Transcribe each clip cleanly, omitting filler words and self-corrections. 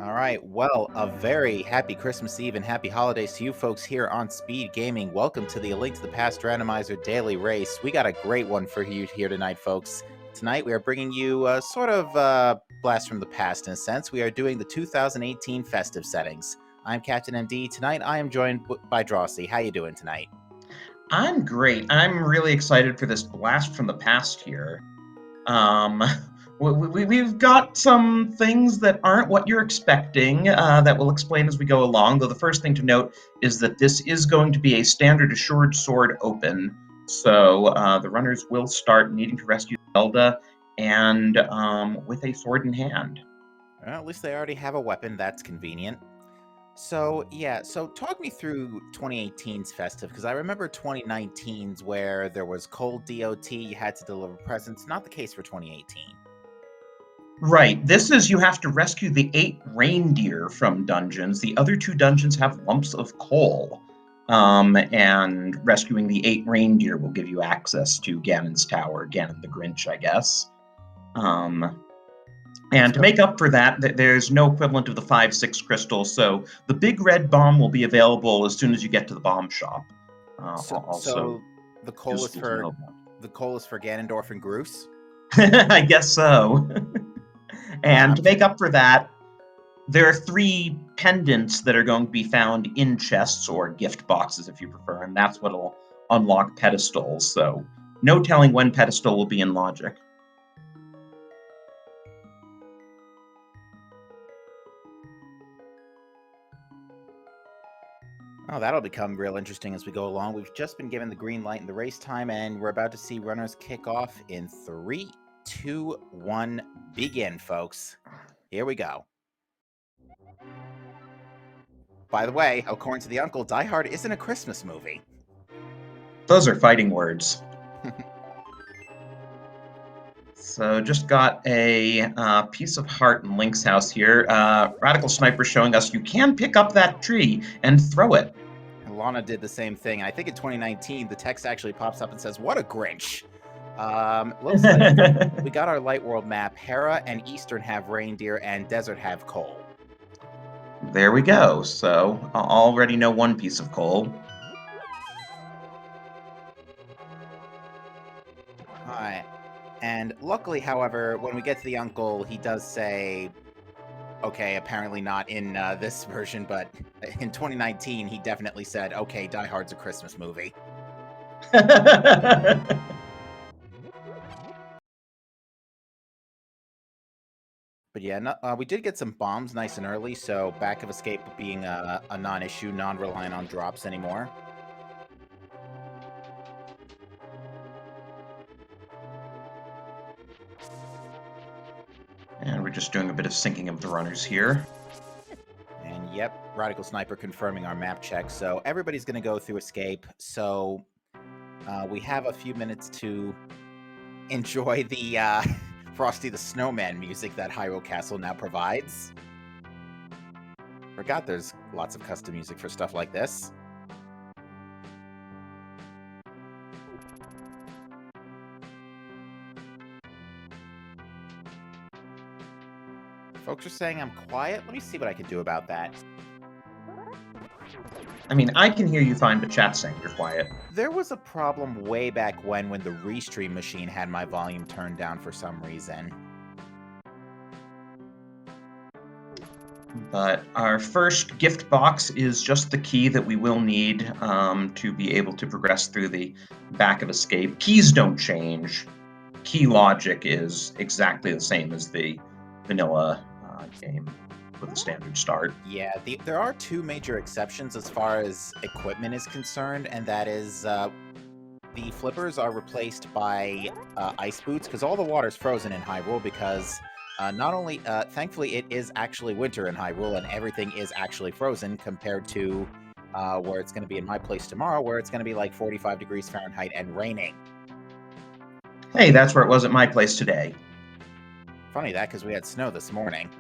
All right. Well, a very happy Christmas Eve and happy holidays to you folks here on Speed Gaming. Welcome to the A Link to the Past Randomizer Daily Race. We got a great one for you here tonight, folks. Tonight, we are bringing you a sort of blast from the past in a sense. We are doing the 2018 Festive settings. I'm Captain MD. Tonight, I am joined by Drosy. How you doing tonight? I'm great. I'm really excited for this blast from the past here. We've got some things that aren't what you're expecting that we'll explain as we go along, though the first thing to note is that this is going to be a standard assured sword open, so the runners will start needing to rescue Zelda and with a sword in hand. Well, at least they already have a weapon. That's convenient. So, yeah, so talk me through 2018's Festive, because I remember 2019's where there was cold DOT, you had to deliver presents. Not the case for 2018. Right. This is you have to rescue the 8 reindeer from dungeons. The other 2 dungeons have lumps of coal. And rescuing the 8 reindeer will give you access to Ganon's tower, Ganon the Grinch, I guess. And to make up for that, there's no equivalent of the 5-6 crystals, so the big red bomb will be available as soon as you get to the bomb shop. So the coal is for Ganondorf and Groose? I guess so. And to make up for that, there are 3 pendants that are going to be found in chests or gift boxes, if you prefer, and that's what'll unlock pedestals. So no telling when pedestal will be in logic. Oh, that'll become real interesting as we go along. We've just been given the green light in the race time, and we're about to see runners kick off in 3, 2, 1, begin, folks. Here we go. By the way, according to the uncle, Die Hard isn't a Christmas movie. Those are fighting words. So just got a piece of heart in Link's house here. Radical Sniper showing us you can pick up that tree and throw it. Lana did the same thing. I think in 2019, the text actually pops up and says, "What a Grinch." Looks like we got our Light World map. Hera and Eastern have reindeer, and Desert have coal. There we go. So I already know one piece of coal. Alright. And luckily, however, when we get to the uncle, he does say, okay, apparently not in this version, but in 2019, he definitely said, okay, Die Hard's a Christmas movie. But yeah, we did get some bombs nice and early, so back of escape being a non-issue, non-reliant on drops anymore. And we're just doing a bit of syncing of the runners here. And yep, Radical Sniper confirming our map check. So everybody's going to go through escape. So we have a few minutes to enjoy the Frosty the Snowman music that Hyrule Castle now provides. Forgot there's lots of custom music for stuff like this. Folks are saying I'm quiet. Let me see what I can do about that. I mean, I can hear you fine, but chat's saying you're quiet. There was a problem way back when the Restream machine had my volume turned down for some reason. But our first gift box is just the key that we will need to be able to progress through the back of escape. Keys don't change. Key logic is exactly the same as the vanilla game with a standard start. Yeah, there are 2 major exceptions as far as equipment is concerned, and that is the flippers are replaced by ice boots, because all the water's frozen in Hyrule, because not only, thankfully, it is actually winter in Hyrule, and everything is actually frozen compared to where it's going to be in my place tomorrow, where it's going to be like 45 degrees Fahrenheit and raining. Hey, that's where it was at my place today. Funny that, because we had snow this morning.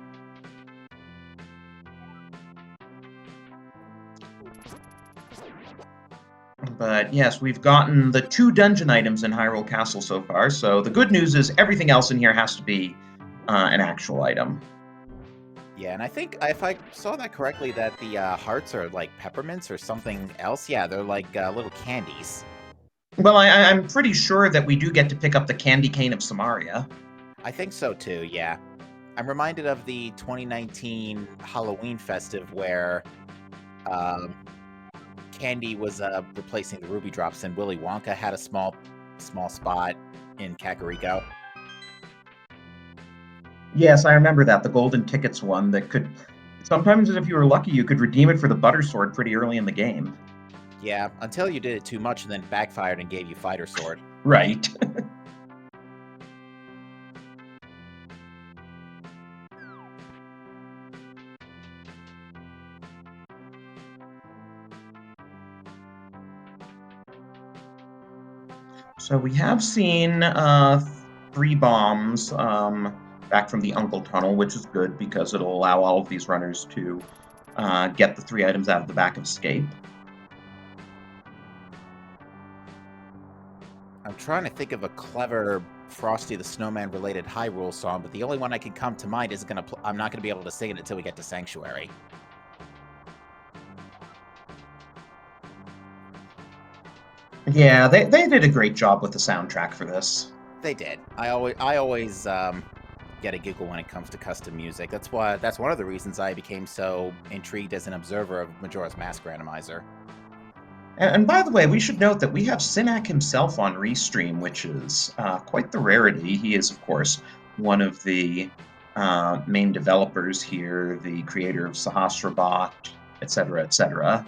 But yes, we've gotten the 2 dungeon items in Hyrule Castle so far, so the good news is everything else in here has to be an actual item. Yeah, and I think if I saw that correctly, that the hearts are like peppermints or something else. Yeah, they're like little candies. Well, I'm pretty sure that we do get to pick up the candy cane of Samaria. I think so too, yeah. I'm reminded of the 2019 Halloween Festive where um, candy was replacing the ruby drops, and Willy Wonka had a small spot in Kakariko. Yes, I remember that, the golden tickets one that could sometimes, if you were lucky, you could redeem it for the butter sword pretty early in the game. Yeah, until you did it too much and then backfired and gave you Fighter Sword. Right. So we have seen 3 bombs back from the Uncle Tunnel, which is good because it'll allow all of these runners to get the 3 items out of the back of Escape. I'm trying to think of a clever Frosty the Snowman related Hyrule song, but the only one I can come to mind is I'm not gonna be able to sing it until we get to Sanctuary. Yeah, they did a great job with the soundtrack for this. They did. I always get a giggle when it comes to custom music. That's one of the reasons I became so intrigued as an observer of Majora's Mask Randomizer. And by the way, we should note that we have Sinak himself on Restream, which is quite the rarity. He is, of course, one of the main developers here, the creator of Sahasrabot, etc., etc.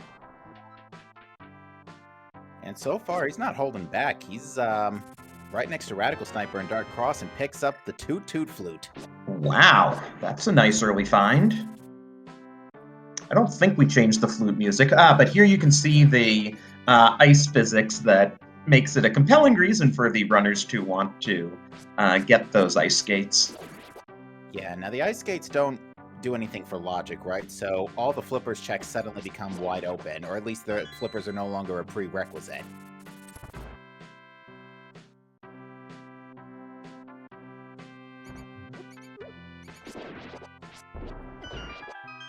And so far, he's not holding back. He's right next to Radical Sniper and Dark Cross and picks up the Toot Toot Flute. Wow, that's a nice early find. I don't think we changed the flute music. But here you can see the ice physics that makes it a compelling reason for the runners to want to get those ice skates. Yeah, now the ice skates don't do anything for logic, right? So all the flippers checks suddenly become wide open, or at least the flippers are no longer a prerequisite.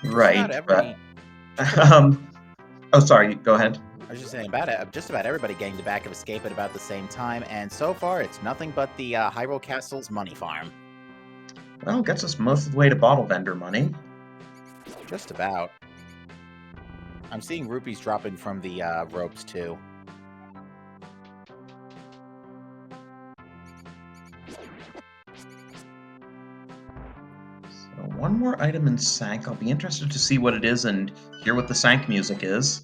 Right, Every, but oh, sorry. Go ahead. I was just saying about it. Just about everybody getting the back of Escape at about the same time, and so far it's nothing but the Hyrule Castle's money farm. Well, gets us most of the way to bottle vendor money. Just about. I'm seeing rupees dropping from the ropes too. So one more item in Sank. I'll be interested to see what it is and hear what the Sank music is.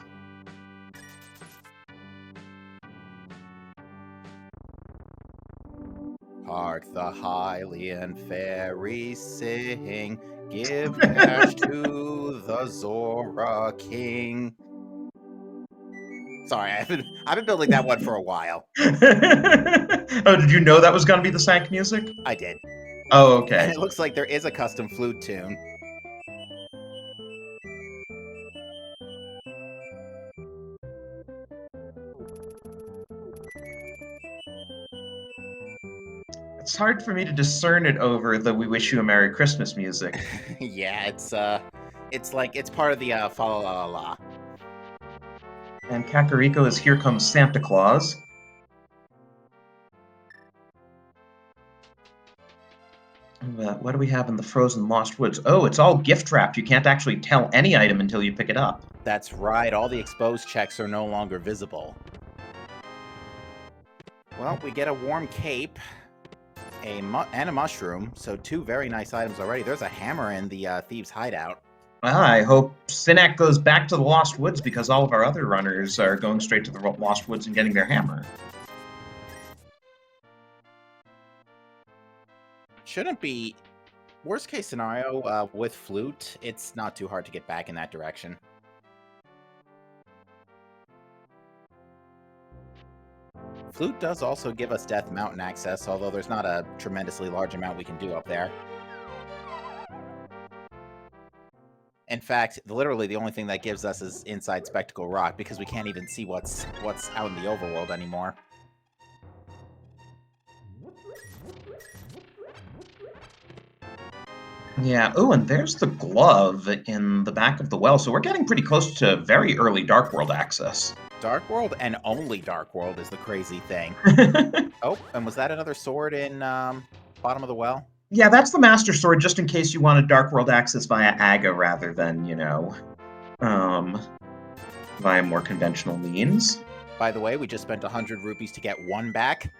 Hark the Hylian fairies sing, give cash to the Zora King. Sorry, I've been building that one for a while. Oh, did you know that was going to be the Sank music? I did. Oh, okay. And it looks like there is a custom flute tune. It's hard for me to discern it over the "We Wish You a Merry Christmas" music. Yeah, it's part of the fa la la la. And Kakariko is "Here Comes Santa Claus." What do we have in the Frozen Lost Woods? Oh, it's all gift wrapped. You can't actually tell any item until you pick it up. That's right, all the exposed checks are no longer visible. Well, we get a warm cape, and a mushroom, so 2 very nice items already. There's a hammer in the thieves' hideout. Well, I hope Sinak goes back to the Lost Woods because all of our other runners are going straight to the Lost Woods and getting their hammer. Shouldn't be... Worst case scenario, with Flute, it's not too hard to get back in that direction. Flute does also give us Death Mountain access, although there's not a tremendously large amount we can do up there. In fact, literally the only thing that gives us is inside Spectacle Rock, because we can't even see what's out in the overworld anymore. Yeah. Oh, and there's the glove in the back of the well. So we're getting pretty close to very early Dark World access. Dark World and only Dark World is the crazy thing. Oh, and was that another sword in bottom of the well? Yeah, that's the Master Sword, just in case you wanted Dark World access via Aga rather than, um, via more conventional means. By the way, we just spent 100 rupees to get one back.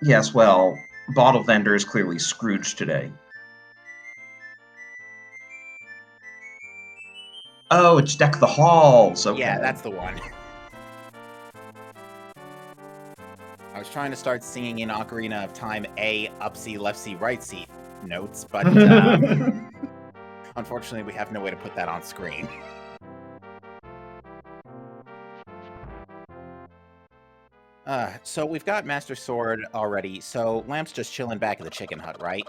Yes, well, Bottle Vendor is clearly Scrooge today. Oh, it's Deck the Halls. Okay. Yeah, that's the one. I was trying to start singing in Ocarina of Time up C, left C, right C notes, but unfortunately we have no way to put that on screen. So we've got Master Sword already, so Lamp's just chilling back at the chicken hut, right?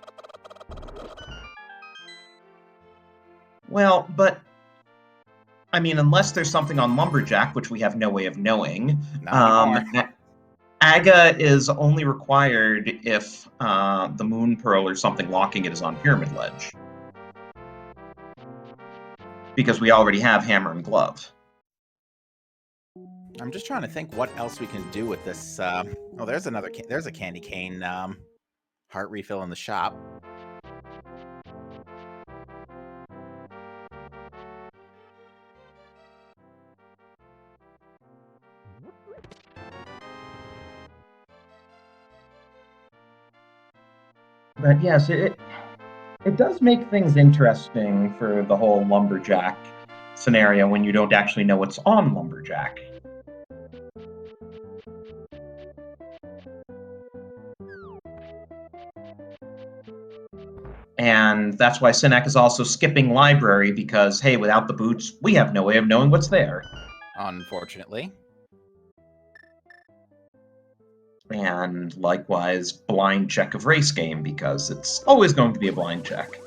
Well, but I mean, unless there's something on Lumberjack, which we have no way of knowing. Not anymore. Aga is only required if the Moon Pearl or something locking it is on Pyramid Ledge. Because we already have Hammer and Glove. I'm just trying to think what else we can do with this. Oh, there's there's a candy cane heart refill in the shop. But yes, it does make things interesting for the whole Lumberjack scenario when you don't actually know what's on Lumberjack. And that's why Sinek is also skipping library because, hey, without the boots, we have no way of knowing what's there. Unfortunately. And likewise, blind check of race game because it's always going to be a blind check.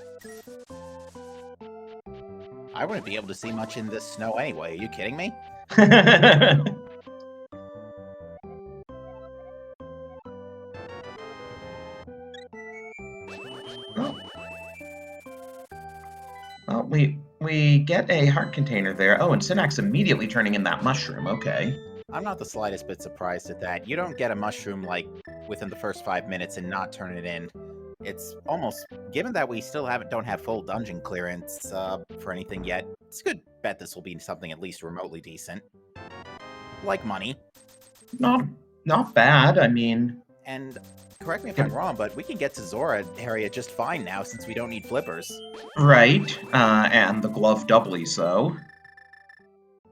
I wouldn't be able to see much in this snow anyway. Are you kidding me? Well, we get a heart container there. Oh, and Sinak's immediately turning in that mushroom. Okay. I'm not the slightest bit surprised at that. You don't get a mushroom like within the first 5 minutes and not turn it in. It's almost, given that we still don't have full dungeon clearance for anything yet, it's a good bet this will be something at least remotely decent. Like money. Not bad. I mean, and correct me if I'm wrong, but we can get to Zora area just fine now since we don't need flippers. Right, and the glove doubly so.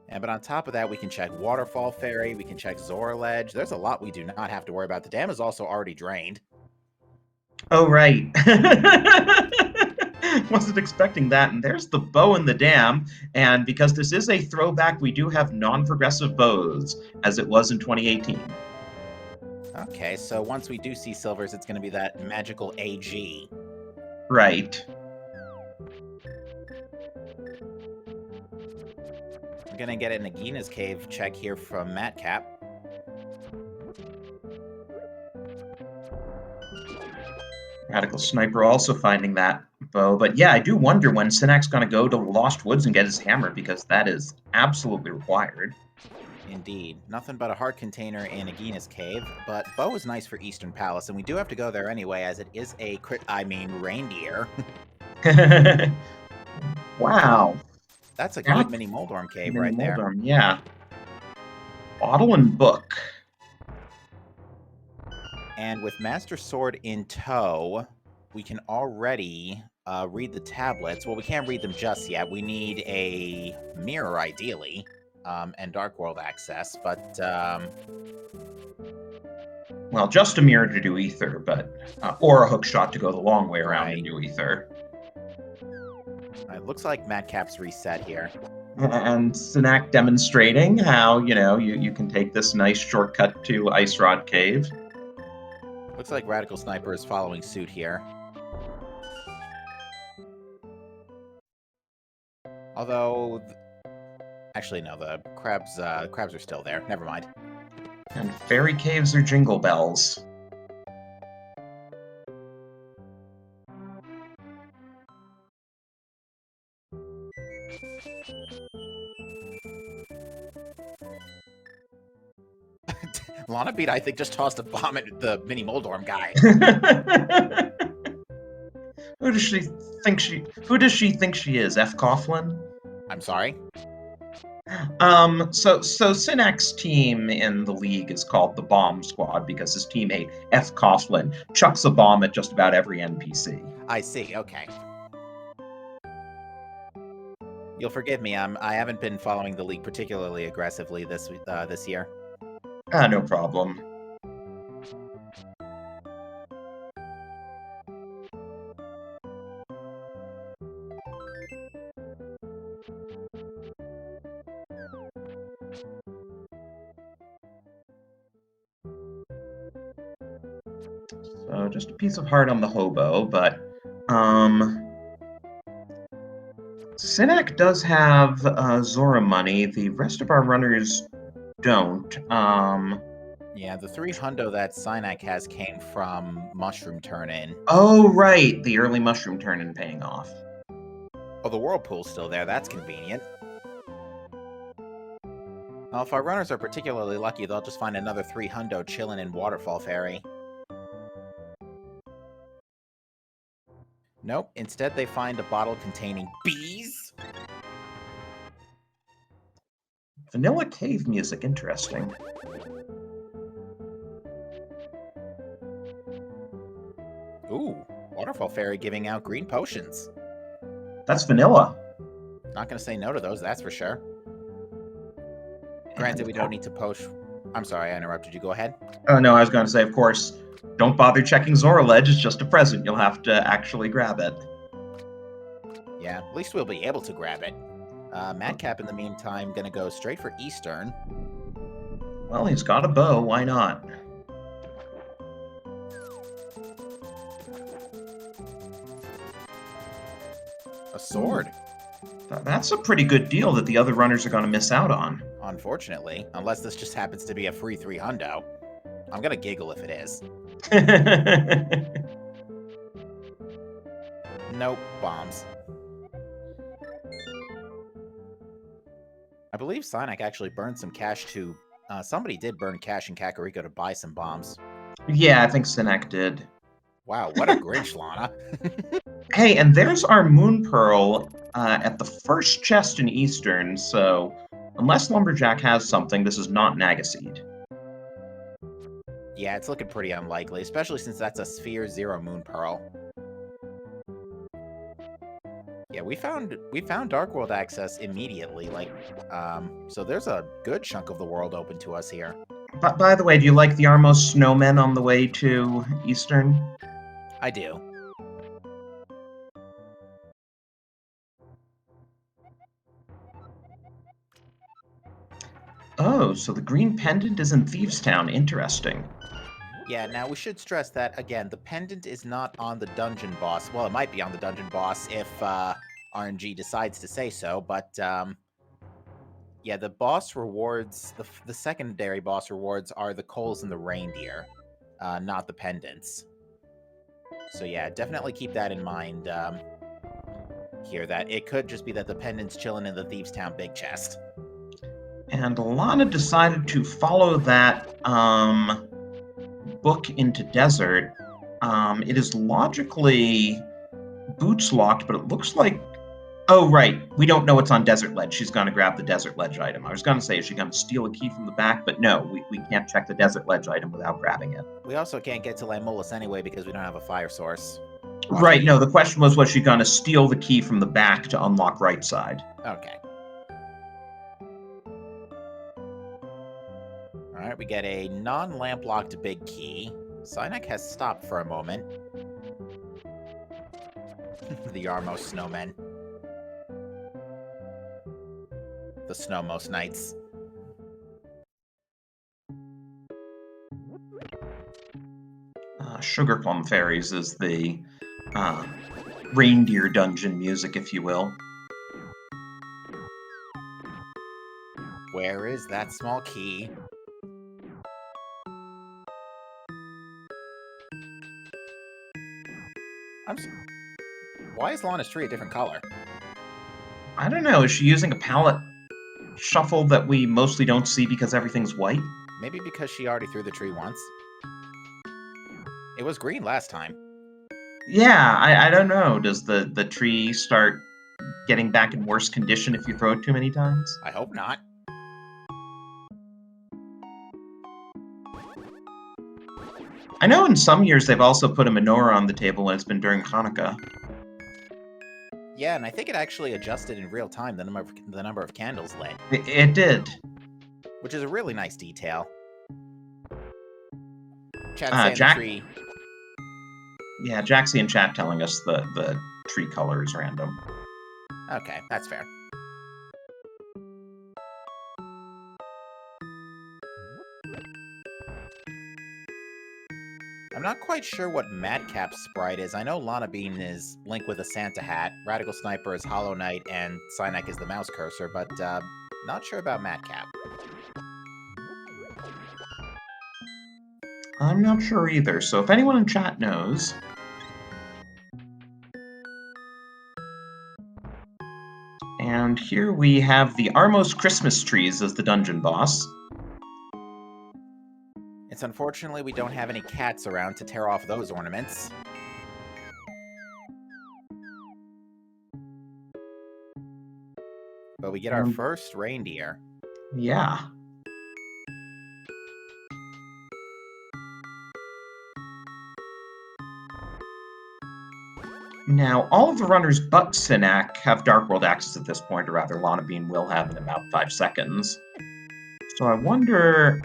Yeah, but on top of that, we can check Waterfall Ferry, we can check Zora Ledge. There's a lot we do not have to worry about. The dam is also already drained. Oh, right. Wasn't expecting that. And there's the bow in the dam. And because this is a throwback, we do have non-progressive bows, as it was in 2018. Okay, so once we do see silvers, it's going to be that magical AG. Right. I'm going to get a Nagina's Cave check here from Matcap. Radical Sniper also finding that bow. But yeah, I do wonder when Sinak's going to go to Lost Woods and get his hammer, because that is absolutely required. Indeed. Nothing but a heart container in Nagina's Cave, but bow is nice for Eastern Palace, and we do have to go there anyway, as it is a reindeer. Wow. That's a good mini Moldorm cave right there. Moldorm, yeah. Bottle and book. And with Master Sword in tow, we can already read the tablets. Well, we can't read them just yet. We need a mirror, ideally, and Dark World access, but... Well, just a mirror to do Ether, but... or a hook shot to go the long way around and do Ether. It looks like Madcap's reset here. And Sinak demonstrating how, you can take this nice shortcut to Ice Rod Cave. Looks like Radical Sniper is following suit here. Although... Actually, no, the crabs are still there. Never mind. And fairy caves are jingle bells. Lana Beat, I think, just tossed a bomb at the mini Moldorm guy. Who does she think she is? F. Coughlin? I'm sorry? So Synac's team in the league is called the Bomb Squad because his teammate F. Coughlin chucks a bomb at just about every NPC. I see, okay. You'll forgive me, I haven't been following the league particularly aggressively this year. No problem. So just a piece of heart on the hobo, but Synac does have Zora money. The rest of our runners don't. Yeah, the 3 hundo that Synac has came from Mushroom Turn-In. Oh, right. The early Mushroom Turn-In paying off. Oh, the Whirlpool's still there. That's convenient. Well, if our runners are particularly lucky, they'll just find another 3 hundo chilling in Waterfall Ferry. Nope, instead they find a bottle containing bees? Vanilla cave music, interesting. Ooh, Waterfall Fairy giving out green potions. That's vanilla. Not gonna say no to those, that's for sure. Granted, we don't need to post... I'm sorry, I interrupted you. Go ahead. Oh, no, I was going to say, of course, don't bother checking Zora Ledge. It's just a present. You'll have to actually grab it. Yeah, at least we'll be able to grab it. Madcap, in the meantime, gonna go straight for Eastern. Well, he's got a bow. Why not? A sword. That's a pretty good deal that the other runners are going to miss out on. Unfortunately, unless this just happens to be a free 3 hundo. I'm gonna giggle if it is. Nope, bombs. I believe Sonic actually burned some cash to... somebody did burn cash in Kakariko to buy some bombs. Yeah, I think Synac did. Wow, what a Grinch, Lana. Hey, and there's our Moon Pearl at the first chest in Eastern, so unless Lumberjack has something, this is not Nagaseed. Yeah, it's looking pretty unlikely, especially since that's a Sphere 0 Moon Pearl. Yeah, we found Dark World access immediately, so there's a good chunk of the world open to us here. But by the way, do you like the Armos snowmen on the way to Eastern? I do. Oh, so the green pendant is in Thievestown. Interesting. Yeah, now we should stress that, again, the pendant is not on the dungeon boss. Well, it might be on the dungeon boss if RNG decides to say so, but yeah, the boss rewards, the secondary boss rewards are the coals and the reindeer, not the pendants. So yeah, definitely keep that in mind here, that it could just be that the pendant's chilling in the Thievestown big chest. And Lana decided to follow that book into desert. It is logically boots locked, but it looks like... Oh, right. We don't know what's on Desert Ledge. She's going to grab the Desert Ledge item. I was going to say, is she going to steal a key from the back? But no, we can't check the Desert Ledge item without grabbing it. We also can't get to Lamulus anyway because we don't have a fire source. Right, no, the question was she going to steal the key from the back to unlock right side? Okay. Alright, we get a non-lamp-locked big key. Synac has stopped for a moment. The Armos snowmen. The Snowmost Knights. Sugar Plum Fairies is the reindeer dungeon music, if you will. Where is that small key? Why is Lana's tree a different color? I don't know. Is she using a palette shuffle that we mostly don't see because everything's white? Maybe because she already threw the tree once. It was green last time. Yeah, I don't know. Does the tree start getting back in worse condition if you throw it too many times? I hope not. I know in some years they've also put a menorah on the table when it's been during Hanukkah. Yeah, and I think it actually adjusted in real time the number of candles lit, It did. which is a really nice detail. Chat saying the Jack, tree. yeah, Jaxie in chat telling us the tree color is random. Okay, that's fair. I'm not quite sure what Madcap's sprite is. I know Lana Bean is Link with a Santa hat, Radical Sniper is Hollow Knight, and Psynek is the mouse cursor, but not sure about Madcap. I'm not sure either, so if anyone in chat knows. And here we have the Armos Christmas trees as the dungeon boss. It's unfortunately we don't have any cats around to tear off those ornaments. But we get our first reindeer. Yeah. Now, all of the runners but Sinak have Dark World access at this point, or rather, Lana Bean will have in about 5 seconds. So I wonder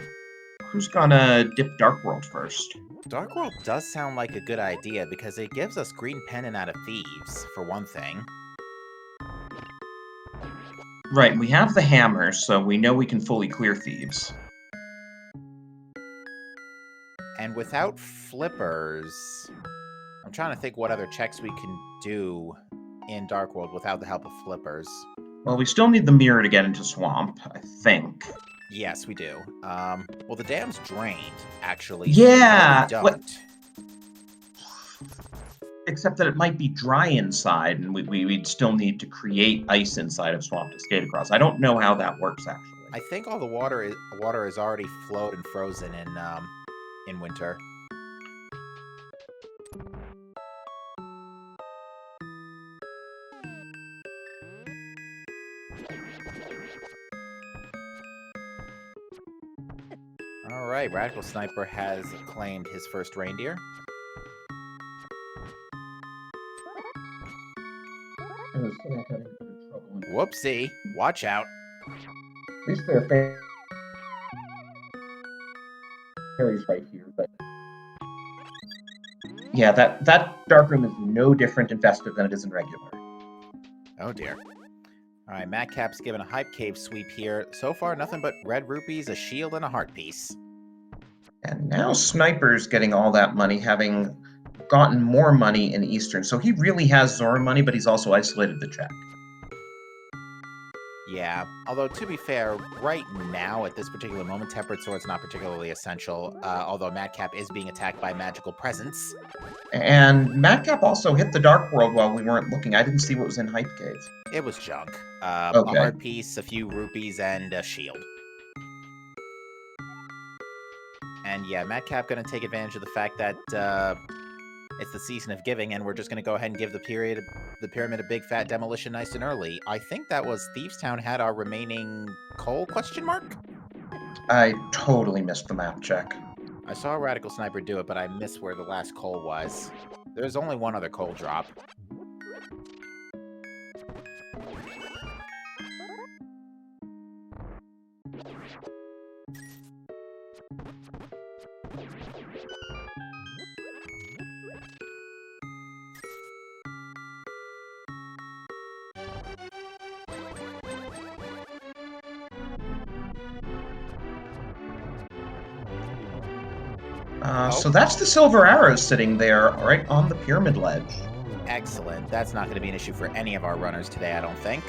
who's gonna dip Dark World first. Dark World does sound like a good idea because it gives us green pendant out of thieves, for one thing. Right, we have the hammer, so we know we can fully clear thieves. And without flippers, I'm trying to think what other checks we can do in Dark World without the help of flippers. Well, we still need the mirror to get into Swamp, I think. Yes, we do. Well, the dam's drained, actually. Yeah! So no, we don't. Except that it might be dry inside, and we'd still need to create ice inside of Swamp to skate across. I don't know how that works, actually. I think all the water is already flowed and frozen in winter. Alright, Radical Sniper has claimed his first reindeer. Whoopsie. Watch out. At least there are fairies right here, but... Yeah, that dark room is no different in Festive than it is in regular. Oh dear. Alright, Madcap's given a Hype Cave sweep here. So far, nothing but red rupees, a shield, and a heart piece. And now Sniper's getting all that money, having gotten more money in Eastern. So he really has Zora money, but he's also isolated the check. Yeah, although to be fair, right now, at this particular moment, Tempered Sword's not particularly essential, although Madcap is being attacked by magical presence. And Madcap also hit the Dark World while we weren't looking. I didn't see what was in Hype Cave. It was junk. Okay. A heart piece, a few rupees, and a shield. And yeah, Madcap gonna take advantage of the fact that it's the season of giving, and we're just gonna go ahead and give the pyramid a big fat demolition nice and early. I think that was Thievestown had our remaining coal question mark? I totally missed the map check. I saw a Radical Sniper do it, but I missed where the last coal was. There's only one other coal drop. So that's the silver arrow sitting there, right on the pyramid ledge. Excellent. That's not going to be an issue for any of our runners today, I don't think.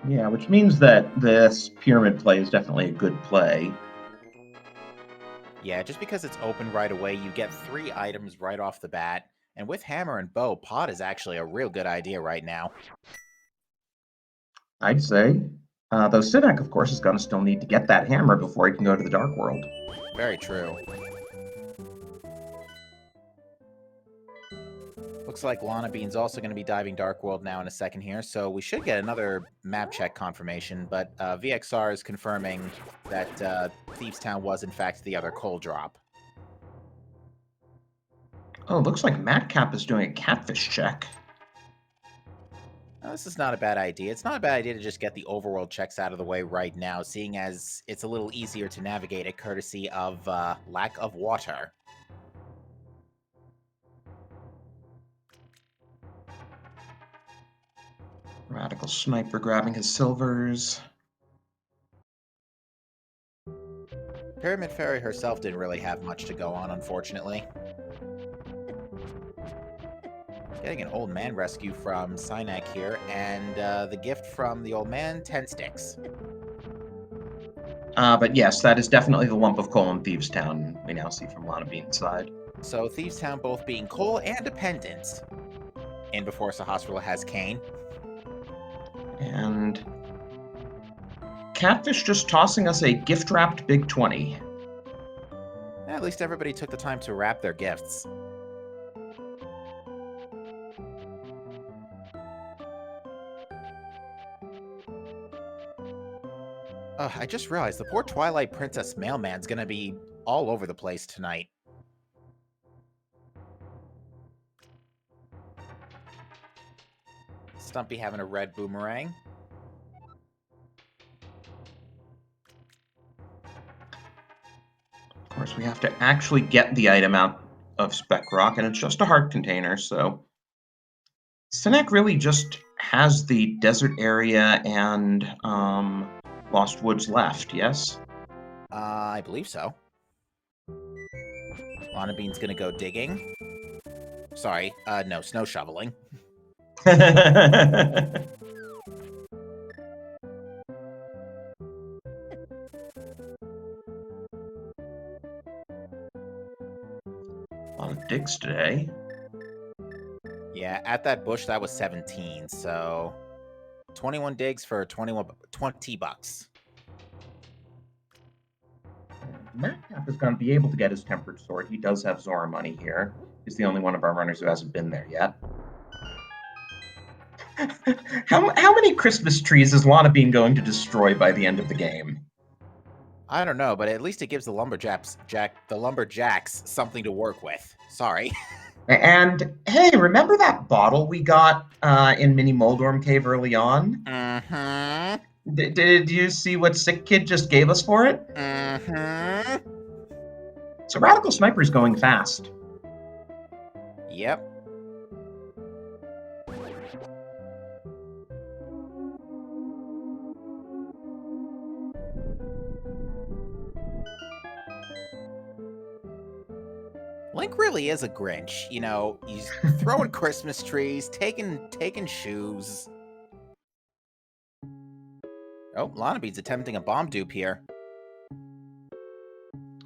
Yeah, which means that this pyramid play is definitely a good play. Yeah, just because it's open right away, you get 3 items right off the bat. And with hammer and bow, pot is actually a real good idea right now. I'd say. Though Sinek, of course, is going to still need to get that hammer before he can go to the Dark World. Very true. Looks like Lana Bean's also going to be diving Dark World now in a second here, so we should get another map check confirmation, but VXR is confirming that Thieves Town was in fact the other coal drop. Oh, looks like Madcap is doing a catfish check. Now, this is not a bad idea. It's not a bad idea to just get the overworld checks out of the way right now, seeing as it's a little easier to navigate it courtesy of lack of water. Radical Sniper grabbing his silvers. Pyramid Fairy herself didn't really have much to go on, unfortunately. Getting an old man rescue from Synak here, and the gift from the old man, 10 sticks. But yes, that is definitely the lump of coal in Thieves Town we now see from Lana Bean's side. So Thieves Town both being coal and dependent. And before Sahasrahla has Kane. And Catfish just tossing us a gift-wrapped Big 20. At least everybody took the time to wrap their gifts. I just realized the poor Twilight Princess mailman's gonna be all over the place tonight. Stumpy having a red boomerang. Of course, we have to actually get the item out of Spec Rock, and it's just a heart container, so Sinek really just has the desert area and Lost Woods left, yes? I believe so. Lana Bean's gonna go digging. Sorry, no, snow shoveling. A lot of digs today. Yeah, at that bush, that was 17, so 21 digs for 20 bucks. Madcap is going to be able to get his Tempered Sword. He does have Zora money here. He's the only one of our runners who hasn't been there yet. How many Christmas trees is Lana Bean going to destroy by the end of the game? I don't know, but at least it gives the lumberjacks something to work with. Sorry. And hey, remember that bottle we got in Mini Moldorm Cave early on? Mm-hmm. Did you see what Sick Kid just gave us for it? Mm-hmm. So Radical Sniper is going fast. Yep. Link really is a Grinch. You know, he's throwing Christmas trees, taking shoes. Oh, Lana Bean's attempting a bomb dupe here.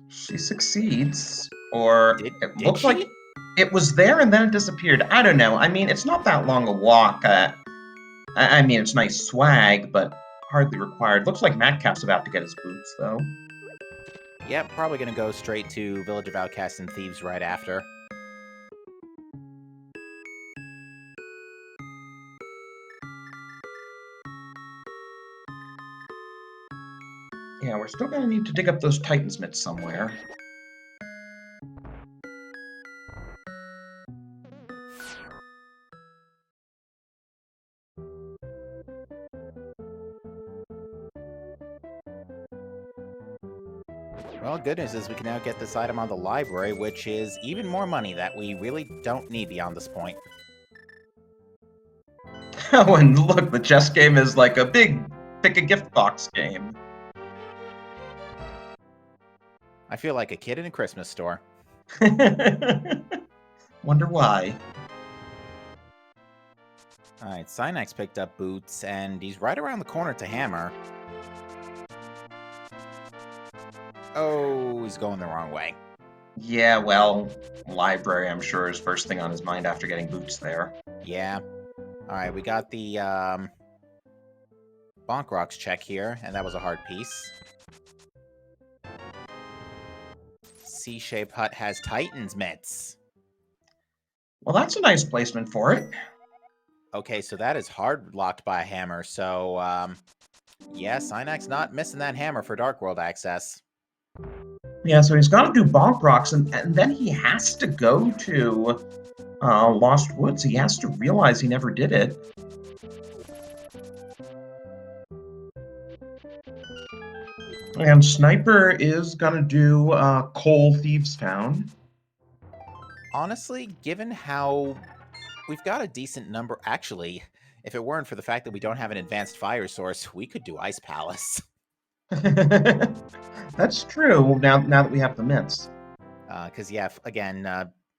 She succeeds, or Did looks she? like it was there and then it disappeared. I don't know. I mean, it's not that long a walk. I mean, it's nice swag, but hardly required. Looks like Madcap's about to get his boots, though. Yep, probably gonna go straight to Village of Outcasts and Thieves right after. Yeah, we're still going to need to dig up those Titan's mitts somewhere. Well, good news is we can now get this item on the library, which is even more money that we really don't need beyond this point. Oh, and look, the chess game is like a big pick a gift box game. I feel like a kid in a Christmas store. Wonder why. Alright, Synax picked up boots, and he's right around the corner to hammer. Oh, he's going the wrong way. Yeah, well, library, I'm sure, is first thing on his mind after getting boots there. Yeah. Alright, we got the Bonk Rocks check here, and that was a hard piece. C-shaped hut has Titan's mitts. Well, that's a nice placement for it. Okay, so that is hard locked by a hammer, so yeah, Synac's not missing that hammer for Dark World access. Yeah, so he's got to do Bonk Rocks, and then he has to go to Lost Woods. He has to realize he never did it. And Sniper is going to do Coal Thieves Town. Honestly, given how we've got a decent number... Actually, if it weren't for the fact that we don't have an advanced fire source, we could do Ice Palace. That's true, now that we have the mitts. Because, yeah, again,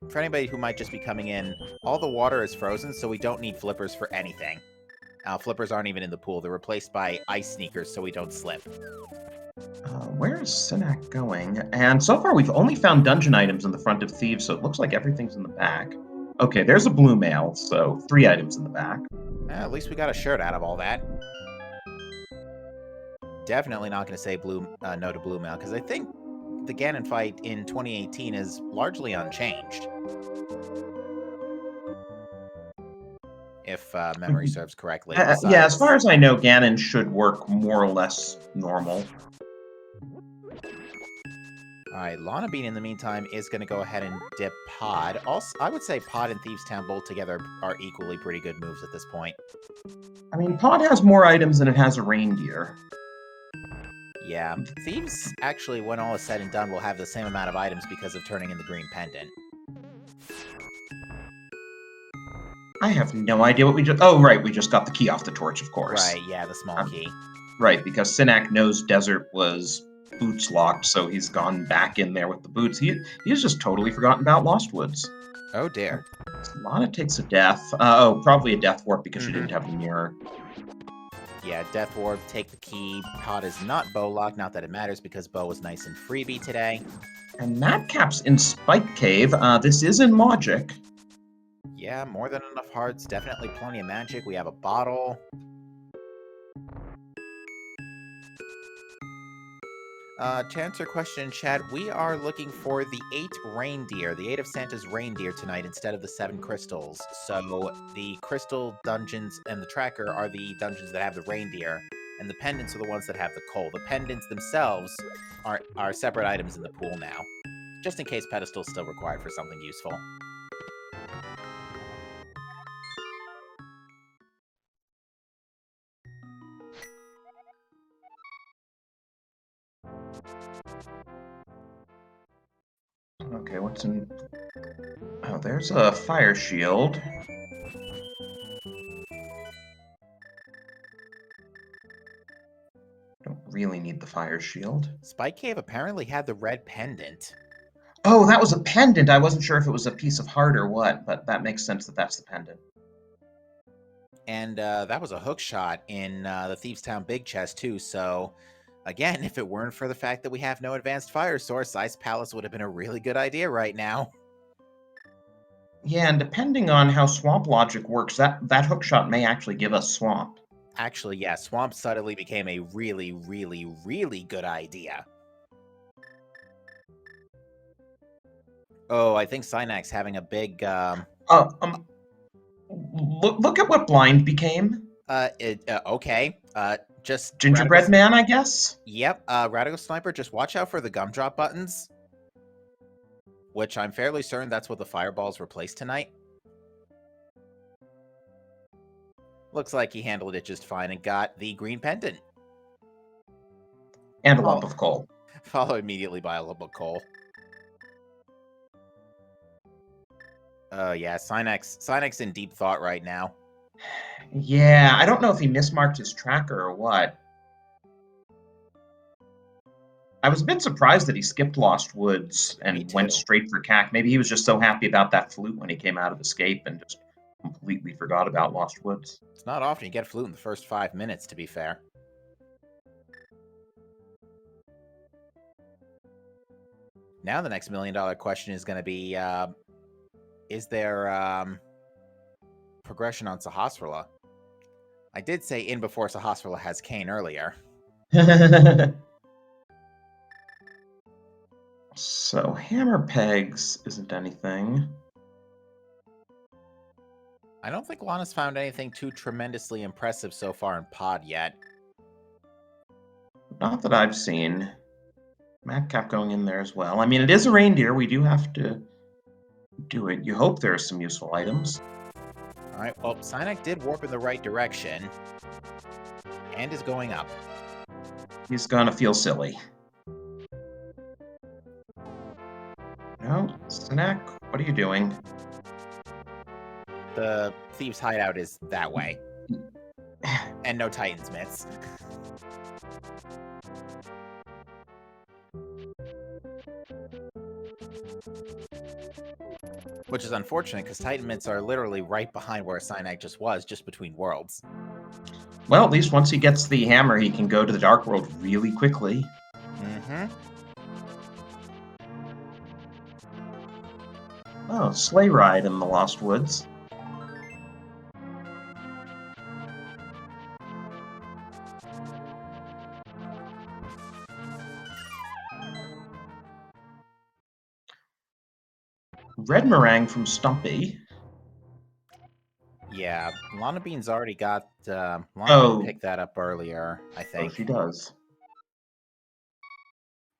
for anybody who might just be coming in, all the water is frozen, so we don't need flippers for anything. Flippers aren't even in the pool. They're replaced by ice sneakers so we don't slip. Where is Sinak going? And so far, we've only found dungeon items in the front of Thieves, so it looks like everything's in the back. Okay, there's a blue mail, so 3 items in the back. At least we got a shirt out of all that. Definitely not going to say no to blue mail, because I think the Ganon fight in 2018 is largely unchanged. If memory serves correctly. Yeah, as far as I know, Ganon should work more or less normal. Alright, Lana Bean, in the meantime, is going to go ahead and dip Pod. Also, I would say Pod and Thieves Town both together are equally pretty good moves at this point. I mean, Pod has more items than it has a reindeer. Yeah, Thieves, actually, when all is said and done, will have the same amount of items because of turning in the green pendant. I have no idea what we just... Oh, right, we just got the key off the torch, of course. Right, yeah, the small key. Right, because Sinak knows Desert was boots locked, so he's gone back in there with the boots. He's just totally forgotten about Lost Woods. Oh, dear. Lana takes a death. Probably a death warp because she didn't have the mirror. Yeah, Death Warp, take the key. Pod is not bow locked, not that it matters because bow was nice and freebie today. And Madcap's in Spike Cave. This is in Logic. Yeah, more than enough hearts, definitely plenty of magic. We have a bottle. To answer a question in chat, we are looking for the 8 reindeer, the 8 of Santa's reindeer tonight instead of the 7 crystals. So the crystal dungeons and the tracker are the dungeons that have the reindeer, and the pendants are the ones that have the coal. The pendants themselves are separate items in the pool now, just in case pedestal's still required for something useful. Okay, what's in... Oh, there's a fire shield. Don't really need the fire shield. Spike Cave apparently had the red pendant. Oh, that was a pendant. I wasn't sure if it was a piece of heart or what, but that makes sense that that's the pendant. And that was a hook shot in the Thieves Town Big Chest, too, so... Again, if it weren't for the fact that we have no advanced fire source, Ice Palace would have been a really good idea right now. Yeah, and depending on how Swamp Logic works, that hookshot may actually give us Swamp. Actually, yeah, Swamp suddenly became a really, really, really good idea. Oh, I think Synac's having a big... Look at what Blind became. Okay. Just... Gingerbread Man, I guess? Yep, Radical Sniper, just watch out for the gumdrop buttons. Which I'm fairly certain that's what the fireballs replaced tonight. Looks like he handled it just fine and got the green pendant. And a lump of coal. Followed immediately by a lump of coal. Oh yeah, Synac's in deep thought right now. Yeah, I don't know if he mismarked his tracker or what. I was a bit surprised that he skipped Lost Woods and went straight for CAC. Maybe he was just so happy about that flute when he came out of Escape and just completely forgot about Lost Woods. It's not often you get a flute in the first 5 minutes, to be fair. Now the next $1 million question is going to be, is there progression on Sahasrahla? I did say in before Sahasrahla has Kane earlier. So hammer pegs isn't anything. I don't think Lana's found anything too tremendously impressive so far in Pod yet. Not that I've seen. Madcap going in there as well. I mean, it is a reindeer. We do have to do it. You hope there are some useful items. Alright, well, Psynac did warp in the right direction. And is going up. He's gonna feel silly. No, Snack, what are you doing? The Thieves' Hideout is that way. And no Titan's Mitts. Which is unfortunate, because Titan Mitts are literally right behind where Psynac just was, just between worlds. Well, at least once he gets the hammer, he can go to the Dark World really quickly. Mm-hmm. Oh, sleigh ride in the Lost Woods. Red meringue from Stumpy. Yeah, Lana Bean's already got... Lana Oh. picked that up earlier, I think. Oh, she does.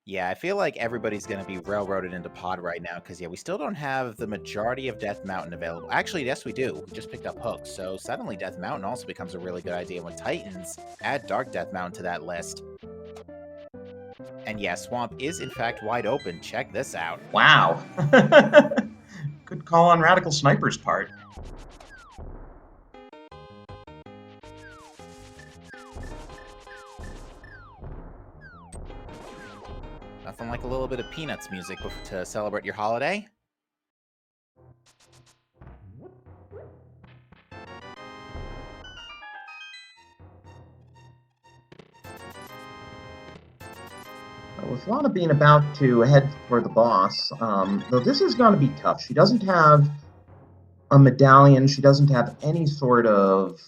Yeah, I feel like everybody's going to be railroaded into Pod right now, because, yeah, we still don't have the majority of Death Mountain available. Actually, yes, we do. We just picked up Hook, so suddenly Death Mountain also becomes a really good idea when Titans add Dark Death Mountain to that list. And yeah, Swamp is, in fact, wide open. Check this out. Wow. Good call on Radical Sniper's part. Nothing like a little bit of Peanuts music to celebrate your holiday. With Lana being about to head for the boss, though this is going to be tough. She doesn't have a medallion. She doesn't have any sort of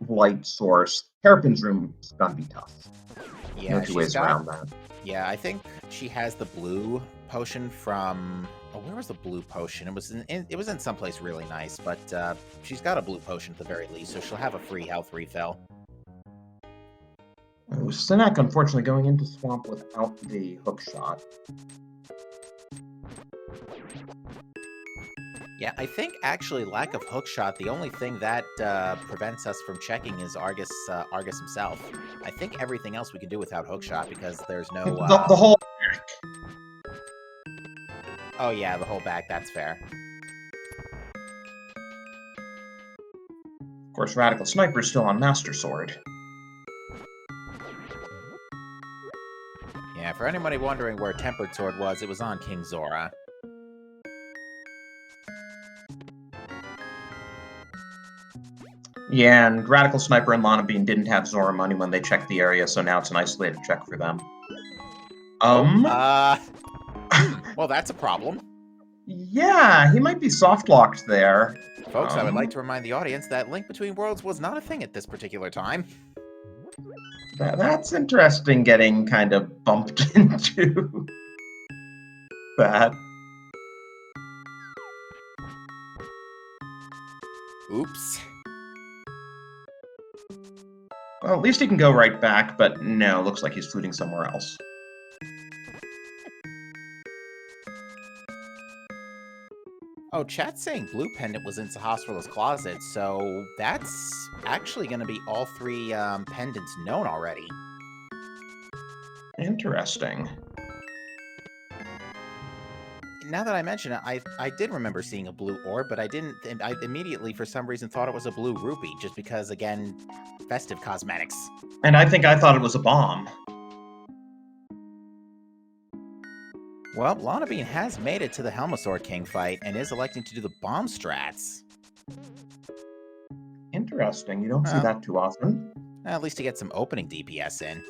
light source. Hairpin's room is going to be tough. Yeah, no two ways around that. Yeah, I think she has the blue potion from... Oh, where was the blue potion? It was in someplace really nice, but she's got a blue potion at the very least, so she'll have a free health refill. Sinek, unfortunately, going into Swamp without the hook shot. Yeah, I think actually lack of hook shot, the only thing that prevents us from checking is Argus himself. I think everything else we can do without hook shot because there's no... The whole back. Oh yeah, the whole back, that's fair. Of course, Radical Sniper's still on Master Sword. Yeah, for anybody wondering where Tempered Sword was, it was on King Zora. Yeah, and Radical Sniper and Lana Bean didn't have Zora money when they checked the area, so now it's an isolated check for them. Well, that's a problem. Yeah, he might be soft-locked there. Folks, I would like to remind the audience that Link Between Worlds was not a thing at this particular time. That's interesting, getting kind of bumped into that. Oops. Well, at least he can go right back, but no, looks like he's fluting somewhere else. Oh, chat's saying Blue Pendant was in Sahasrahla's closet, so that's actually going to be all three pendants known already. Interesting. Now that I mention it, I did remember seeing a blue orb, but I immediately, for some reason, thought it was a blue rupee, just because, again, Festive cosmetics. And I think I thought it was a bomb. Well, Lana Bean has made it to the Helmasaur King fight, and is electing to do the bomb strats. Interesting, you don't see that too often. At least to get some opening DPS in.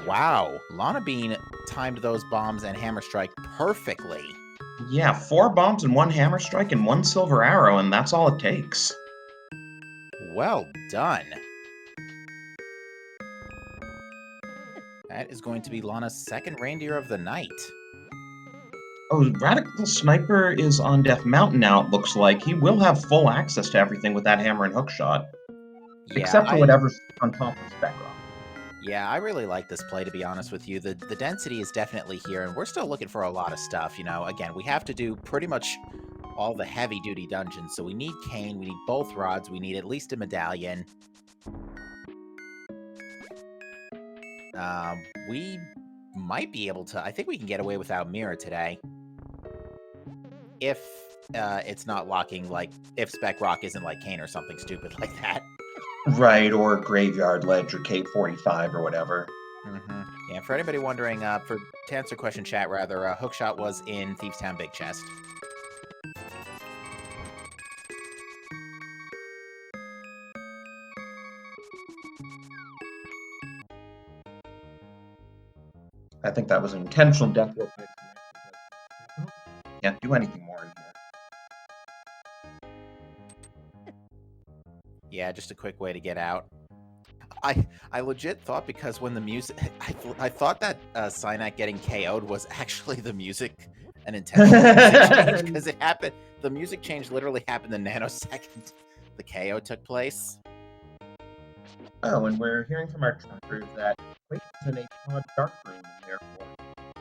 Wow, Lana Bean timed those bombs and Hammer Strike perfectly. Yeah, 4 bombs and 1 hammer strike and 1 silver arrow, and that's all it takes. Well done. That is going to be Lana's second reindeer of the night. Oh, Radical Sniper is on Death Mountain now, it looks like. He will have full access to everything with that hammer and hookshot. Yeah, Except for whatever's on top of Spec Rock. Yeah, I really like this play, to be honest with you. The density is definitely here, and we're still looking for a lot of stuff, you know. Again, we have to do pretty much all the heavy-duty dungeons, so we need cane, we need both rods, we need at least a medallion. We might be able to... I think we can get away without Mirror today. If it's not locking, like, if Spec Rock isn't like cane or something stupid like that. Right, or Graveyard Ledge or Cape 45 or whatever. Yeah, for anybody wondering, to answer question chat, rather, Hookshot was in Thieves Town Big Chest. I think that was an intentional death row. Can't do anything more in here. Yeah, just a quick way to get out. I legit thought, because when the music... I thought that Cynac getting KO'd was actually the music, an intentional music change, because it happened... The music change literally happened the nanosecond the KO took place. Oh, and we're hearing from our trackers that Quake is in a pod dark room, and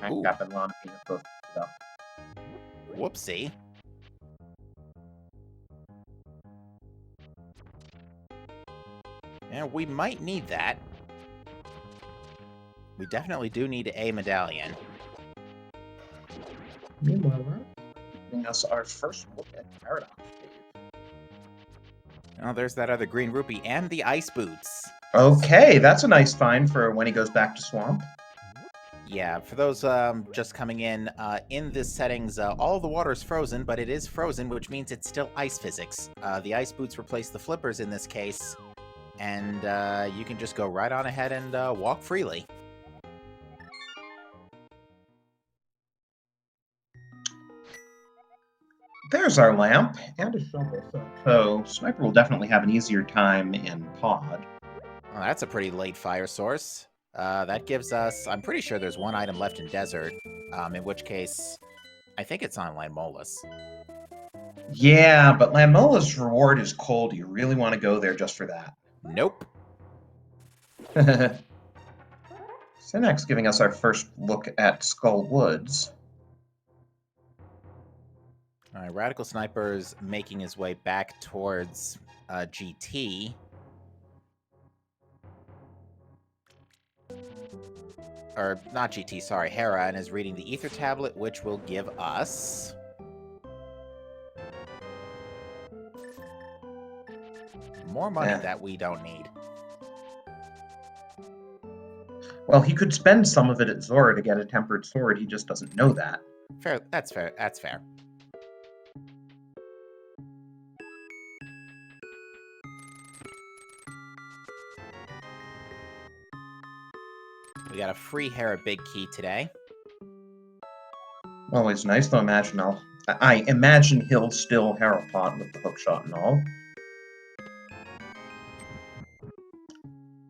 therefore Cap and Lana Bean are both picked up. Whoopsie. Yeah, we might need that. We definitely do need a medallion. Meanwhile, giving us our first look at Paradox Cave. Oh, there's that other green rupee and the ice boots. Okay, that's a nice find for when he goes back to Swamp. Yeah, for those just coming in this settings, all the water is frozen, but it is frozen, which means it's still ice physics. The ice boots replace the flippers in this case, and you can just go right on ahead and walk freely. There's our lamp and a shovel, so Sniper will definitely have an easier time in Pod. Oh, that's a pretty late fire source. That gives us... I'm pretty sure there's one item left in Desert, in which case I think it's on Landmolus. Yeah, but Landmola's reward is cold. You really want to go there just for that. Nope. Synac's giving us our first look at Skull Woods. All right, Radical Sniper's making his way back towards GT. Or, not GT, sorry, Hera, and is reading the Ether Tablet, which will give us... more money that we don't need. Well, he could spend some of it at Zora to get a tempered sword. He just doesn't know that. Fair. That's fair. That's fair. We got a free Hera Big Key today. Always nice to imagine. I imagine he'll still Hera Pot with the hookshot and all.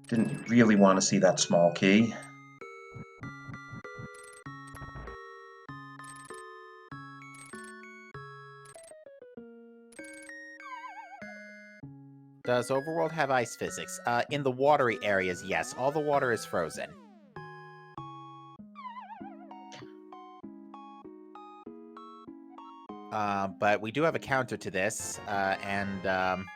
Didn't really want to see that small key. Does Overworld have ice physics? In the watery areas, yes. All the water is frozen. But we do have a counter to this, and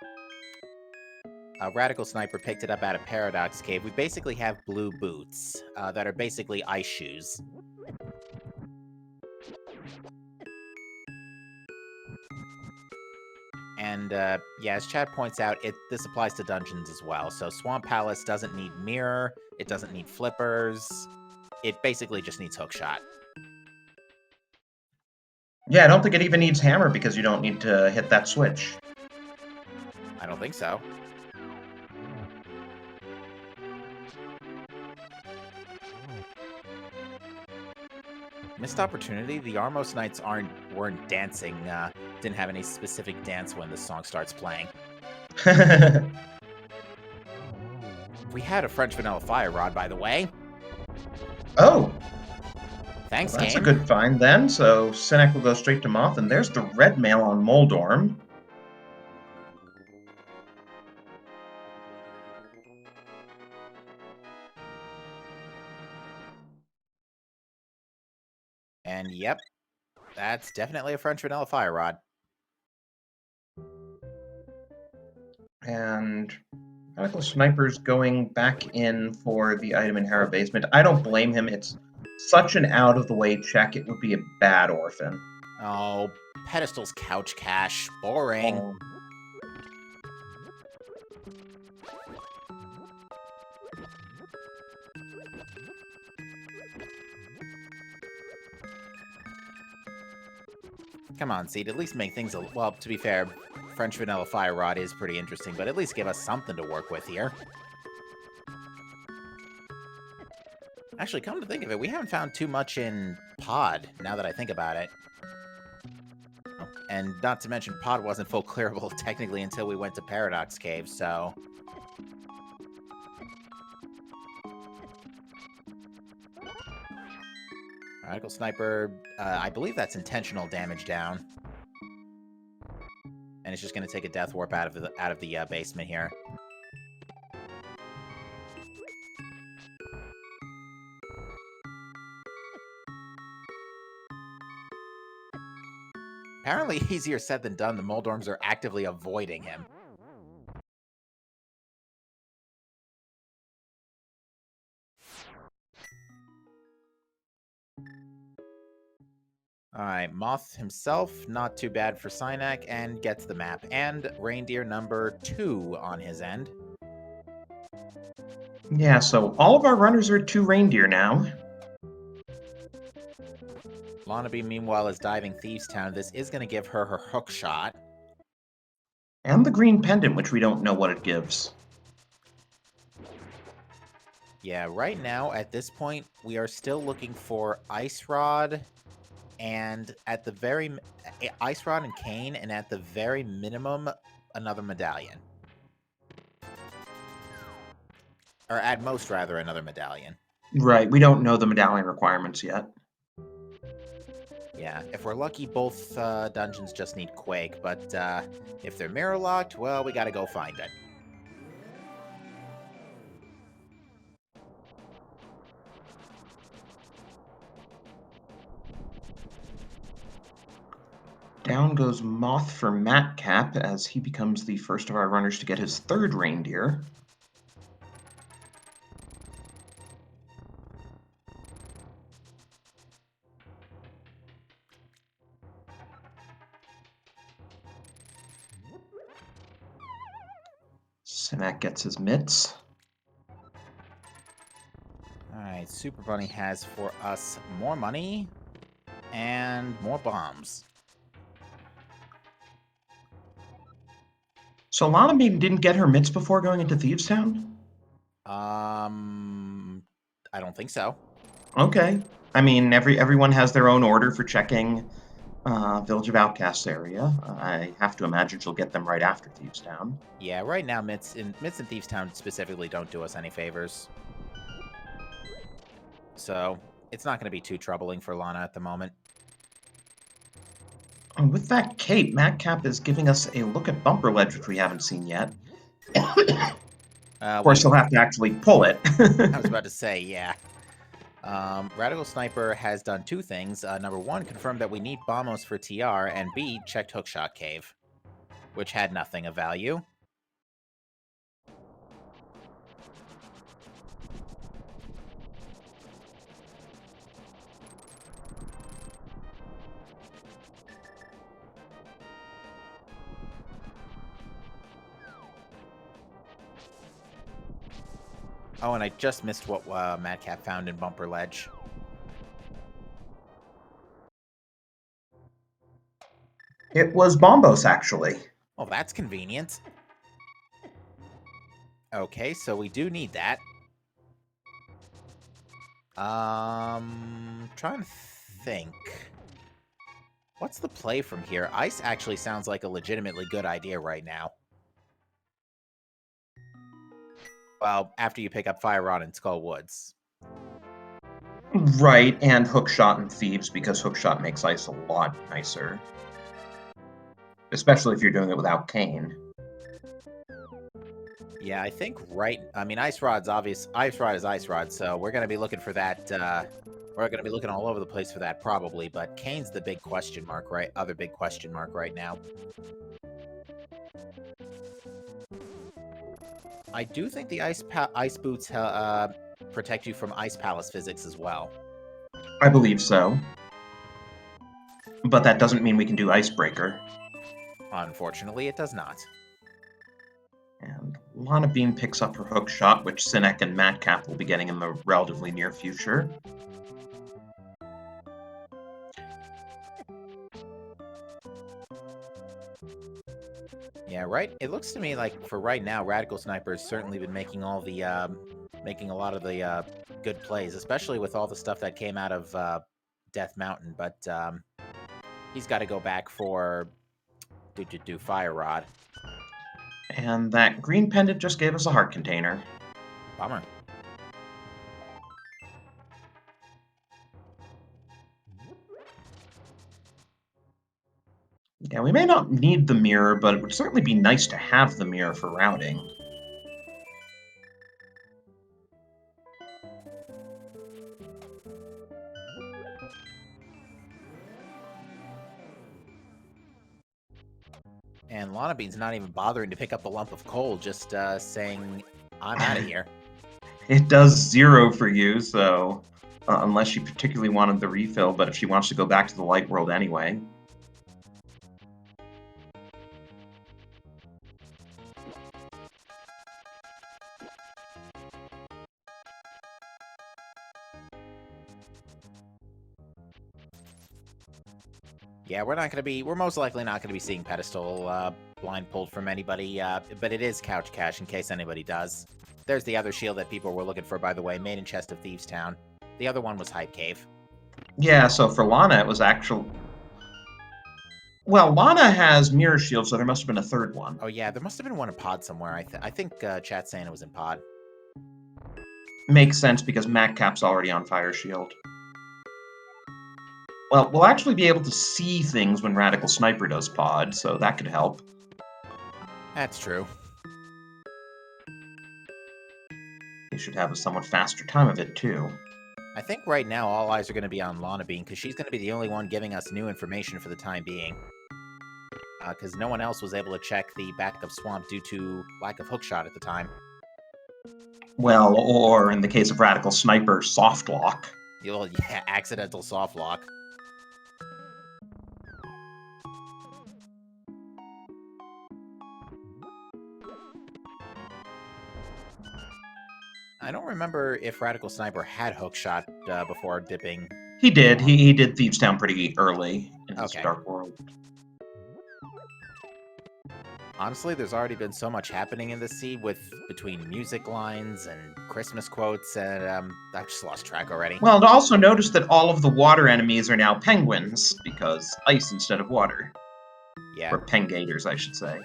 Radical Sniper picked it up out of Paradox Cave. We basically have blue boots that are basically ice shoes. And yeah, as Chad points out, this applies to dungeons as well. So Swamp Palace doesn't need mirror, it doesn't need flippers, it basically just needs hookshot. Yeah, I don't think it even needs hammer because you don't need to hit that switch. I don't think so. Missed opportunity. The Armos Knights weren't dancing. Didn't have any specific dance when the song starts playing. We had a French Vanilla Fire Rod, by the way. Oh, Thanks, well, that's game. a good find then. So Sinek will go straight to Moth, and there's the red mail on Moldorm. And yep, that's definitely a French Vanilla Fire Rod. And Radical Sniper's going back in for the item in Hera Basement. I don't blame him. It's such an out-of-the-way check. It would be a bad orphan. Oh, Pedestal's Couch Cash. Boring. Oh. Come on, Seed. At least make things well, to be fair, French Vanilla Fire Rod is pretty interesting, but at least give us something to work with here. Actually, come to think of it, we haven't found too much in Pod, now that I think about it. Oh, and not to mention, Pod wasn't full clearable technically until we went to Paradox Cave, so... Radical Sniper, I believe that's intentional damage down. And it's just going to take a Death Warp out of the basement here. Apparently easier said than done. The Moldorms are actively avoiding him. Alright, Moth himself, not too bad for Synac, and gets the map. And reindeer number 2 on his end. Yeah, so all of our runners are 2 reindeer now. Lanaby, meanwhile, is diving Thieves Town. This is going to give her hook shot. And the green pendant, which we don't know what it gives. Yeah, right now, at this point, we are still looking for Ice Rod and at the very... Ice Rod and Cane, and at the very minimum, another medallion. Or at most, rather, another medallion. Right, we don't know the medallion requirements yet. Yeah, if we're lucky, both dungeons just need Quake, but if they're mirror locked, well, we gotta go find it. Down goes Moth for Matcap as he becomes the first of our runners to get his 3rd reindeer. Sinak gets his mitts. Alright, Super Bunny has for us more money and more bombs. So Lanaby didn't get her mitts before going into Thieves Town? I don't think so. Okay. I mean, everyone has their own order for checking Village of Outcasts area. I have to imagine she'll get them right after Thieves Town. Yeah, right now, Mitts and Thieves Town specifically don't do us any favors. So, it's not going to be too troubling for Lana at the moment. And with that cape, Matcap is giving us a look at Bumper Ledge, which we haven't seen yet. Of course, he'll have to actually pull it. I was about to say, yeah. Radical Sniper has done 2 things. Number 1, confirmed that we need Bombos for TR, and B, checked Hookshot Cave, which had nothing of value. Oh, and I just missed what Madcap found in Bumper Ledge. It was Bombos, actually. Oh, that's convenient. Okay, so we do need that. Trying to think... What's the play from here? Ice actually sounds like a legitimately good idea right now. Well, after you pick up Fire Rod and Skull Woods. Right, and Hookshot and Thieves, because Hookshot makes ice a lot nicer. Especially if you're doing it without Cane. Yeah, I think I mean, Ice Rod's obvious. Ice Rod is Ice Rod, so we're going to be looking for that. We're going to be looking all over the place for that, probably. But Kane's the big question mark, right? Other big question mark right now. I do think the ice boots protect you from Ice Palace physics as well. I believe so. But that doesn't mean we can do Icebreaker. Unfortunately, it does not. And Lana Bean picks up her Hookshot, which Sinek and Madcap will be getting in the relatively near future. Yeah, right. It looks to me like for right now, Radical Sniper has certainly been making all the making a lot of the good plays, especially with all the stuff that came out of Death Mountain. But he's got to go back for Fire Rod. And that green pendant just gave us a heart container. Bummer. Yeah, we may not need the mirror, but it would certainly be nice to have the mirror for routing. And Lana Bean's not even bothering to pick up the lump of coal, just saying, I'm out of here. It does 0 for you, so unless she particularly wanted the refill, but if she wants to go back to the light world anyway. Yeah, we're most likely not gonna be seeing Pedestal blind pulled from anybody, but it is Couch Cash in case anybody does. There's the other shield that people were looking for, by the way, made in Chest of Thieves Town. The other one was Hype Cave. Yeah, so for Lana, it was actual. Well, Lana has Mirror Shield, so there must have been a third one. Oh yeah, there must have been one in Pod somewhere. I think chat's saying it was in Pod. Makes sense because Madcap's already on Fire Shield. Well, we'll actually be able to see things when Radical Sniper does Pod, so that could help. That's true. He should have a somewhat faster time of it, too. I think right now all eyes are going to be on Lana Bean, because she's going to be the only one giving us new information for the time being. Because no one else was able to check the back of Swamp due to lack of hookshot at the time. Well, or in the case of Radical Sniper, Soft Lock. Well, yeah, accidental soft lock. I don't remember if Radical Sniper had hookshot before dipping. He did. He did Thieves Town pretty early in his Okay. Dark World. Honestly, there's already been so much happening in this seed between music lines and Christmas quotes, and I've just lost track already. Well, and also notice that all of the water enemies are now penguins, because ice instead of water. Yeah. Or pengators, I should say.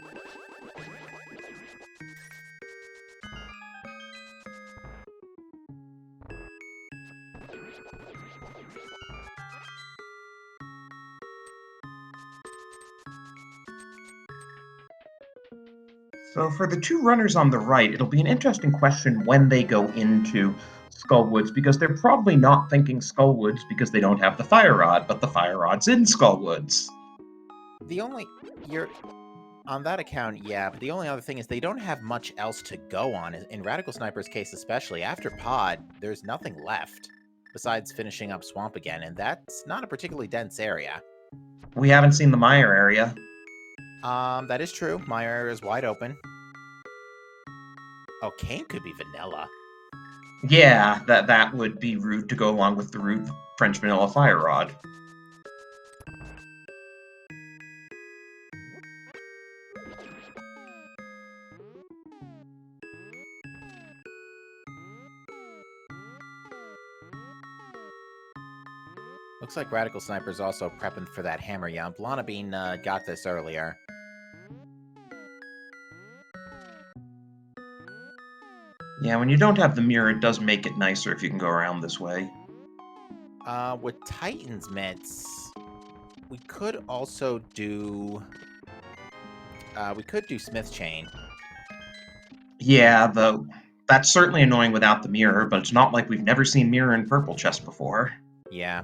So for the two runners on the right, it'll be an interesting question when they go into Skullwoods, because they're probably not thinking Skullwoods because they don't have the Fire Rod, but the Fire Rod's in Skullwoods. On that account, yeah, but the only other thing is they don't have much else to go on. In Radical Sniper's case especially, after Pod, there's nothing left besides finishing up Swamp again, and that's not a particularly dense area. We haven't seen the Mire area. That is true. My area is wide open. Oh, Kane could be vanilla. Yeah, that would be rude to go along with the root French vanilla Fire Rod. Looks like Radical Sniper's also prepping for that hammer yump. Lana Bean got this earlier. Yeah, when you don't have the mirror, it does make it nicer if you can go around this way. With Titan's mitts, we could also do... we could do Smith Chain. Yeah, though that's certainly annoying without the mirror, but it's not like we've never seen mirror in purple chest before. Yeah.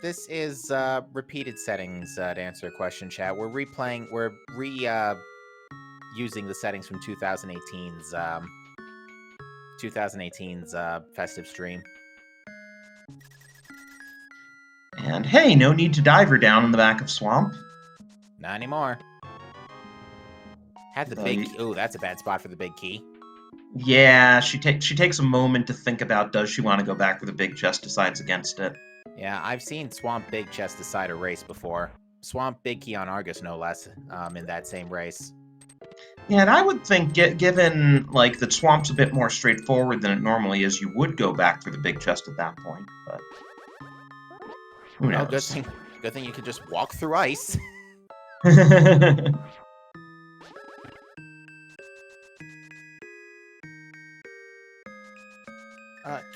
This is repeated settings to answer your question, chat. We're using the settings from 2018's festive stream. And hey, no need to dive her down in the back of Swamp. Not anymore. Had the big... Oh, that's a bad spot for the big key. Yeah, she takes a moment to think about does she want to go back for the big chest, decides against it. Yeah, I've seen Swamp Big Chest decide a race before. Swamp Big Key on Argus, no less, in that same race. Yeah, and I would think, given like that Swamp's a bit more straightforward than it normally is, you would go back for the big chest at that point. But who knows? Oh, good thing you could just walk through ice. Can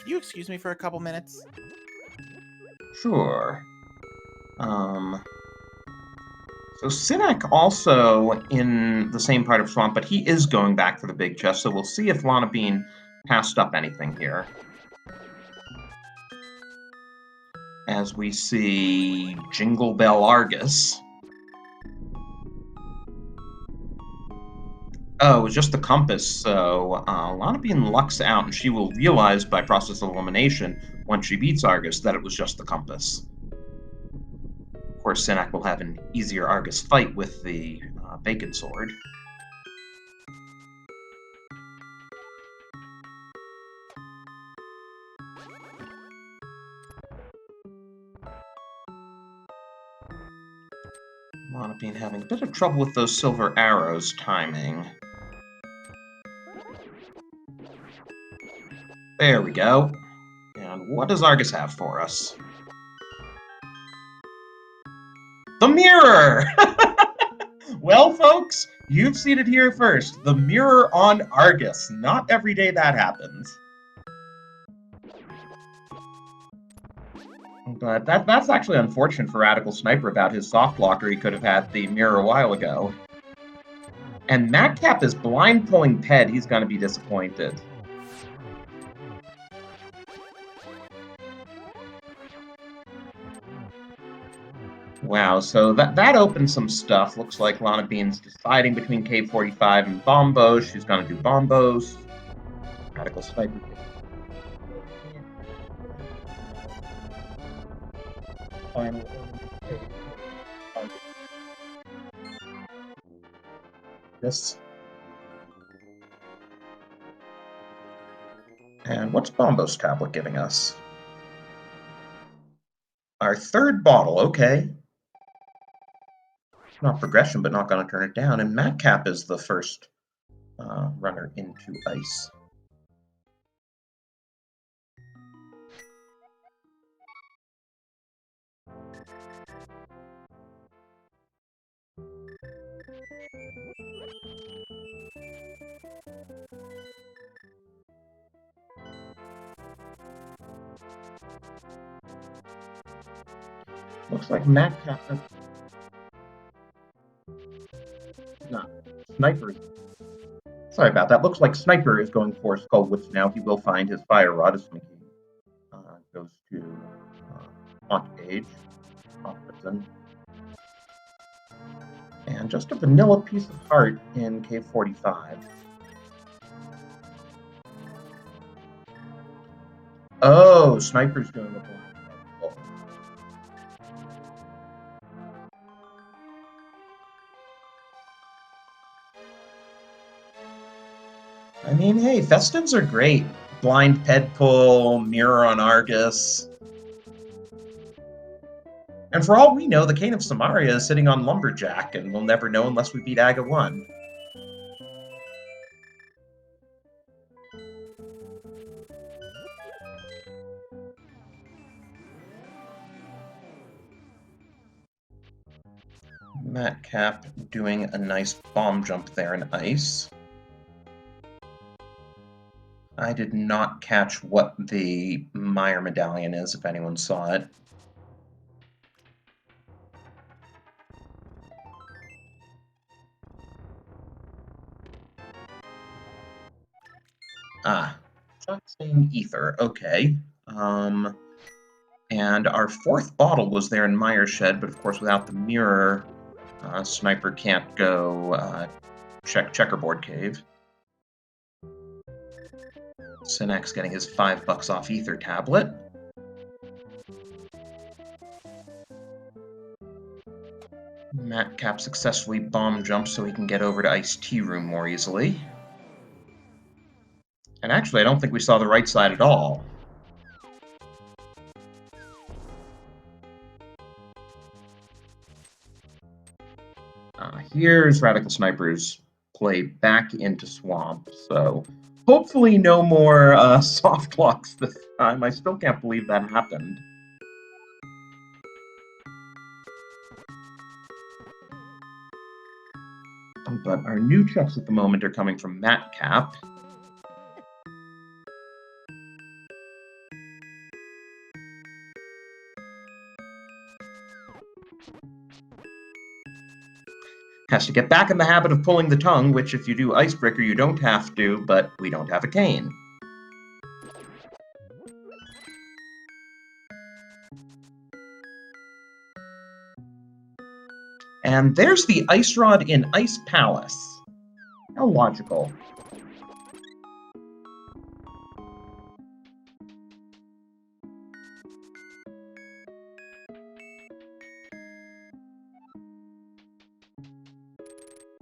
you excuse me for a couple minutes? Sure. So Sinek also in the same part of Swamp, but he is going back for the big chest, so we'll see if Lana Bean passed up anything here. As we see Jingle Bell Argus. Oh, it was just the compass, so Lana Bean lucks out, and she will realize by process of elimination, once she beats Argus, that it was just the compass. Of course, Sinek will have an easier Argus fight with the Bacon Sword. Lana Bean having a bit of trouble with those silver arrows timing. There we go. And what does Argus have for us? The mirror! Well, folks, you've seen it here first. The mirror on Argus. Not every day that happens. But that's actually unfortunate for Radical Sniper about his soft locker. He could have had the mirror a while ago. And Madcap is blind pulling Ped. He's going to be disappointed. Wow, so that opens some stuff. Looks like Lana Bean's deciding between K45 and Bombos. She's going to do Bombos. Radical Sniper. Final. Yes. And what's Bombos tablet giving us? Our third bottle, okay. Not progression, but not going to turn it down. And Madcap is the first runner into ice. Looks like Madcap. No, Sniper. Sorry about that. Looks like Sniper is going for Skullwoods now. He will find his Fire Rod as he goes to Haunt Gauge, Prison. And just a vanilla piece of heart in K45. Oh, Sniper's doing the blind. Oh. I mean, hey, Festives are great. blind ped pull, mirror on Argus. And for all we know, the Cane of Samaria is sitting on Lumberjack, and we'll never know unless we beat Aga 1. Matcap doing a nice bomb jump there in ice. I did not catch what the Meyer medallion is, if anyone saw it. Ah, saying ether. Okay. And our fourth bottle was there in Meyer's shed, but of course without the mirror, Sniper can't go check Checkerboard Cave. Synax getting his $5 off Ether tablet. Matcap successfully bomb jumps so he can get over to Ice Tea Room more easily. And actually, I don't think we saw the right side at all. Here's Radical Sniper's play back into Swamp, so hopefully no more soft locks this time. I still can't believe that happened. But our new checks at the moment are coming from Matcap. Has to get back in the habit of pulling the tongue, which if you do Icebreaker you don't have to, but we don't have a cane. And there's the Ice Rod in Ice Palace. How logical.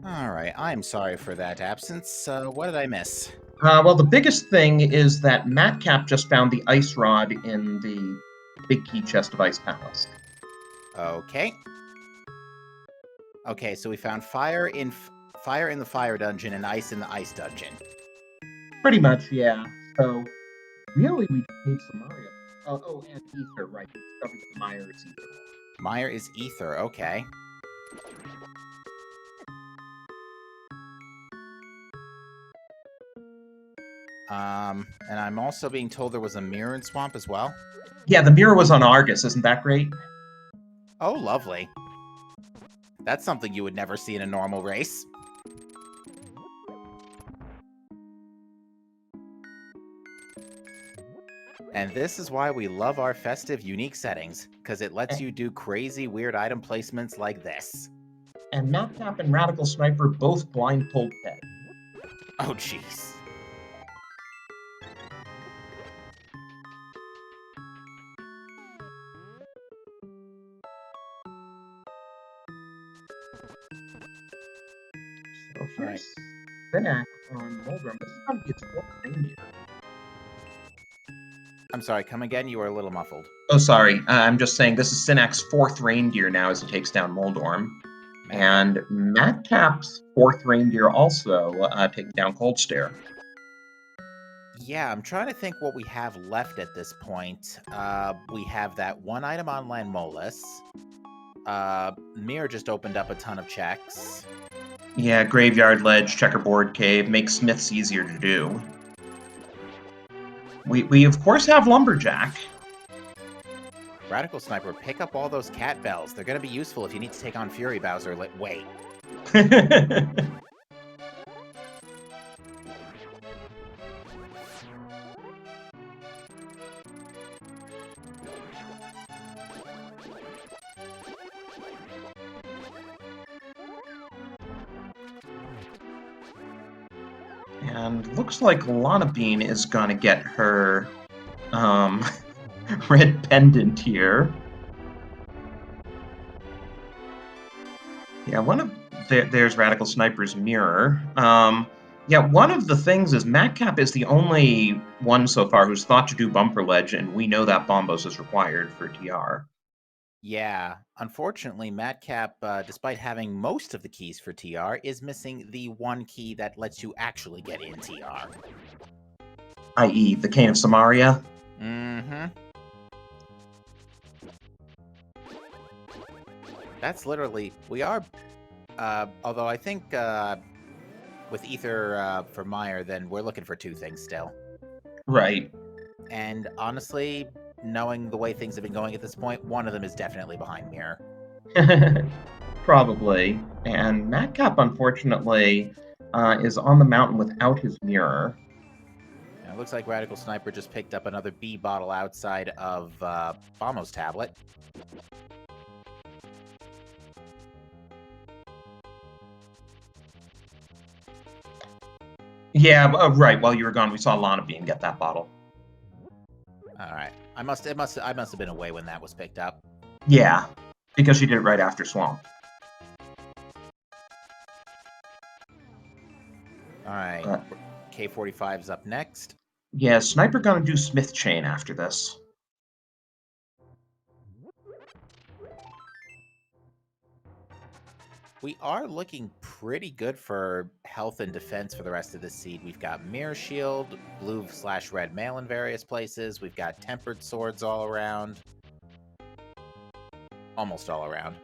Alright, I'm sorry for that absence. What did I miss? Well, the biggest thing is that Matcap just found the Ice Rod in the big key chest of Ice Palace. Okay. Okay, so we found fire in the fire dungeon and ice in the ice dungeon. Pretty much, yeah. So, really, we need Samaria. Oh, and Ether, right. We discovered that Meyer is Ether. Meyer is Ether, okay. And I'm also being told there was a mirror in Swamp as well. Yeah, the mirror was on Argus. Isn't that great? Oh, lovely. That's something you would never see in a normal race. And this is why we love our festive unique settings, because it lets you do crazy weird item placements like this. And Matcap and Radical Sniper both blind pulled Ted. Oh, jeez. So here's Synax on Moldrum. This is going to be its fourth reindeer. I'm sorry, come again? You were a little muffled. Oh, sorry. I'm just saying this is Synax's fourth reindeer now as he takes down Moldorm. And Matcap's fourth reindeer also taking down Cold Stare. Yeah, I'm trying to think what we have left at this point. We have that one item on Landmolus. Mirror just opened up a ton of checks. Yeah, Graveyard Ledge, Checkerboard Cave, makes Smiths easier to do. We of course have Lumberjack. Radical Sniper, pick up all those cat bells. They're going to be useful if you need to take on Fury Bowser. Wait. And looks like Lana Bean is gonna get her red pendant here. Yeah, there's Radical Sniper's mirror. Yeah, one of the things is Madcap is the only one so far who's thought to do Bumper Ledge, and we know that Bombos is required for TR. Yeah, unfortunately, Madcap, despite having most of the keys for TR, is missing the one key that lets you actually get in TR. I.e., the Cane of Samaria. Mm-hmm. That's literally... We are... although I think with Ether for Meyer, then we're looking for two things still. Right. And honestly, knowing the way things have been going at this point, one of them is definitely behind Mirror. Probably. And Madcap, unfortunately, is on the mountain without his mirror. Now, it looks like Radical Sniper just picked up another B bottle outside of Bombo's tablet. Yeah, right. While you were gone, we saw Lana Bean get that bottle. All right, I must have been away when that was picked up. Yeah, because she did it right after Swamp. All right, K45 is up next. Yeah, Sniper gonna do Smith Chain after this. We are looking pretty good for health and defense for the rest of this seed. We've got Mirror Shield, blue/red mail in various places. We've got Tempered Swords all around. Almost all around.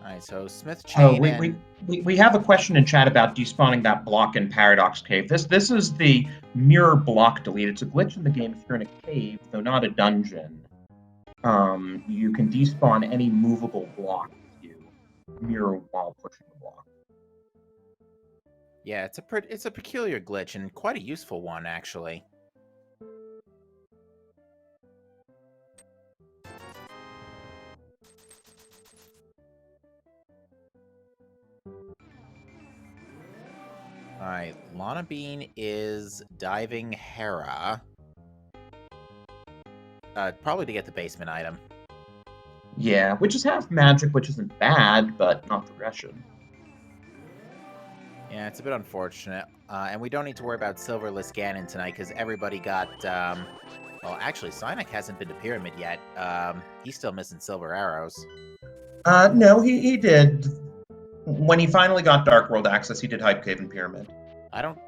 All right, so Smith Chain we have a question in chat about despawning that block in Paradox Cave. This is the mirror block delete. It's a glitch in the game if you're in a cave, though not a dungeon. You can despawn any movable block if you mirror while pushing the block. Yeah, it's a peculiar glitch and quite a useful one, actually. Alright, Lana Bean is diving Hera. Probably to get the basement item. Yeah, which is half magic, which isn't bad, but not progression. Yeah, it's a bit unfortunate. And we don't need to worry about Silverless Ganon tonight, because everybody got, well, actually, Cynac hasn't been to Pyramid yet. He's still missing silver arrows. No, he did. When he finally got Dark World access, he did Hype Cave and Pyramid. I don't...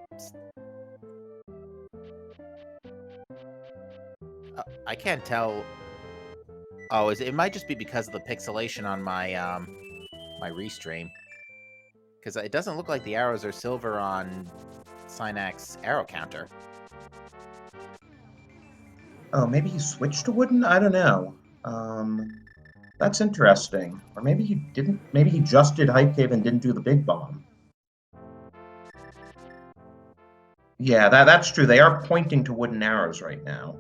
I can't tell... Oh, it might just be because of the pixelation on my, my restream. Because it doesn't look like the arrows are silver on Cynac's arrow counter. Oh, maybe he switched to wooden? I don't know. That's interesting. Or maybe he didn't. Maybe he just did Hype Cave and didn't do the big bomb. Yeah, that's true. They are pointing to wooden arrows right now.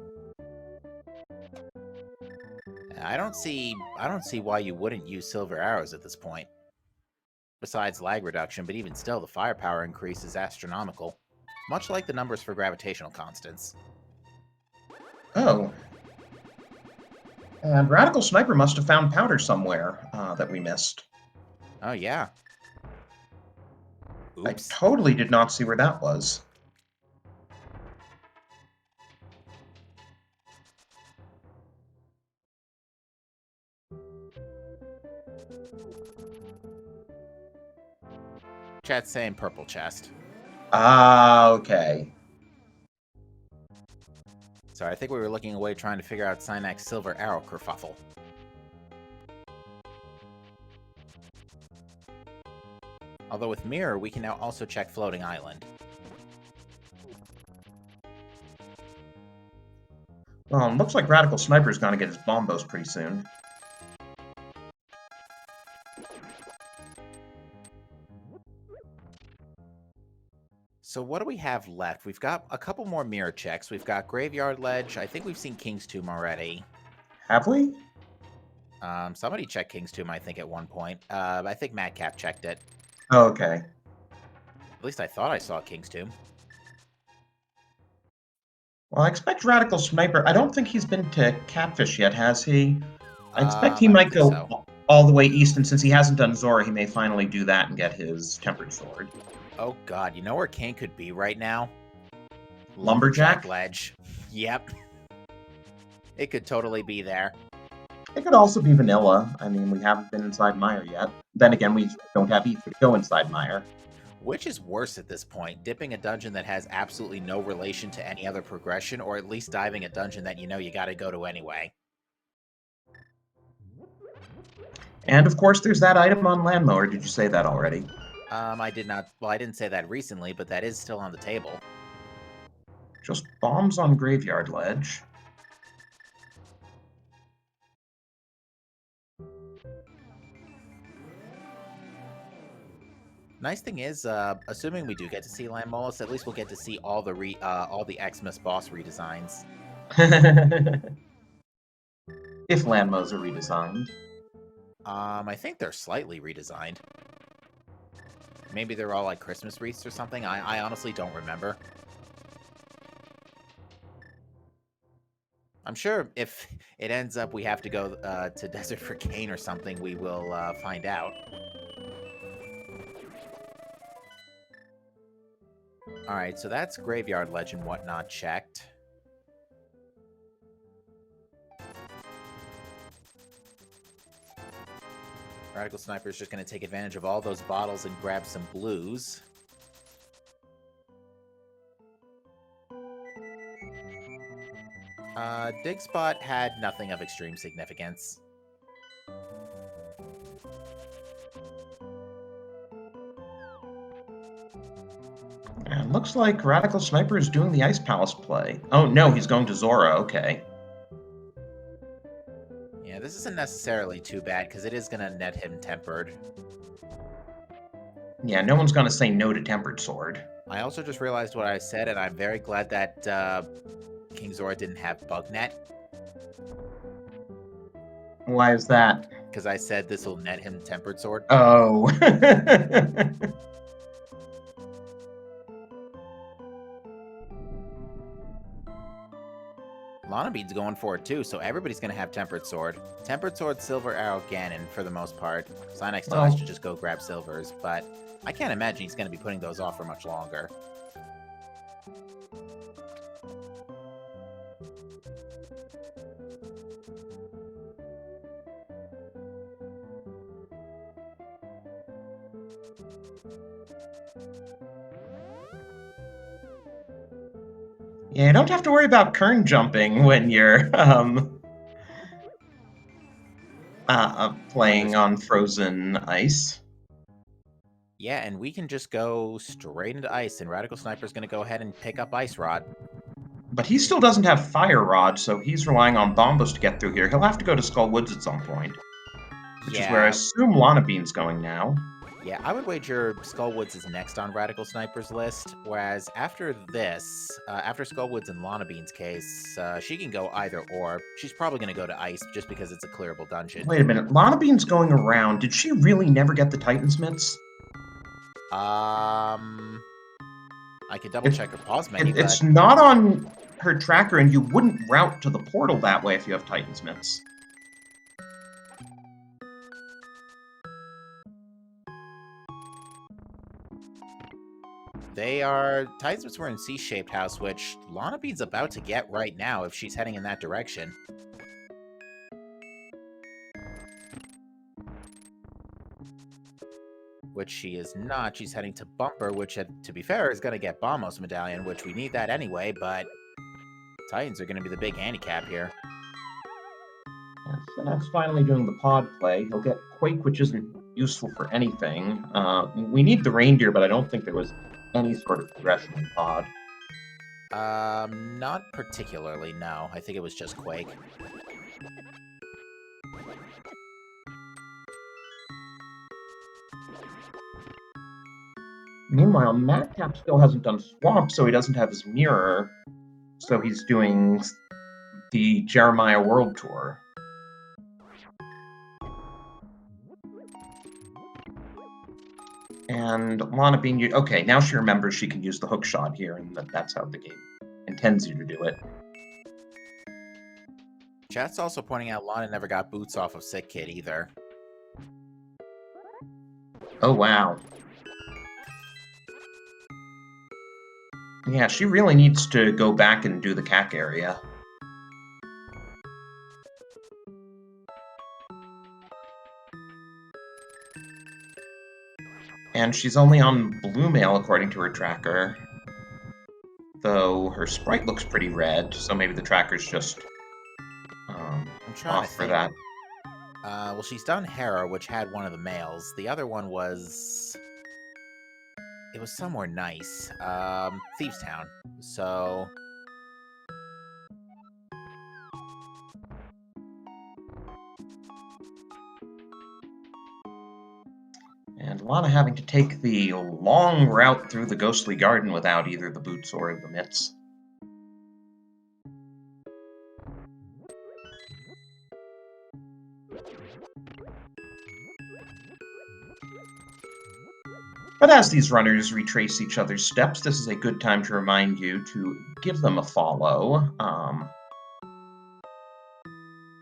I don't see why you wouldn't use silver arrows at this point. Besides lag reduction, but even still, the firepower increase is astronomical. Much like the numbers for gravitational constants. Oh. And Radical Sniper must have found powder somewhere that we missed. Oh, yeah. Oops. I totally did not see where that was. Chat's saying purple chest. Ah, okay. Sorry, I think we were looking away trying to figure out Cynac's silver arrow kerfuffle. Although with Mirror, we can now also check Floating Island. Well, it looks like Radical Sniper's gonna get his bombos pretty soon. So what do we have left? We've got a couple more mirror checks. We've got Graveyard Ledge. I think we've seen King's Tomb already. Have we? Somebody checked King's Tomb, I think, at one point. I think Madcap checked it. Oh, okay. At least I thought I saw King's Tomb. Well, I expect Radical Sniper. I don't think he's been to Catfish yet, has he? I expect he I don't might think go so. all the way east, and since he hasn't done Zora, he may finally do that and get his Tempered Sword. Oh god, you know where Kane could be right now? Lumberjack? Ledge. Yep. It could totally be there. It could also be vanilla. I mean, we haven't been inside Mire yet. Then again, we don't have Ether to go inside Mire. Which is worse at this point? Dipping a dungeon that has absolutely no relation to any other progression, or at least diving a dungeon that you know you gotta go to anyway? And of course, there's that item on Landmower. Did you say that already? I did not. Well, I didn't say that recently, but that is still on the table. Just bombs on Graveyard Ledge. Nice thing is, assuming we do get to see Landmolus, at least we'll get to see all the Xmas boss redesigns. If Landmows are redesigned. I think they're slightly redesigned. Maybe they're all like Christmas wreaths or something. I honestly don't remember. I'm sure if it ends up we have to go to Desert for Kane or something, we will find out. Alright, so that's Graveyard Ledge and whatnot checked. Radical Sniper is just going to take advantage of all those bottles and grab some blues. Dig Spot had nothing of extreme significance. And looks like Radical Sniper is doing the Ice Palace play. Oh no, he's going to Zora, okay. Yeah, this isn't necessarily too bad, because it is going to net him Tempered. Yeah, no one's going to say no to Tempered Sword. I also just realized what I said, and I'm very glad that King Zora didn't have Bug Net. Why is that? Because I said this will net him Tempered Sword. Oh. Lana Bean's going for it too, so everybody's going to have Tempered Sword. Tempered Sword, Silver Arrow, Ganon for the most part. Cynex still has to just go grab Silvers, but I can't imagine he's going to be putting those off for much longer. Yeah, you don't have to worry about kern jumping when you're playing on frozen ice. Yeah, and we can just go straight into ice, and Radical Sniper's going to go ahead and pick up Ice Rod. But he still doesn't have Fire Rod, so he's relying on Bombos to get through here. He'll have to go to Skull Woods at some point. Which is where I assume Lana Bean's going now. Yeah, I would wager Skullwoods is next on Radical Sniper's list, whereas after this, after Skullwoods and Lana Bean's case, she can go either or. She's probably going to go to Ice just because it's a clearable dungeon. Wait a minute, Lana Bean's going around. Did she really never get the Titansmiths? I could double check her pause menu, It's not on her tracker, and you wouldn't route to the portal that way if you have Titansmiths. They are... Titans were in C-shaped house, which Lana Bean's about to get right now if she's heading in that direction. Which she is not. She's heading to Bumper, which, to be fair, is going to get Bombos Medallion, which we need that anyway, but Titans are going to be the big handicap here. Yes, and that's finally doing the pod play. He'll get Quake, which isn't useful for anything. We need the Reindeer, but I don't think there was any sort of progression in pod. Not particularly, no. I think it was just Quake. Meanwhile, Madcap still hasn't done Swamp, so he doesn't have his mirror. So he's doing the Jeremiah World Tour. And Lana being... Okay, now she remembers she can use the hook shot here, and that's how the game intends you to do it. Chat's also pointing out Lana never got boots off of Sick Kid either. Oh, wow. Yeah, she really needs to go back and do the CAC area. And she's only on blue mail according to her tracker. Though her sprite looks pretty red, so maybe the tracker's just I'm trying off to for think. that. Well, she's done Hera, which had one of the males. The other one was... It was somewhere nice. Thieves Town. So... And Lana having to take the long route through the Ghostly Garden without either the boots or the mitts. But as these runners retrace each other's steps, this is a good time to remind you to give them a follow.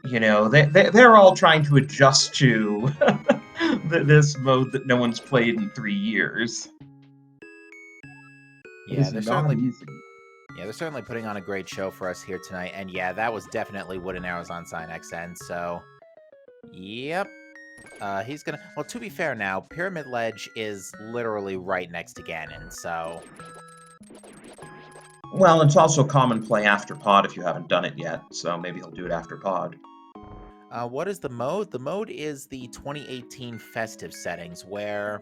They're all trying to adjust to this mode that no one's played in 3 years. Yeah, they're easy. Yeah, they're certainly putting on a great show for us here tonight. And yeah, that was definitely Wooden Arrows on Sign XN, so... Yep. He's gonna... Well, to be fair now, Pyramid Ledge is literally right next to Ganon, so... Well, it's also common play after pod if you haven't done it yet, so maybe he'll do it after pod. What is the mode? The mode is the 2018 Festive settings, where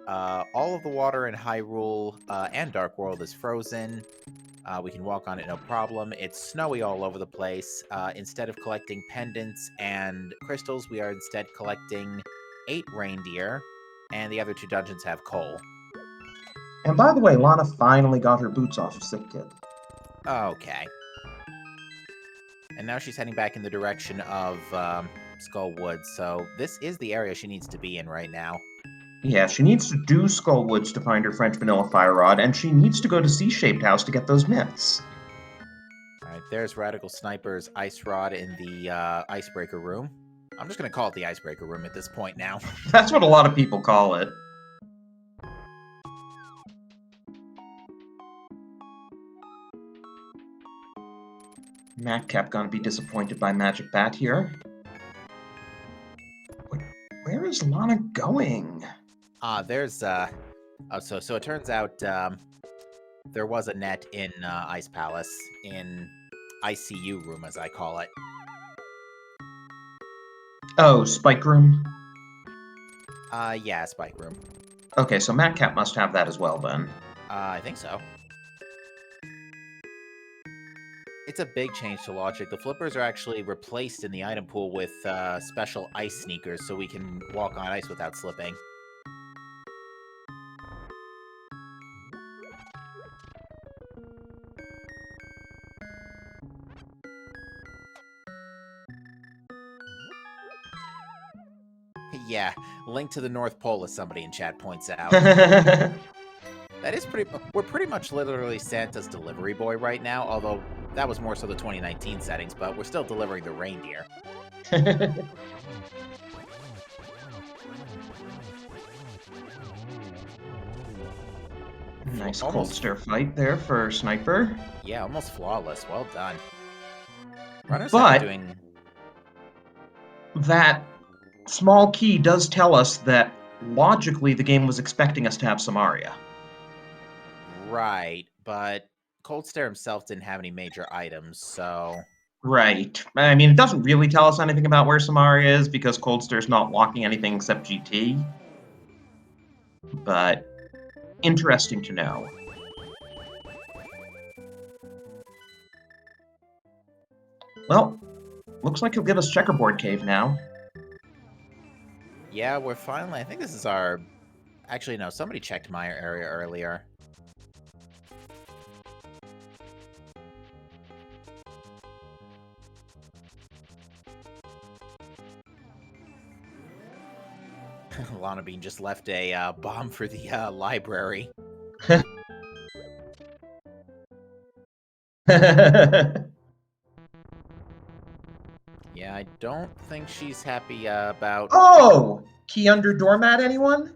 all of the water in Hyrule and Dark World is frozen. We can walk on it no problem. It's snowy all over the place. Instead of collecting pendants and crystals, we are instead collecting 8 reindeer, and the other 2 dungeons have coal. And by the way, Lana finally got her boots off of Sick Kid. Okay. And now she's heading back in the direction of Skull Woods, so this is the area she needs to be in right now. Yeah, she needs to do Skull Woods to find her French Vanilla Fire Rod, and she needs to go to C-Shaped House to get those mitts. Alright, there's Radical Sniper's Ice Rod in the Icebreaker Room. I'm just going to call it the Icebreaker Room at this point now. That's what a lot of people call it. Madcap gonna be disappointed by Magic Bat here. Where is Lana going? There's so it turns out there was a net in Ice Palace, in ICU Room, as I call it. Oh, Spike Room? Yeah, Spike Room. Okay, so Madcap must have that as well, then. I think so. It's a big change to logic. The flippers are actually replaced in the item pool with special ice sneakers, so we can walk on ice without slipping. Yeah, link to the North Pole, as somebody in chat points out. That is we're pretty much literally Santa's delivery boy right now, although that was more so the 2019 settings, but we're still delivering the reindeer. Nice cold stare fight there for Sniper. Yeah, almost flawless. Well done. Runners But doing... that small key does tell us that logically the game was expecting us to have Samaria. Right, but Cold Stare himself didn't have any major items, so... Right. I mean, it doesn't really tell us anything about where Samaria is because Cold Stare's not locking anything except GT. But interesting to know. Well, looks like he'll give us Checkerboard Cave now. Yeah, we're finally... I think this is our Actually, no, somebody checked my area earlier. Lana Bean just left a bomb for the library. Yeah, I don't think she's happy about... Oh! Key under doormat, anyone?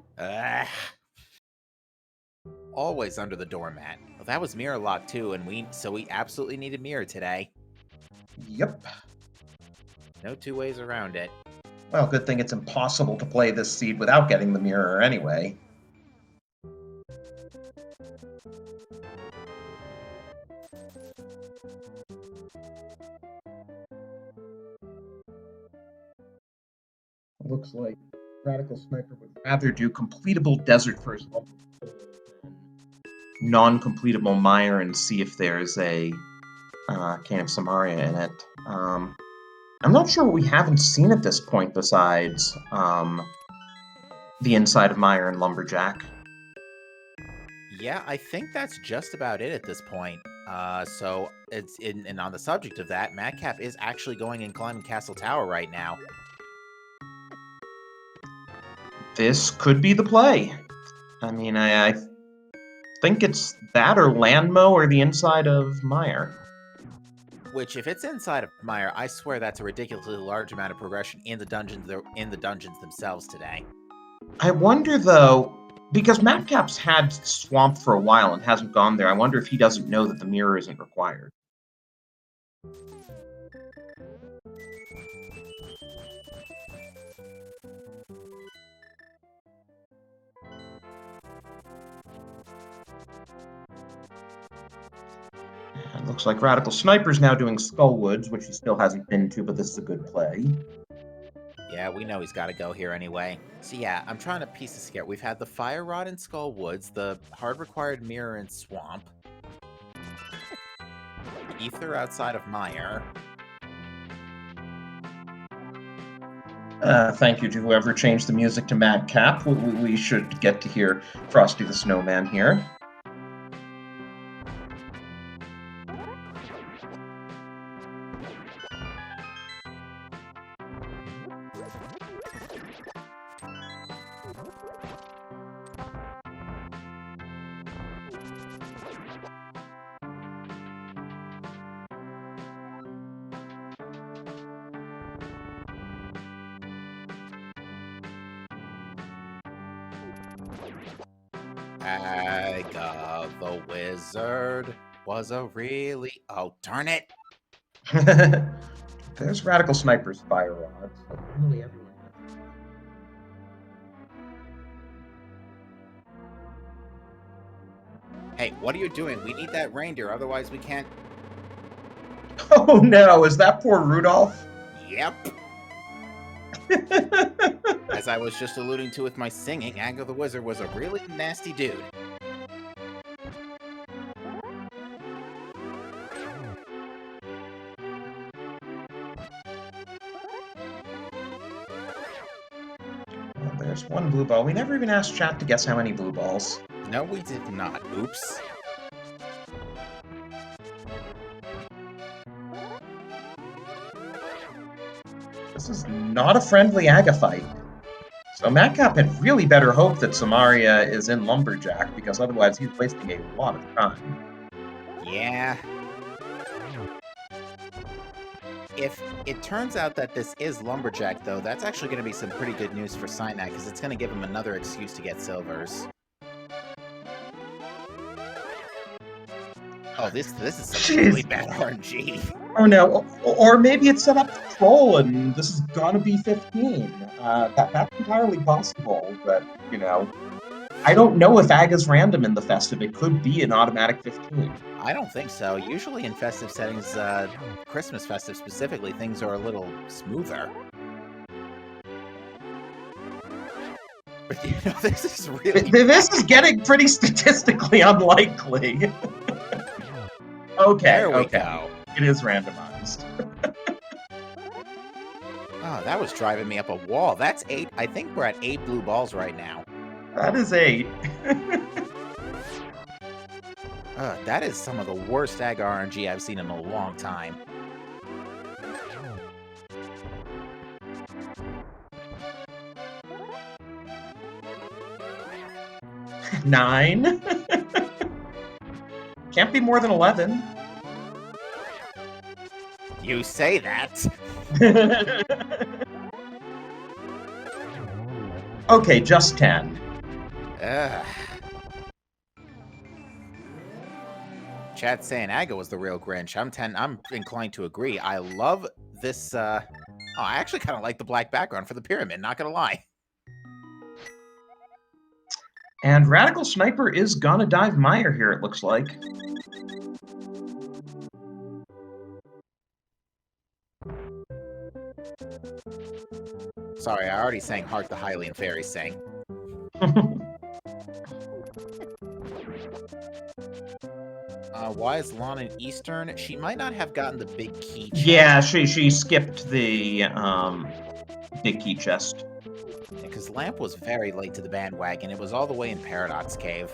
Always under the doormat. Well, that was mirror lock too, and we absolutely needed mirror today. Yep. No two ways around it. Well, good thing it's impossible to play this seed without getting the mirror anyway. Looks like Radical Sniper would rather do completable Desert first level than non-completable Mire and see if there's a Cane of Samaria in it. I'm not sure what we haven't seen at this point besides the inside of Mire and Lumberjack. Yeah, I think that's just about it at this point. So it's and on the subject of that, Madcap is actually going and climbing Castle Tower right now. This could be the play. I mean, I think it's that or Landmo or the inside of Mire. Which, if it's inside of Mire, I swear that's a ridiculously large amount of progression in the dungeons themselves today. I wonder though, because Madcap's had Swamp for a while and hasn't gone there, I wonder if he doesn't know that the mirror isn't required. It looks like Radical Sniper's now doing Skullwoods, which he still hasn't been to, but this is a good play. Yeah, we know he's got to go here anyway. So yeah, I'm trying to piece this together. We've had the Fire Rod in Skullwoods, the hard required mirror in Swamp, Ether outside of Mire. Thank you to whoever changed the music to Madcap. We should get to hear Frosty the Snowman here. Aga the Wizard was a really... Oh, darn it! There's Radical Sniper's Fire Rod. So really everyone. Hey, what are you doing? We need that reindeer, otherwise we can't... Oh no, is that poor Rudolph? Yep. As I was just alluding to with my singing, Aga the Wizard was a really nasty dude. Well, there's one blue ball. We never even asked chat to guess how many blue balls. No, we did not. Oops. This is not a friendly Aga fight. So Madcap had really better hope that Samaria is in Lumberjack, because otherwise he's wasting a lot of time. Yeah. If it turns out that this is Lumberjack, though, that's actually going to be some pretty good news for Cyanide, because it's going to give him another excuse to get silvers. Oh, this is some really bad RNG. Oh no, or maybe it's set up to troll and this is gonna be 15. That's entirely possible, but, you know, I don't know if Aga's random in the Festive. It could be an automatic 15. I don't think so. Usually in festive settings, Christmas festive specifically, things are a little smoother. But, you know, this is really... This is getting pretty statistically unlikely. Okay, there we go. It is randomized. Oh, that was driving me up a wall. That's 8. I think we're at 8 blue balls right now. That is 8. That is some of the worst Agar RNG I've seen in a long time. 9. Can't be more than 11. You say that. Okay, just 10. Chat saying Aga was the real Grinch. I'm inclined to agree. I love this. I actually kind of like the black background for the pyramid. Not gonna lie. And Radical Sniper is gonna dive Meyer here, it looks like. Sorry, I already sang Hark the Hylian Fairies Sing. Why is Lana Eastern? She might not have gotten the big key chest. Yeah, she skipped the big key chest. Because Lamp was very late to the bandwagon. It was all the way in Paradox Cave.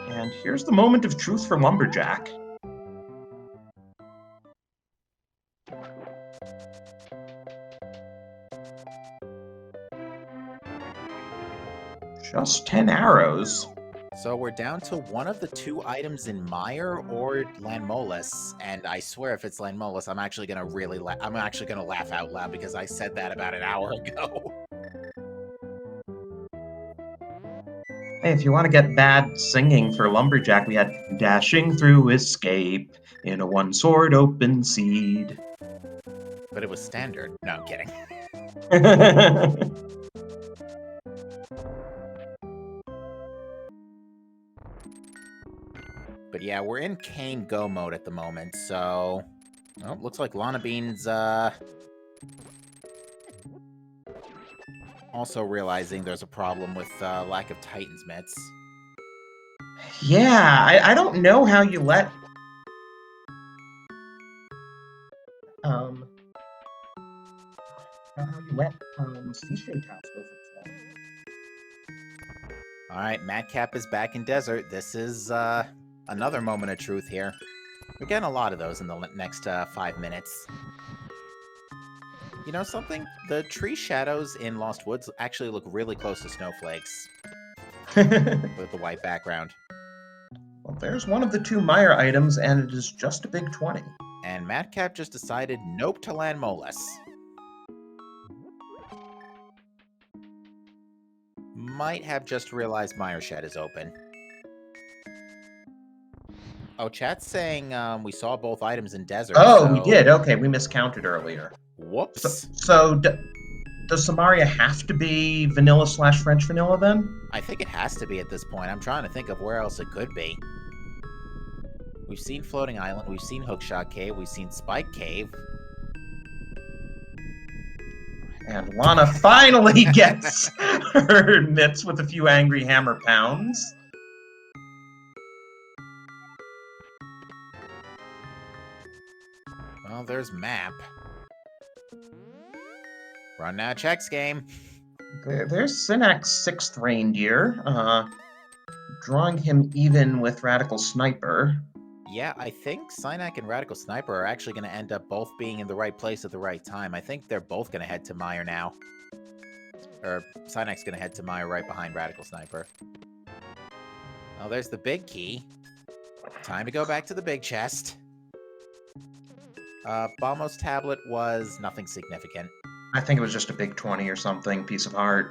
And here's the moment of truth for Lumberjack. Just 10 arrows. So we're down to one of the 2 items in Meyer or Lanmolas, and I swear if it's Lanmolas, I'm actually gonna laugh out loud because I said that about an hour ago. Hey, if you want to get bad singing for Lumberjack, we had Dashing Through Escape in a one-sword open seed. But it was standard. No, I'm kidding. But yeah, we're in Kane Go mode at the moment, so... Oh, looks like Lana Bean's, also realizing there's a problem with lack of Titan's mitts. Yeah, I don't know how you let... how you let Seashade House go for this long. Alright, Madcap is back in Desert. This is, another moment of truth here. We're getting a lot of those in the next 5 minutes. You know something? The tree shadows in Lost Woods actually look really close to snowflakes. With the white background. Well, there's one of the 2 Meyer items, and it is just a big 20. And Madcap just decided nope to Lanmolas. Might have just realized Meyer Shed is open. Oh, chat's saying we saw both items in Desert. Oh, so... we did. Okay, we miscounted earlier. Whoops. So does Samaria have to be vanilla/French vanilla then? I think it has to be at this point. I'm trying to think of where else it could be. We've seen Floating Island, we've seen Hookshot Cave, we've seen Spike Cave. And Lana finally gets her mitts with a few angry hammer pounds. Well, there's Map. Run now checks game. There's Synac's 6th reindeer, drawing him even with Radical Sniper. Yeah, I think Synac and Radical Sniper are actually going to end up both being in the right place at the right time. I think they're both going to head to Meyer now. Or Synac's going to head to Meyer right behind Radical Sniper. Oh, there's the big key. Time to go back to the big chest. Balmo's tablet was nothing significant. I think it was just a big 20 or something, piece of heart.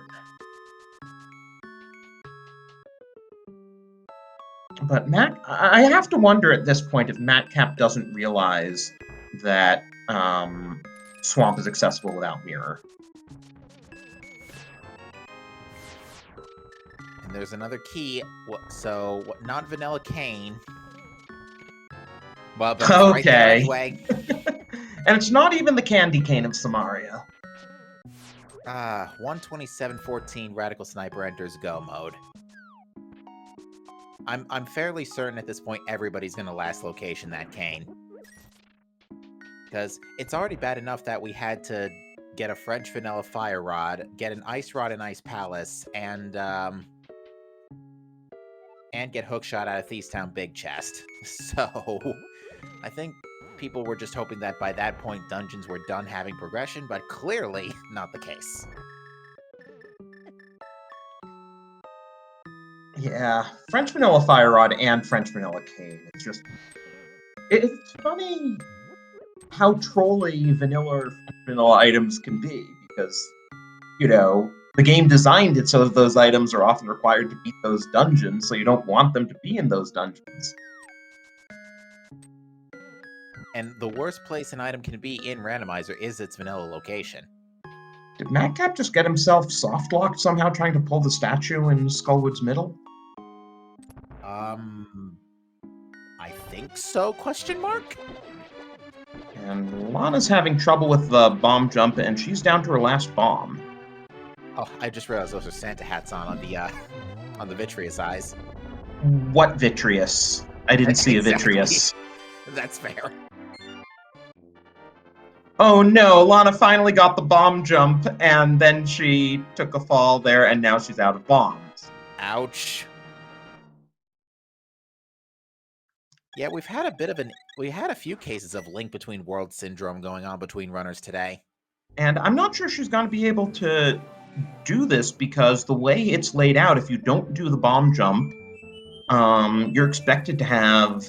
But I have to wonder at this point if Madcap doesn't realize that Swamp is accessible without Mirror. And there's another key. So, not Vanilla Cane. Well, but it's right there anyway. And it's not even the candy cane of Samaria. 127.14 Radical Sniper enters Go mode. I'm fairly certain at this point everybody's gonna last location that cane. Because it's already bad enough that we had to get a French Vanilla Fire Rod, get an Ice Rod in Ice Palace, and and get hookshot out of Thievestown Big Chest. So, I think people were just hoping that by that point dungeons were done having progression, but clearly not the case. Yeah, French Vanilla Fire Rod and French Vanilla Cane. It's just... It's funny how trolly vanilla or French vanilla items can be, because, the game designed it so that those items are often required to beat those dungeons, so you don't want them to be in those dungeons. And the worst place an item can be in Randomizer is its vanilla location. Did Madcap just get himself soft-locked somehow trying to pull the statue in Skullwood's middle? I think so, question mark? And Lana's having trouble with the bomb jump, and she's down to her last bomb. Oh, I just realized those are Santa hats on the Vitreous eyes. What Vitreous? I didn't see a Vitreous. That's fair. Oh no, Lana finally got the bomb jump, and then she took a fall there, and now she's out of bombs. Ouch. Yeah, we had a few cases of link between world syndrome going on between runners today. And I'm not sure she's going to be able to do this, because the way it's laid out, if you don't do the bomb jump, you're expected to have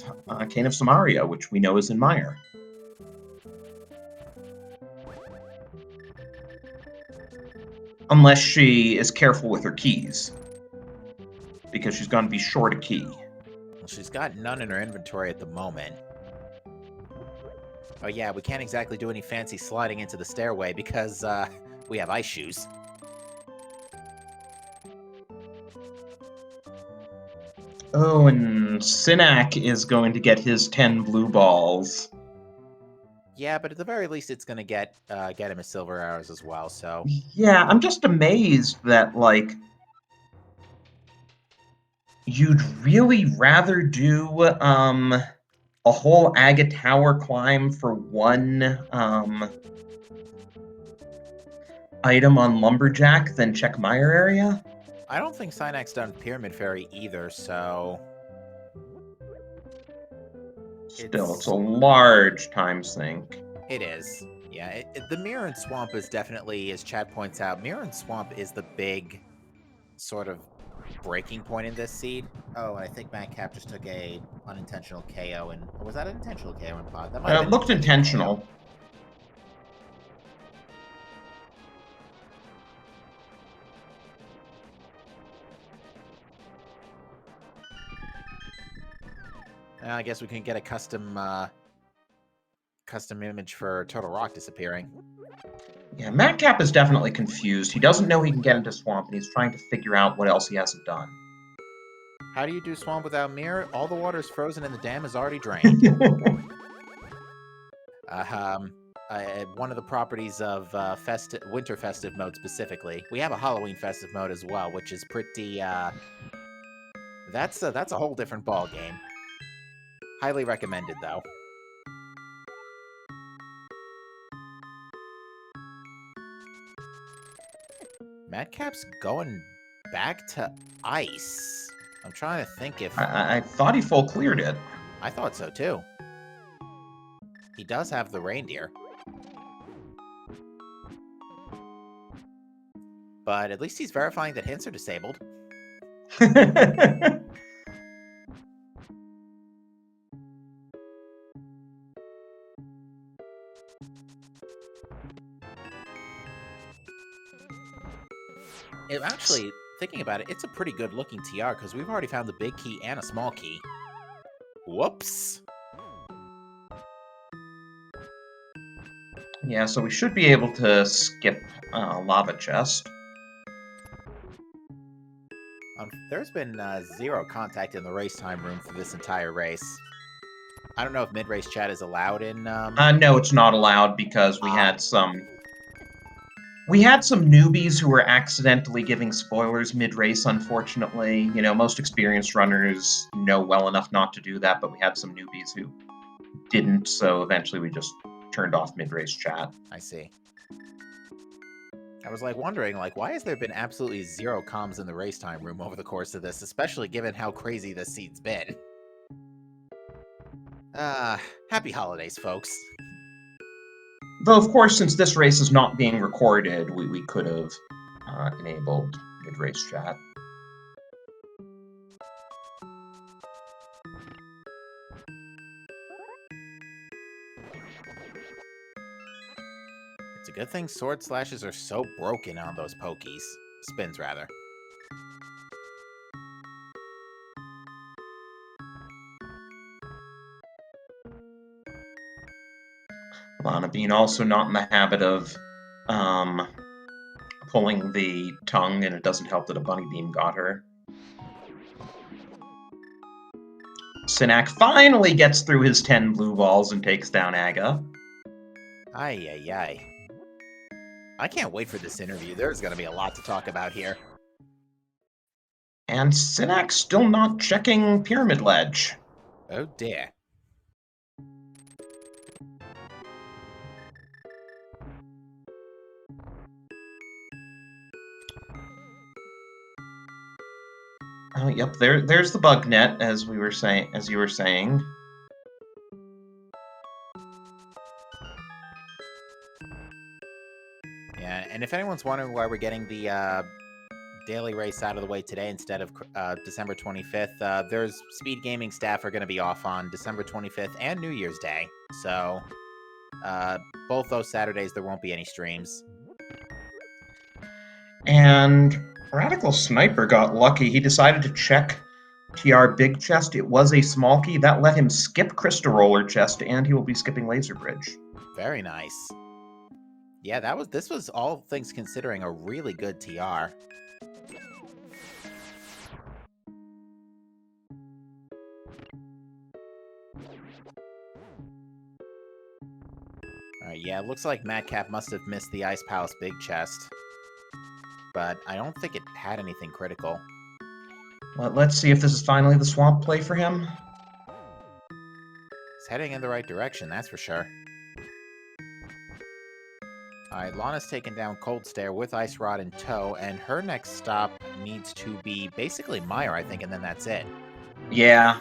Cane of Samaria, which we know is in Mire. Unless she is careful with her keys, because she's going to be short a key. Well, she's got none in her inventory at the moment. Oh yeah, we can't exactly do any fancy sliding into the stairway because we have ice shoes. Oh, and Sinak is going to get his 10 blue balls. Yeah, but at the very least, it's going to get him a silver arrows as well, so... Yeah, I'm just amazed that, you'd really rather do, a whole Agate Tower climb for one, item on Lumberjack than check Mire area? I don't think Synac's done Pyramid Fairy either, so... Still, it's a large time sink. It is. Yeah, the Mirror and Swamp is definitely, as Chad points out, Mirror and Swamp is the big sort of breaking point in this seed. Oh, and I think Madcap just took a unintentional KO, and or was that an intentional KO in pod? That might have It looked intentional. I guess we can get a custom image for Total Rock disappearing. Yeah, Madcap is definitely confused. He doesn't know he can get into Swamp, and he's trying to figure out what else he hasn't done. How do you do Swamp without Mirror? All the water is frozen and the dam is already drained. One of the properties of Winter Festive mode specifically. We have a Halloween Festive mode as well, which is pretty... That's a whole different ball game. Highly recommended, though. Madcap's going back to ice. I'm trying to think if... I thought he full cleared it. I thought so, too. He does have the reindeer. But at least he's verifying that hints are disabled. Actually, thinking about it, it's a pretty good looking TR because we've already found the big key and a small key. Whoops. Yeah, so we should be able to skip Lava Chest. There's been zero contact in the race time room for this entire race. I don't know if mid-race chat is allowed in... No, it's not allowed because we had some... We had some newbies who were accidentally giving spoilers mid-race, unfortunately. Most experienced runners know well enough not to do that, but we had some newbies who didn't, so eventually we just turned off mid-race chat. I see. I was wondering, why has there been absolutely zero comms in the race time room over the course of this, especially given how crazy this seat's been? Happy holidays, folks. Though, of course, since this race is not being recorded, we could have enabled mid-race chat. It's a good thing sword slashes are so broken on those pokies. Spins, rather. Lana Bean also not in the habit of pulling the tongue, and it doesn't help that a bunny beam got her. Sinak finally gets through his 10 blue balls and takes down Aga. Ay, ay, ay. I can't wait for this interview. There's going to be a lot to talk about here. And Sinak still not checking Pyramid Ledge. Oh dear. Oh, yep. There's the bug net, as you were saying. Yeah, and if anyone's wondering why we're getting the daily race out of the way today instead of December 25th, there's Speed Gaming staff are going to be off on December 25th and New Year's Day. So, both those Saturdays there won't be any streams. And Radical Sniper got lucky. He decided to check TR Big Chest. It was a small key. That let him skip Crystal Roller Chest, and he will be skipping Laser Bridge. Very nice. Yeah, this was all things considering a really good TR. Alright, yeah, it looks like Madcap must have missed the Ice Palace Big Chest. But I don't think it had anything critical. Well, let's see if this is finally the swamp play for him. It's heading in the right direction, that's for sure. Alright, Lana's taken down Cold Stare with Ice Rod in tow, and her next stop needs to be basically Meyer, I think, and then that's it. Yeah.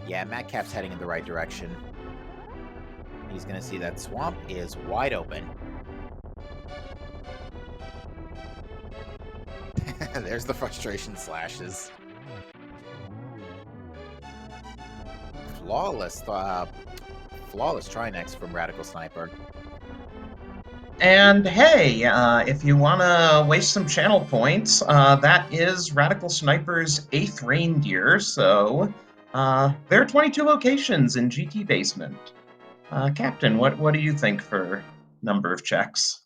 Yeah, Madcap's heading in the right direction. He's gonna see that swamp is wide open. There's the frustration slashes. Flawless try next from Radical Sniper. And hey, if you want to waste some channel points, that is Radical Sniper's 8th reindeer, so there are 22 locations in GT Basement. Captain, what do you think for number of checks?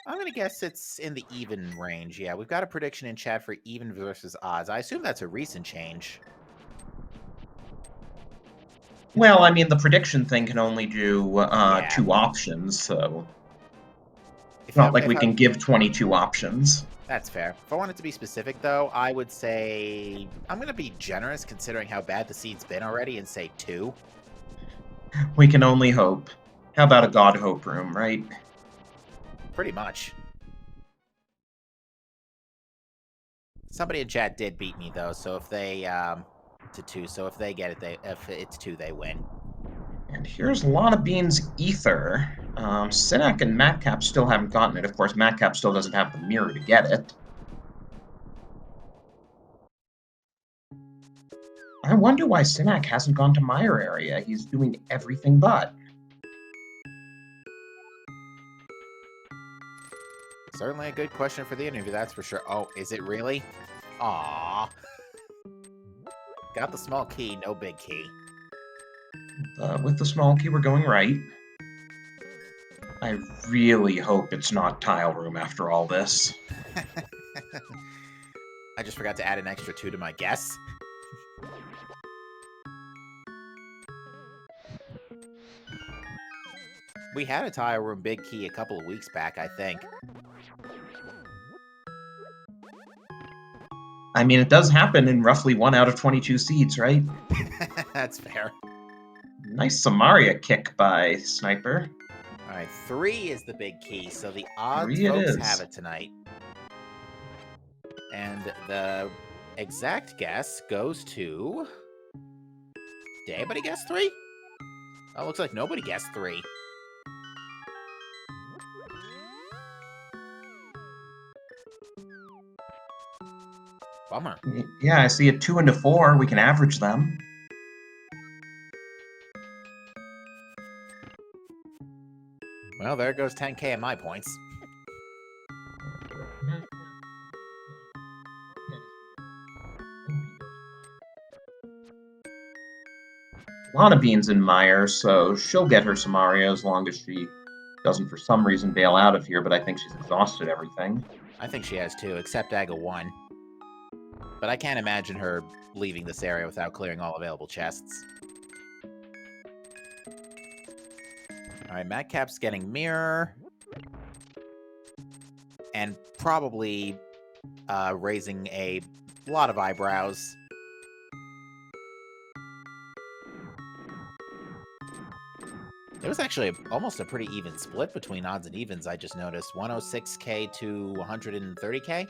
I'm gonna guess it's in the even range. Yeah, we've got a prediction in chat for even versus odds. I assume that's a recent change. Well, I mean, the prediction thing can only do Yeah. 2 options, so it's not like we can give 22 options. That's fair. If I wanted to be specific, though, I would say I'm going to be generous considering how bad the seed's been already and say 2. We can only hope. How about a God Hope room, right? Pretty much. Somebody in chat did beat me, though, so if they, to 2, so if they get it, if it's 2, they win. And here's Lana Bean's Ether. Sinak and Madcap still haven't gotten it. Of course, Madcap still doesn't have the mirror to get it. I wonder why Sinak hasn't gone to Meyer area. He's doing everything but. Certainly a good question for the interview, that's for sure. Oh, is it really? Aww. Got the small key, no big key. With the small key, we're going right. I really hope it's not Tile Room after all this. I just forgot to add an extra 2 to my guess. We had a Tile Room big key a couple of weeks back, I think. I mean, it does happen in roughly 1 out of 22 seeds, right? That's fair. Nice Samaria kick by Sniper. All right, 3 is the big key, so the odds 3 it folks is. have it tonight. And the exact guess goes to... Did anybody guess 3? Oh, looks like nobody guessed 3. Bummer. Yeah, I see it 2 into 4. We can average them. Well, there goes 10K at my points. Lana Bean's in Meyer, so she'll get her Samaria as long as she doesn't for some reason bail out of here, but I think she's exhausted everything. I think she has too, except Aga 1. But I can't imagine her leaving this area without clearing all available chests. Alright, Madcap's getting Mirror. And probably raising a lot of eyebrows. It was actually almost a pretty even split between odds and evens, I just noticed. 106k to 130k?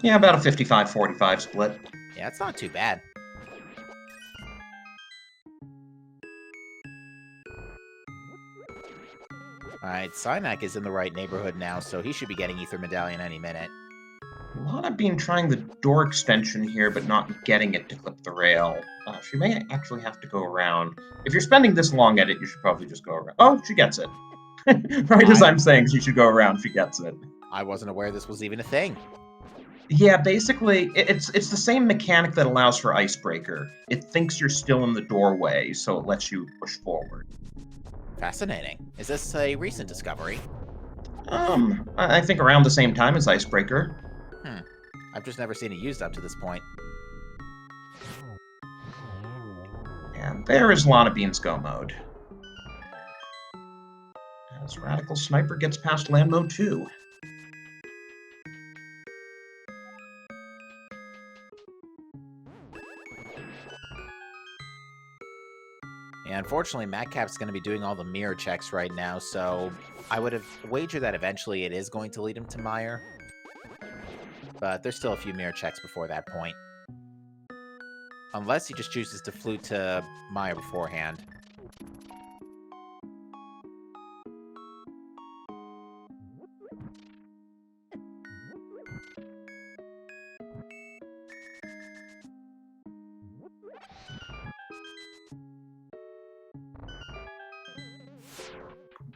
Yeah, about a 55-45 split. Yeah, it's not too bad. Alright, Cynac is in the right neighborhood now, so he should be getting Ether Medallion any minute. Lana Bean trying the door extension here, but not getting it to clip the rail. She may actually have to go around. If you're spending this long at it, you should probably just go around. Oh, she gets it. Right as I'm saying she should go around, she gets it. I wasn't aware this was even a thing. Yeah, basically, it's the same mechanic that allows for Icebreaker. It thinks you're still in the doorway, so it lets you push forward. Fascinating. Is this a recent discovery? I think around the same time as Icebreaker. I've just never seen it used up to this point. And there is Lana Bean's go mode. As Radical Sniper gets past land mode 2. Yeah, unfortunately, Madcap's going to be doing all the mirror checks right now, so I would have wagered that eventually it is going to lead him to Meyer. But there's still a few mirror checks before that point. Unless he just chooses to flute to Meyer beforehand.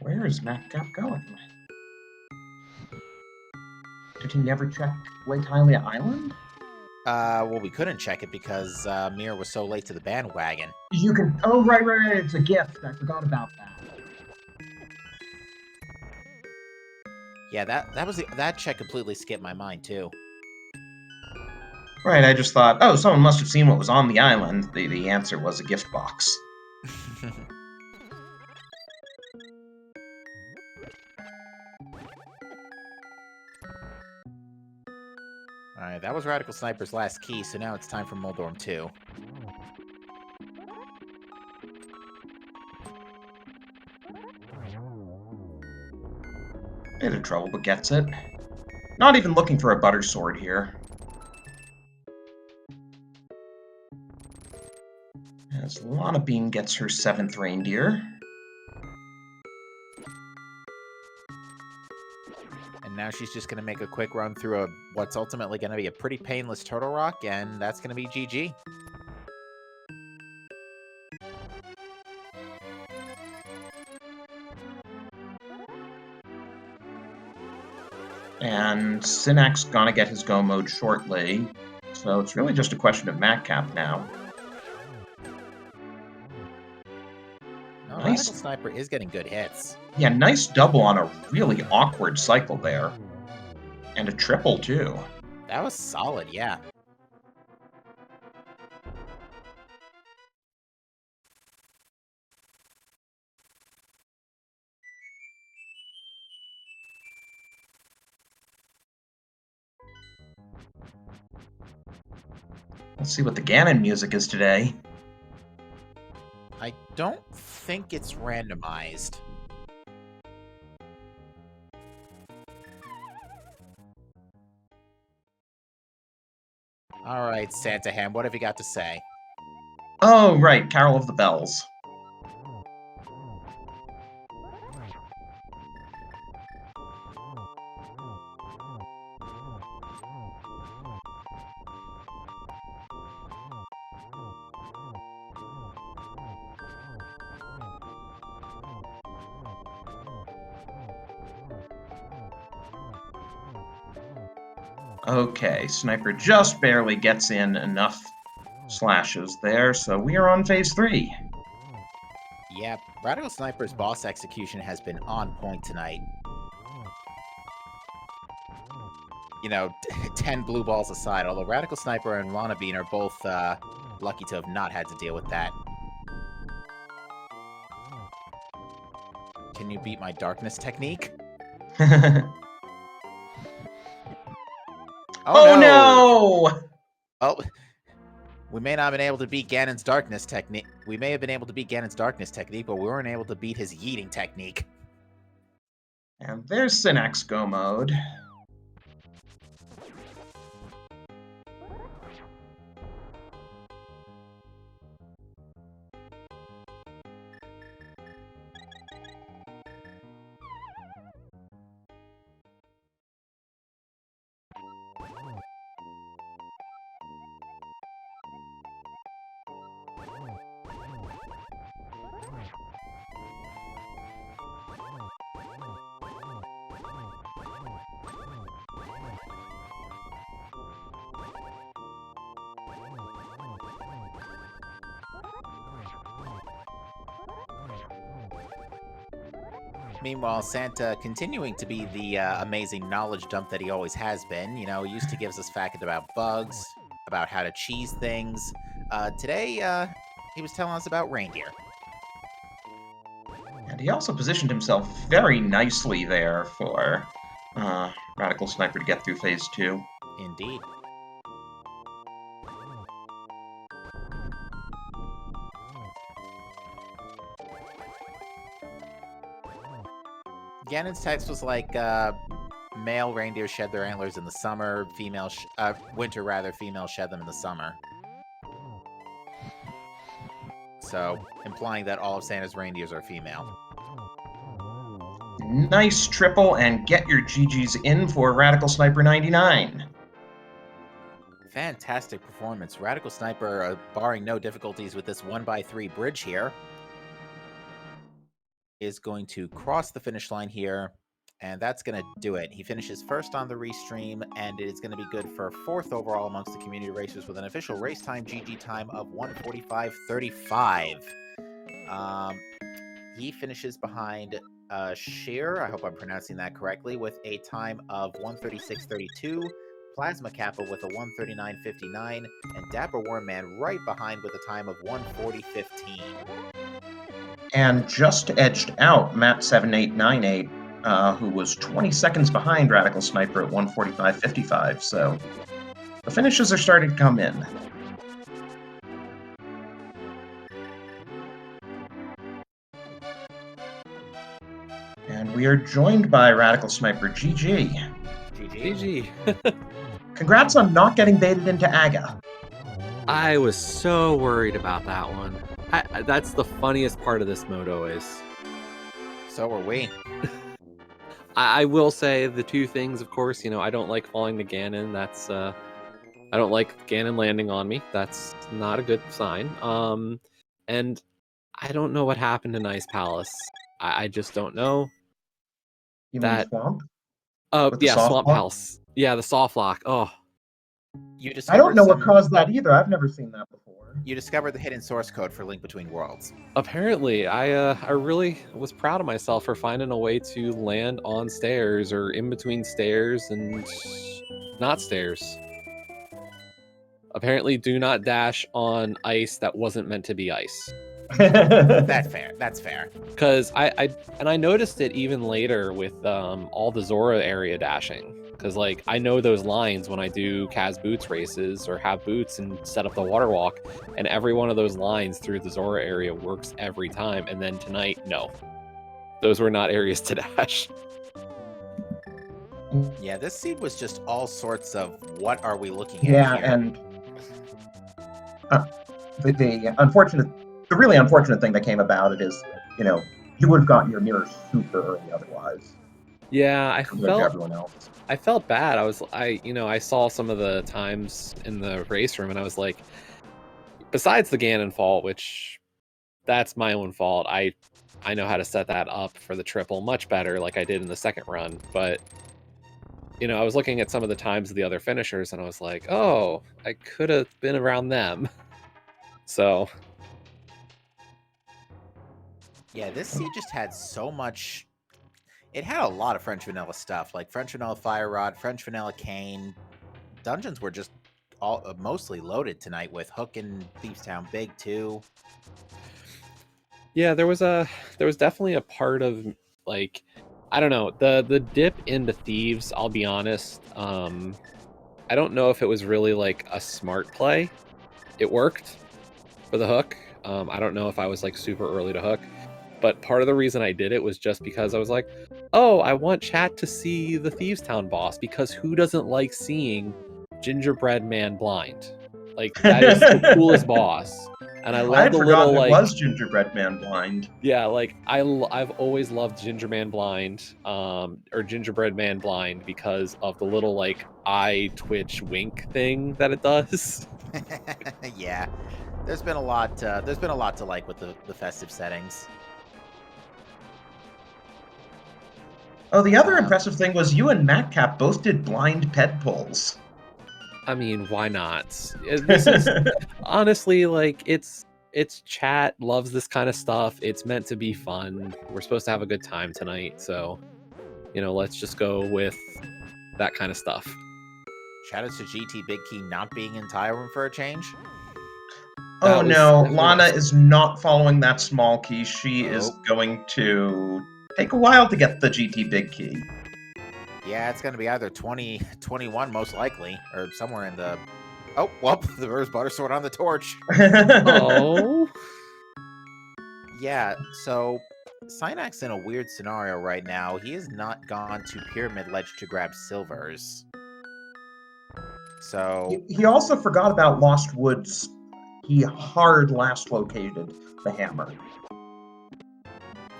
Where is Madcap going? Did he never check Lake Hylia Island? Well, we couldn't check it because Mir was so late to the bandwagon. You can. Oh, right. It's a gift. I forgot about that. Yeah, that check completely skipped my mind too. Right, I just thought, oh, someone must have seen what was on the island. The answer was a gift box. Alright, that was Radical Sniper's last key, so now it's time for Moldorm 2. Bit of trouble, but gets it. Not even looking for a butter sword here. As Lana Bean gets her 7th reindeer. And now she's just going to make a quick run through what's ultimately going to be a pretty painless Turtle Rock, and that's going to be GG. And Synac's gonna get his go mode shortly, so it's really just a question of Madcap now. No, Radical Sniper is getting good hits. Yeah, nice double on a really awkward cycle there. And a triple, too. That was solid, yeah. Let's see what the Ganon music is today. I don't think it's randomized. All right, Santa Ham, what have you got to say? Oh, right, Carol of the Bells. Okay, Sniper just barely gets in enough slashes there, so we are on phase 3. Yep, Radical Sniper's boss execution has been on point tonight. You know, 10 blue balls aside, although Radical Sniper and Ronabine are both lucky to have not had to deal with that. Can you beat my darkness technique? Oh no! Oh, we may not have been able to beat Ganon's darkness technique. We may have been able to beat Ganon's darkness technique, but we weren't able to beat his yeeting technique. And there's Synax Go mode. Meanwhile, Santa continuing to be the amazing knowledge dump that he always has been. You know, he used to give us facts about bugs, about how to cheese things. Today, he was telling us about reindeer. And he also positioned himself very nicely there for Radical Sniper to get through phase 2. Indeed. Ganon's text was like, male reindeer shed their antlers in the summer, winter rather, females shed them in the summer. So, implying that all of Santa's reindeers are female. Nice triple, and get your GGs in for Radical Sniper 99. Fantastic performance. Radical Sniper, barring no difficulties with this 1x3 bridge here, is going to cross the finish line here, and that's going to do it. He finishes first on the restream, and it is going to be good for 4th overall amongst the community racers with an official race time GG time of 1:45.35. He finishes behind Sheer, I hope I'm pronouncing that correctly, with a time of 1:36.32. Plasma Kappa with a 1:39.59, and Dapper Wormman right behind with a time of 1:40.15. And just edged out Matt7898, who was 20 seconds behind Radical Sniper at 1:45.55. So the finishes are starting to come in. And we are joined by Radical Sniper GG. GG. Congrats on not getting baited into Aga. I was so worried about that one. That's the funniest part of this mode always. So are we. I will say the two things, of course, you know, I don't like falling to Ganon. That's I don't like Ganon landing on me. That's not a good sign. And I don't know what happened in Ice Palace. I just don't know. You mean Swamp? Yeah, Swamp Palace. Yeah, the soft lock. Oh. I don't know what caused that either. I've never seen that before. You discovered the hidden source code for Link Between Worlds. Apparently, I really was proud of myself for finding a way to land on stairs or in between stairs and not stairs. Apparently, do not dash on ice that wasn't meant to be ice. That's fair. That's fair. Because I noticed it even later with all the Zora area dashing. because like I know those lines when I do Kaz Boots races or have boots and set up the water walk, and every one of those lines through the Zora area works every time. And then tonight, no, those were not areas to dash. Yeah, this seed was just all sorts of what are we looking at Yeah, here? and the really unfortunate thing that came about it is, you would have gotten your mirror super early otherwise. Yeah, Compared to everyone else. I felt bad. I saw some of the times in the race room, and I was like, besides the Ganon fault, which that's my own fault. I know how to set that up for the triple much better, like I did in the second run. But I was looking at some of the times of the other finishers, and I was like, oh, I could have been around them. So Yeah, this seed just had so much. It had a lot of French vanilla stuff, like French vanilla fire rod, French vanilla cane. Dungeons were just all mostly loaded tonight with Hook and Thieves Town Big too. yeah, there was definitely a part of like, I don't know, the dip into Thieves. I'll be honest. I don't know if it was really like a smart play. It worked for the Hook. I don't know if I was like super early to Hook, but part of the reason I did it was just because I was like, oh, I want chat to see the Thieves Town boss, because who doesn't like seeing Gingerbread Man blind? Like, that is the coolest boss. And I I love had the forgotten little it like, was Gingerbread Man blind. yeah, like I've always loved Gingerman blind, or Gingerbread Man blind, because of the little like eye twitch wink thing that it does. Yeah, there's been a lot. There's been a lot to like with the festive settings. Oh, the other impressive thing was you and Matcap both did blind ped pulls. I mean, why not? This is honestly like it's chat loves this kind of stuff. It's meant to be fun. We're supposed to have a good time tonight, so let's just go with that kind of stuff. Shout out to GT Big Key not being in tile room for a change. Oh no, That was Lana nice. is not following that small key. She is going to take a while to get the GT Big Key. Yeah, it's going to be either 2021 most likely, or somewhere in the... Oh, well, the reverse butter sword on the torch. Oh. Yeah, so Synac's in a weird scenario right now. He has not gone to Pyramid Ledge to grab silvers. So... He also forgot about Lost Woods. He hard last located the hammer.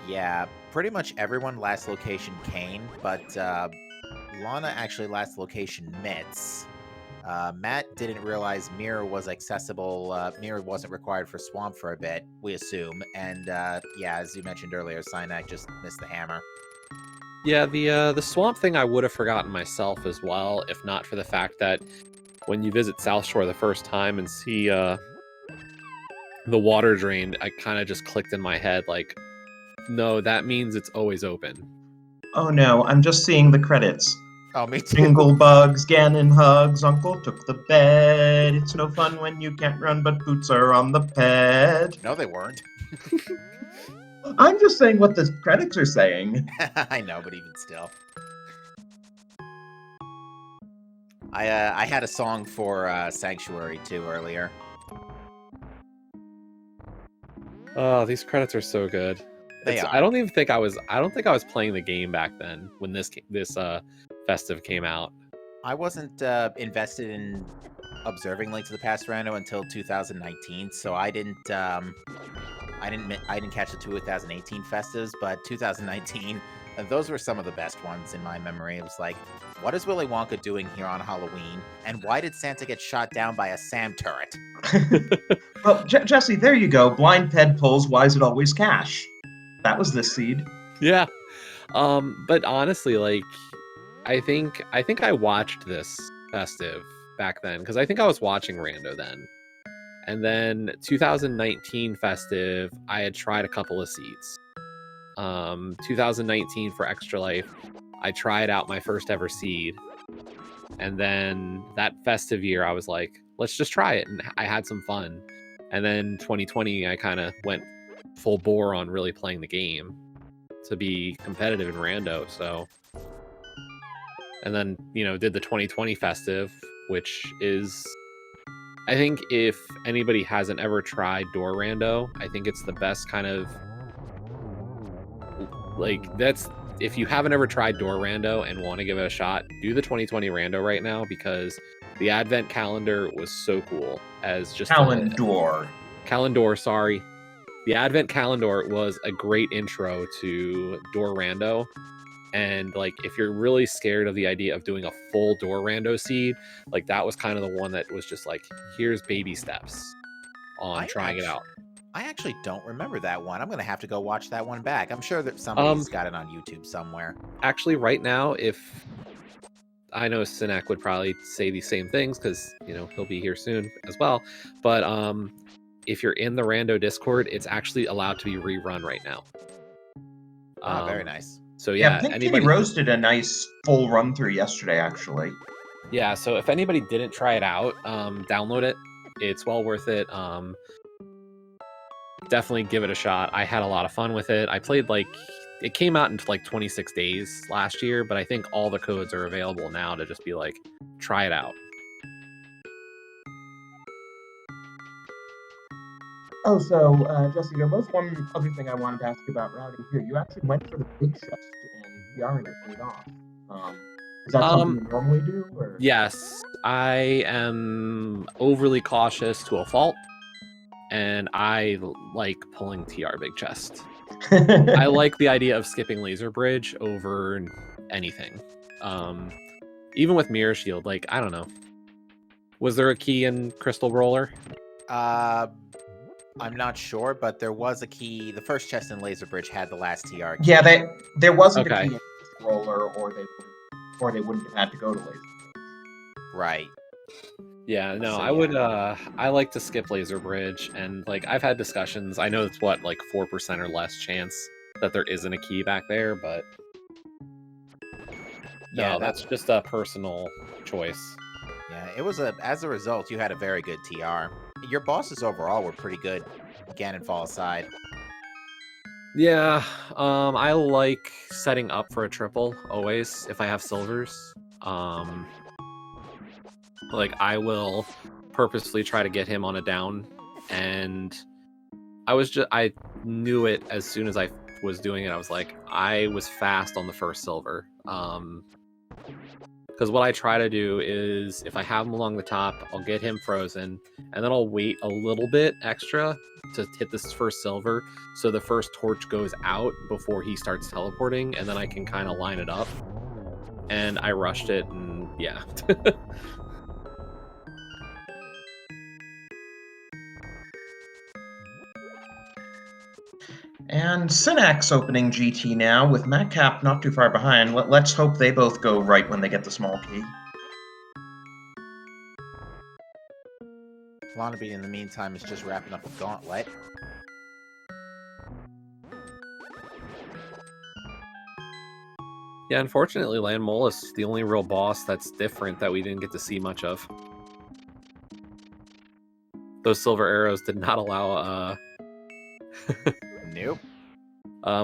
Yeah, pretty much everyone last location Kane, but Lana actually last location Mitts. Matt didn't realize Mirror was accessible. Mirror wasn't required for Swamp for a bit, we assume. And yeah, as you mentioned earlier, Synac just missed the hammer. Yeah, the swamp thing I would have forgotten myself as well, if not for the fact that when you visit South Shore the first time and see the water drain, I kind of just clicked in my head like, no, that means it's always open. Oh no, I'm just seeing the credits. Oh, me too. Jingle bugs, Ganon hugs, Uncle took the bed. It's no fun when you can't run, but boots are on the ped. No, they weren't. I'm just saying what the credits are saying. I know, but even still. I had a song for Sanctuary too earlier. Oh, these credits are so good. They are. I don't think I was playing the game back then when this Festive came out. I wasn't invested in observing Link to the Past Rando until 2019, so I didn't catch the 2018 Festives, but 2019, those were some of the best ones in my memory. It was like, what is Willy Wonka doing here on Halloween? And why did Santa get shot down by a SAM turret? Well, Jesse, there you go. Blind ped pulls, why is it always cash? That was this seed. Yeah. But honestly, like, I think I watched this Festive back then, because I think I was watching Rando then. And then 2019 Festive, I had tried a couple of seeds. 2019 for Extra Life, I tried out my first ever seed. And then that Festive year, I was like, let's just try it. And I had some fun. And then 2020, I kind of went full bore on really playing the game to be competitive in Rando. So and then did the 2020 Festive, which is, I think, if anybody hasn't ever tried Door Rando, I think it's the best kind of that's, if you haven't ever tried Door Rando and want to give it a shot, do the 2020 Rando right now, because the Advent Calendar was so cool as just Calendar, sorry. The Advent Calendar was a great intro to Door Rando. And if you're really scared of the idea of doing a full Door Rando seed, that was kind of the one that was just here's baby steps on trying it out. I actually don't remember that one. I'm gonna have to go watch that one back. I'm sure that somebody's got it on YouTube somewhere. Actually, right now, if I know Sinek would probably say these same things, because he'll be here soon as well. But if you're in the Rando Discord, it's actually allowed to be rerun right now. Very nice. So yeah, Pink Kitty Rose did a nice full run through yesterday, actually. Yeah, so if anybody didn't try it out, download it. It's well worth it. Definitely give it a shot. I had a lot of fun with it. I played it came out in 26 days last year, but I think all the codes are available now to just be try it out. Oh, so Jesse, there was one other thing I wanted to ask you about routing here. You actually went for the big chest and PR and it paid off. Is that something you normally do? Or? Yes, I am overly cautious to a fault, and I like pulling TR big chest. I like the idea of skipping laser bridge over anything. Even with mirror shield, I don't know. Was there a key in Crystal Roller? I'm not sure, but there was a key. The first chest in laser bridge had the last TR key. Yeah, there wasn't a key in Crystal Roller, or they wouldn't have had to go to laser bridge. Right. Yeah, no, so, I would I like to skip laser bridge, and I've had discussions. I know it's 4% or less chance that there isn't a key back there, but yeah, no, that's just a personal choice. Yeah, it was as a result, you had a very good TR. Your bosses overall were pretty good, Ganon fall aside. Yeah, I like setting up for a triple always if I have silvers. I will purposefully try to get him on a down, and I knew it as soon as I was doing it. I was fast on the first silver. Because what I try to do is, if I have him along the top, I'll get him frozen, and then I'll wait a little bit extra to hit this first silver, so the first torch goes out before he starts teleporting, and then I can kind of line it up. And I rushed it, and yeah. And Synac's opening GT now, with Madcap not too far behind. Let's hope they both go right when they get the small key. Wannabe, in the meantime, is just wrapping up a gauntlet. Yeah, unfortunately, Land Mole is the only real boss that's different that we didn't get to see much of. Those silver arrows did not allow Nope.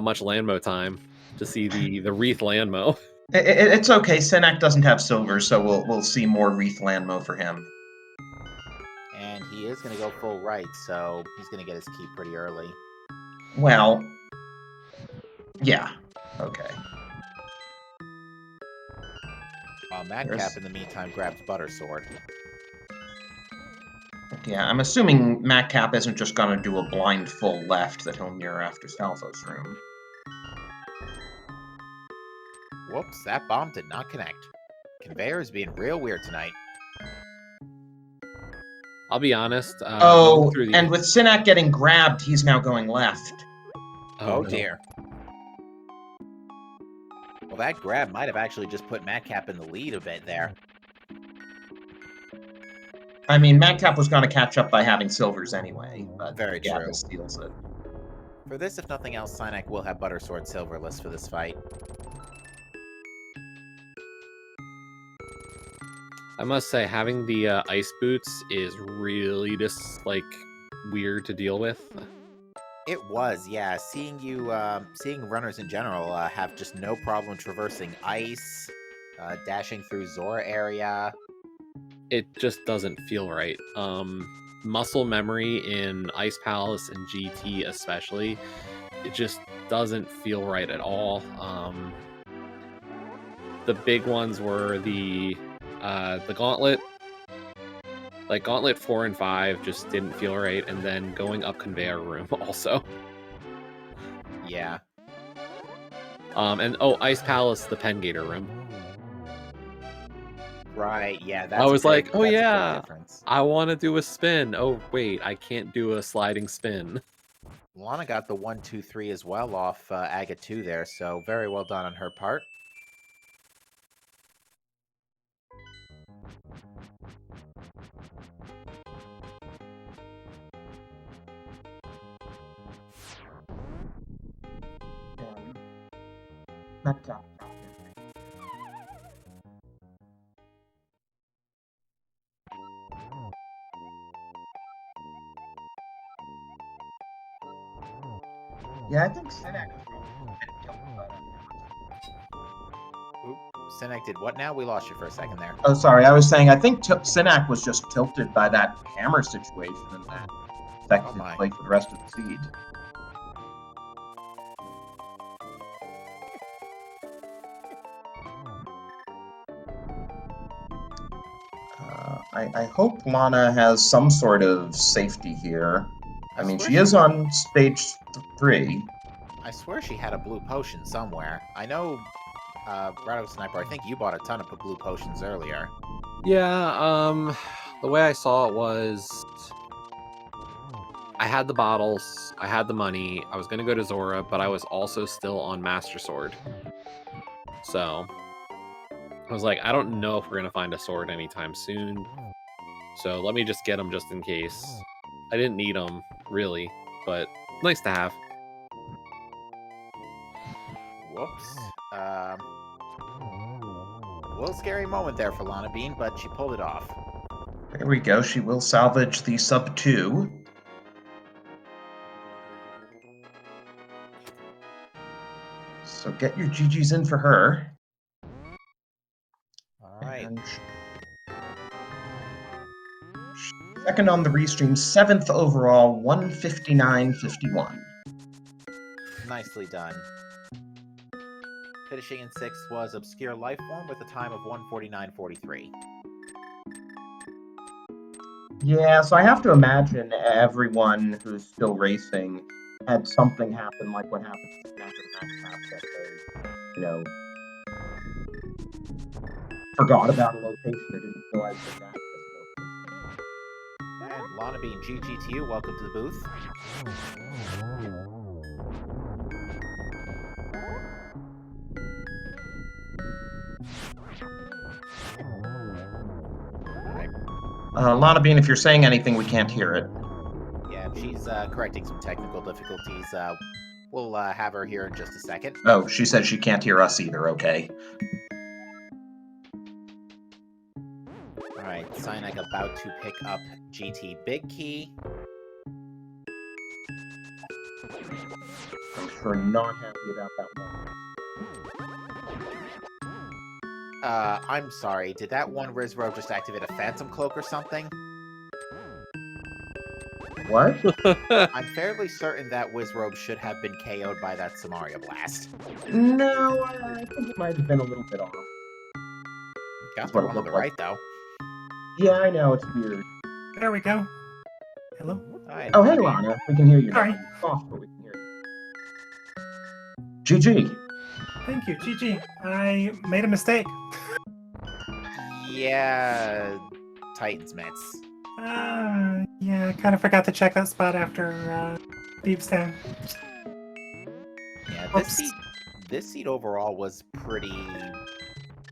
Much Landmo time to see the Wreath Landmo. It's okay. Synac doesn't have silver, so we'll see more Wreath Landmo for him. And he is going to go full right, so he's going to get his key pretty early. Well, yeah. Okay. While Madcap, in the meantime, grabs Butter Sword. Yeah, I'm assuming Madcap isn't just going to do a blind full left that he'll mirror after Salvo's room. Whoops, that bomb did not connect. Conveyor is being real weird tonight. I'll be honest. And with Synac getting grabbed, he's now going left. Oh no. Dear. Well, that grab might have actually just put Madcap in the lead a bit there. I mean, Madcap was going to catch up by having silvers anyway, but very true. This steals it. For this, if nothing else, Synac will have Butter Sword silverless for this fight. I must say, having the ice boots is really just weird to deal with. It was, yeah. Seeing runners in general have just no problem traversing ice, Dashing through Zora area. It just doesn't feel right. Muscle memory in Ice Palace and GT especially, it just doesn't feel right at all. The big ones were the Gauntlet. Like Gauntlet 4 and 5 just didn't feel right, and then going up Conveyor Room also. Yeah. And Ice Palace, the Pen Gator Room. Right, yeah, that's I was like, that's oh a big yeah, difference. I want to do a spin. Oh wait, I can't do a sliding spin. Lana got the 1, 2, 3 as well off Aga 2 there, so very well done on her part. Yeah, I think Sinek Sinek did what now? We lost you for a second there. Oh, sorry. I was saying I think Sinek was just tilted by that hammer situation, and that affected his play for the rest of the seed. I hope Lana has some sort of safety here. I mean, she is on stage 3. I swear she had a blue potion somewhere. I know, Rattle Sniper, I think you bought a ton of blue potions earlier. Yeah, the way I saw it was I had the bottles, I had the money, I was gonna go to Zora, but I was also still on Master Sword. So I was like, I don't know if we're gonna find a sword anytime soon. So let me just get them just in case. I didn't need them, really, but nice to have. Whoops. A little scary moment there for Lana Bean, but she pulled it off. There we go. She will salvage the sub 2. So get your GGs in for her. All right. And second on the restream, 7th overall, 159.51. Nicely done. Finishing in 6th was Obscure Lifeform with a time of 149.43. Yeah, so I have to imagine everyone who's still racing had something happen like what happened to the Max Map that they, forgot about a location or didn't realize that was a location. And Lana Bean, GG to you. Welcome to the booth. Lana Bean, if you're saying anything, we can't hear it. Yeah, she's correcting some technical difficulties. We'll have her here in just a second. Oh, she said she can't hear us either, okay. Alright, Cynek about to pick up GT Big Key. I'm sure not happy about that one. I'm sorry, did that one Rizro just activate a Phantom Cloak or something? What? I'm fairly certain that Wizrobe should have been KO'd by that Samaria Blast. No, I think it might have been a little bit off. Got the one on the right, though. Yeah, I know, it's weird. There we go. Hello? Right, oh, hey, Lana. We can hear you now. Sorry. Off, but we can hear you. GG. Thank you, GG. I made a mistake. Yeah, Titans Mitts. Yeah, I kind of forgot to check that spot after Beepstown. Yeah, this seed overall was pretty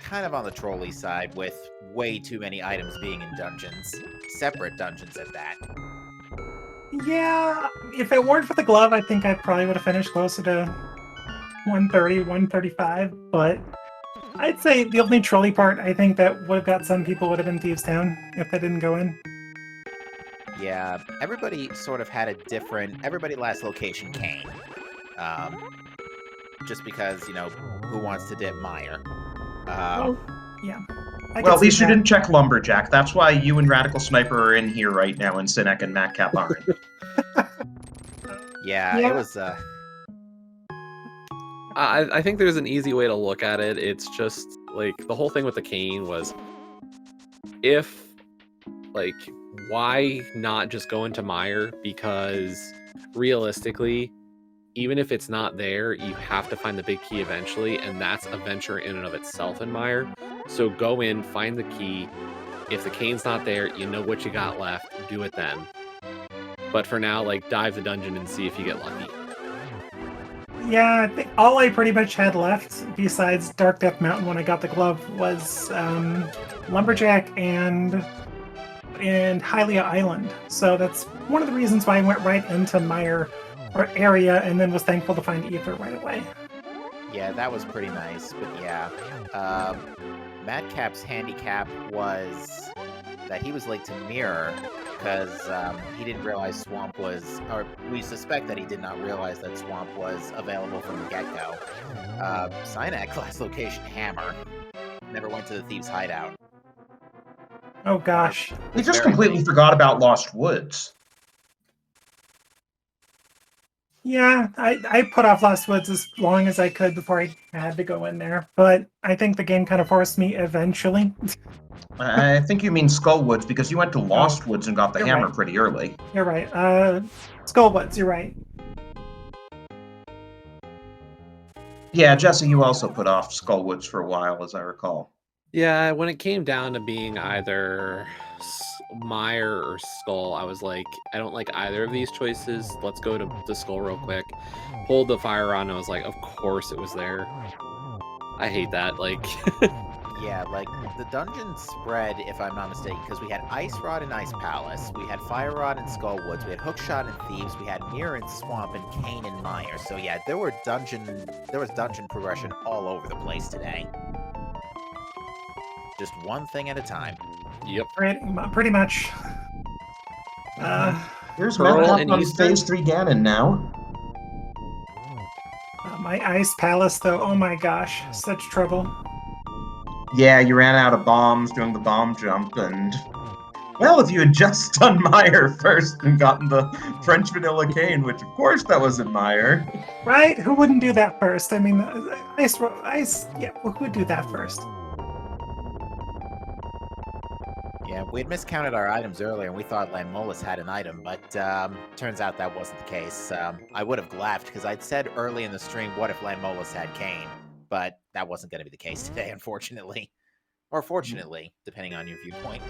kind of on the trolley side, with way too many items being in dungeons. Separate dungeons at that. Yeah, if it weren't for the glove, I think I probably would have finished closer to 130, 135, but I'd say the only trolley part I think that would have got some people would have been Thieves Town if they didn't go in. Yeah, everybody sort of had a different... Everybody last location came. Just because, who wants to dip Meyer? Yeah. I Well, can at least see you that. didn't check Lumberjack. That's why you and Radical Sniper are in here right now, and Sinek and Matcap aren't. Yeah, Yeah. it was. I think there's an easy way to look at it. It's just like the whole thing with the cane was, if like, why not just go into Mire? Because realistically, even if it's not there, you have to find the big key eventually, and that's a venture in and of itself in Mire. So go in, find the key. If the cane's not there, you know what you got left. Do it then. But for now, like, dive the dungeon and see if you get lucky. Yeah, I think all I pretty much had left, besides Dark Death Mountain when I got the glove, was Lumberjack and Hylia Island. So that's one of the reasons why I went right into Mire or area, and then was thankful to find Ether right away. Yeah, that was pretty nice. But yeah, Madcap's handicap was that he was late to Mirror because he didn't realize Swamp was, or we suspect that he did not realize that Swamp was available from the get-go. Synac last location Hammer. Never went to the Thieves' Hideout. Oh gosh. We just Very completely late. forgot about Lost Woods. Yeah, I put off Lost Woods as long as I could before I had to go in there, but I think the game kind of forced me eventually. I think you mean Skull Woods, because you went to Lost Woods and got the you're hammer right. pretty early. You're right. Skullwoods, you're right. Yeah, Jesse, you also put off Skull Woods for a while, as I recall. Yeah, when it came down to being either Mire or Skull, I was like, I don't like either of these choices. Let's go to the Skull real quick. Pulled the fire on, and I was like, of course it was there. I hate that. Like, Yeah, like, the dungeon spread, if I'm not mistaken, because we had Ice Rod and Ice Palace, we had Fire Rod and Skull Woods, we had Hookshot and Thieves, we had Mirror and Swamp, and Cane and Mire. So yeah, there was dungeon progression all over the place today. Just one thing at a time. yep. Pretty much. Here's Pearl Matcap and on Eastern? Phase 3 Ganon now. My Ice Palace, though, oh my gosh, such trouble. Yeah, you ran out of bombs doing the bomb jump, and... Well, if you had just done Mire first and gotten the French Vanilla Cane, which of course that wasn't Mire. Right? Who wouldn't do that first? I mean, Ice, yeah, who would do that first? Yeah, we had miscounted our items earlier, and we thought Lamolus had an item, but turns out that wasn't the case. I would have laughed, because I'd said early in the stream, what if Lamolus had Cane? But that wasn't going to be the case today, unfortunately. Or fortunately, depending on your viewpoint.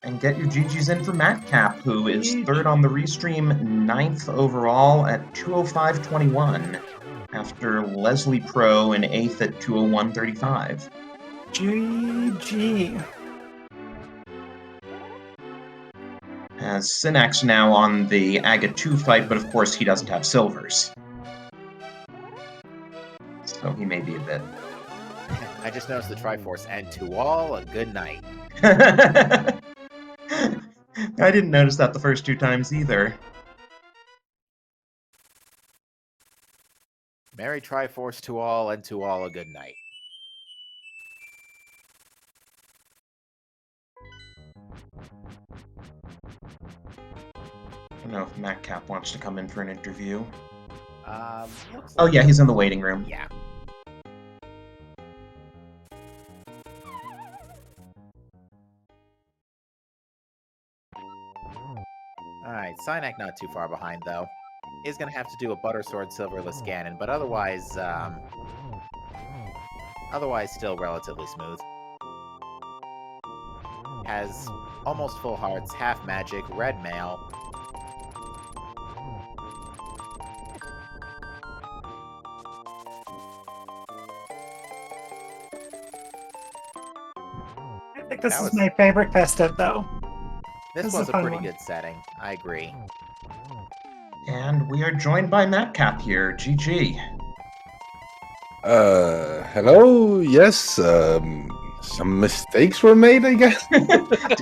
And get your GG's in for Matcap, who is third on the restream, 9th overall at 205.21, after Leslie Pro in 8th at 201.35. GG. As Synax now on the Aga 2 fight, but of course he doesn't have silvers. So he may be a bit... I just noticed the Triforce, and to all, a good night. I didn't notice that the first 2 times either. Merry Triforce to all, and to all a good night. I don't know if Matcap wants to come in for an interview. Looks Oh like- yeah, he's in the waiting room. Yeah. Alright, Synac not too far behind, though. Is gonna have to do a Butter Sword Silverless Ganon, but otherwise, otherwise still relatively smooth. Has almost full hearts, half magic, red mail. I think this That is was- my favorite Festive, though. This This is was a a fun pretty one. good setting. I agree. And we are joined by Matcap here. GG. Hello? Yes, some mistakes were made, I guess.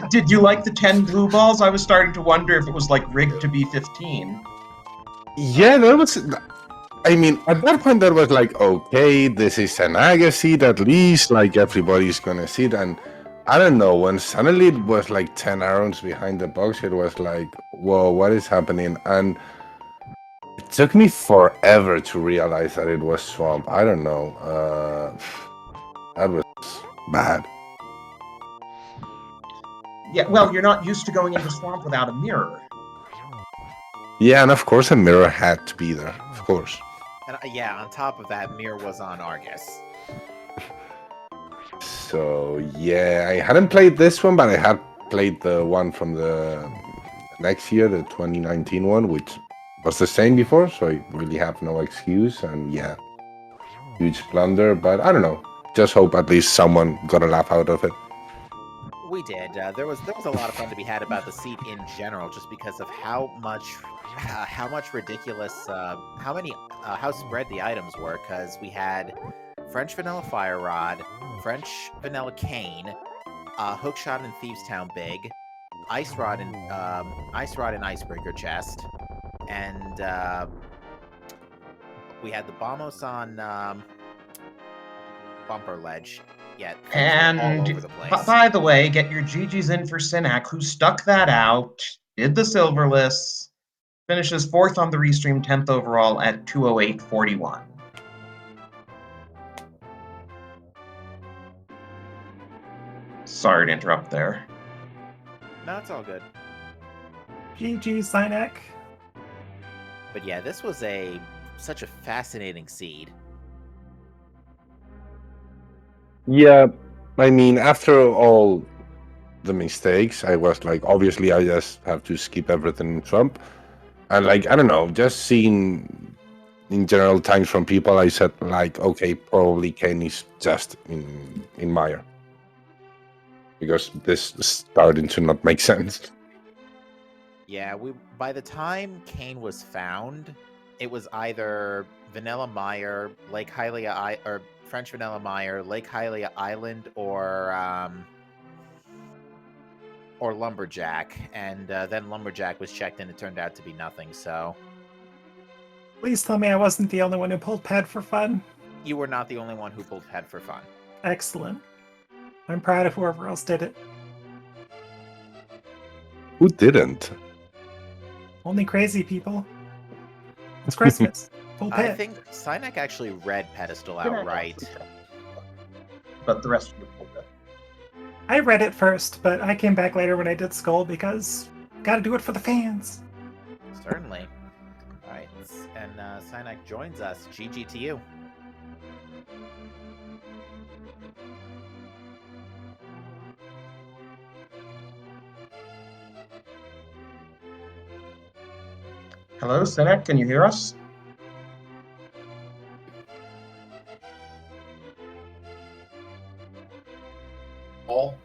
Did you like the 10 blue balls? I was starting to wonder if it was like rigged to be 15. Yeah, that was... I mean, at that point, that was like, okay, this is an Aga seed at least, like everybody's gonna see it. And I don't know, when suddenly it was like 10 arrows behind the box, it was like, whoa, what is happening? And it took me forever to realize that it was swamp. I don't know. That was bad. Yeah, well, you're not used to going into swamp without a mirror. Yeah, and of course a mirror had to be there, of course. And yeah, on top of that, Mir was on Argus. So yeah, I hadn't played this one, but I had played the one from the next year, the 2019 one, which was the same before, so I really have no excuse. And yeah, huge blunder, but I don't know. Just hope at least someone got a laugh out of it. We did. There was a lot of fun to be had about the seed in general, just because of how much ridiculous, how spread the items were. Because we had French Vanilla Fire Rod, French Vanilla Cane, Hookshot and Thieves Town Big, Ice Rod and Icebreaker Chest, and we had the Bombos on Bumper Ledge. Yeah, And all over the place. by the way, get your GGs in for Sinak, who stuck that out, did the silverless, finishes 4th on the restream, 10th overall at 208.41. Sorry to interrupt there. No, it's all good. GG, Sinek. But yeah, this was such a fascinating seed. Yeah, I mean, after all the mistakes, I was like, obviously, I just have to skip everything in Trump. And like, I don't know, just seeing in general times from people, I said like, okay, probably Kane is just in Mire. Because this is starting to not make sense. Yeah, by the time Kane was found, it was either Vanilla Mire, Lake Hylia, or French Vanilla Mire, Lake Hylia Island, or Lumberjack, and then Lumberjack was checked and it turned out to be nothing. So Please tell me I wasn't the only one who pulled pad for fun. you were not the only one who pulled pad for fun. Excellent. I'm proud of whoever else did it. Who didn't? Only crazy people. It's Christmas. Pull I pad. think Sinek actually read Pedestal outright. But the rest of you pulled it. I read it first, but I came back later when I did Skull because gotta do it for the fans. Certainly. All right, and Sinek joins us. GG to you. Hello, Sinek, can you hear us? All.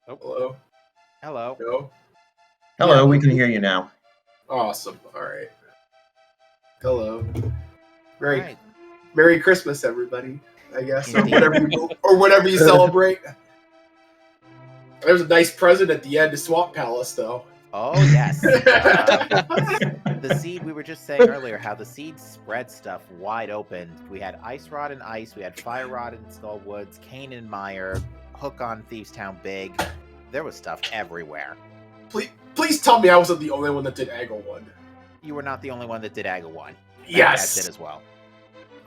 Oh. Hello. Hello. No. Hello, Yeah. we can hear you now. Awesome. All right. Hello. All right. Merry Christmas, everybody. I guess, or Indeed. whatever you celebrate. There's a nice present at the end of Swamp Palace, though. Oh yes. The seed, we were just saying earlier how the seed spread stuff wide open. We had Ice Rod and Ice, we had Fire Rod and Skull Woods, Cane and Mire, Hook on Thieves Town Big. There was stuff everywhere. Please tell me I wasn't the only one that did Aga 1. You were not the only one that did Aga 1. Yes. That did as well.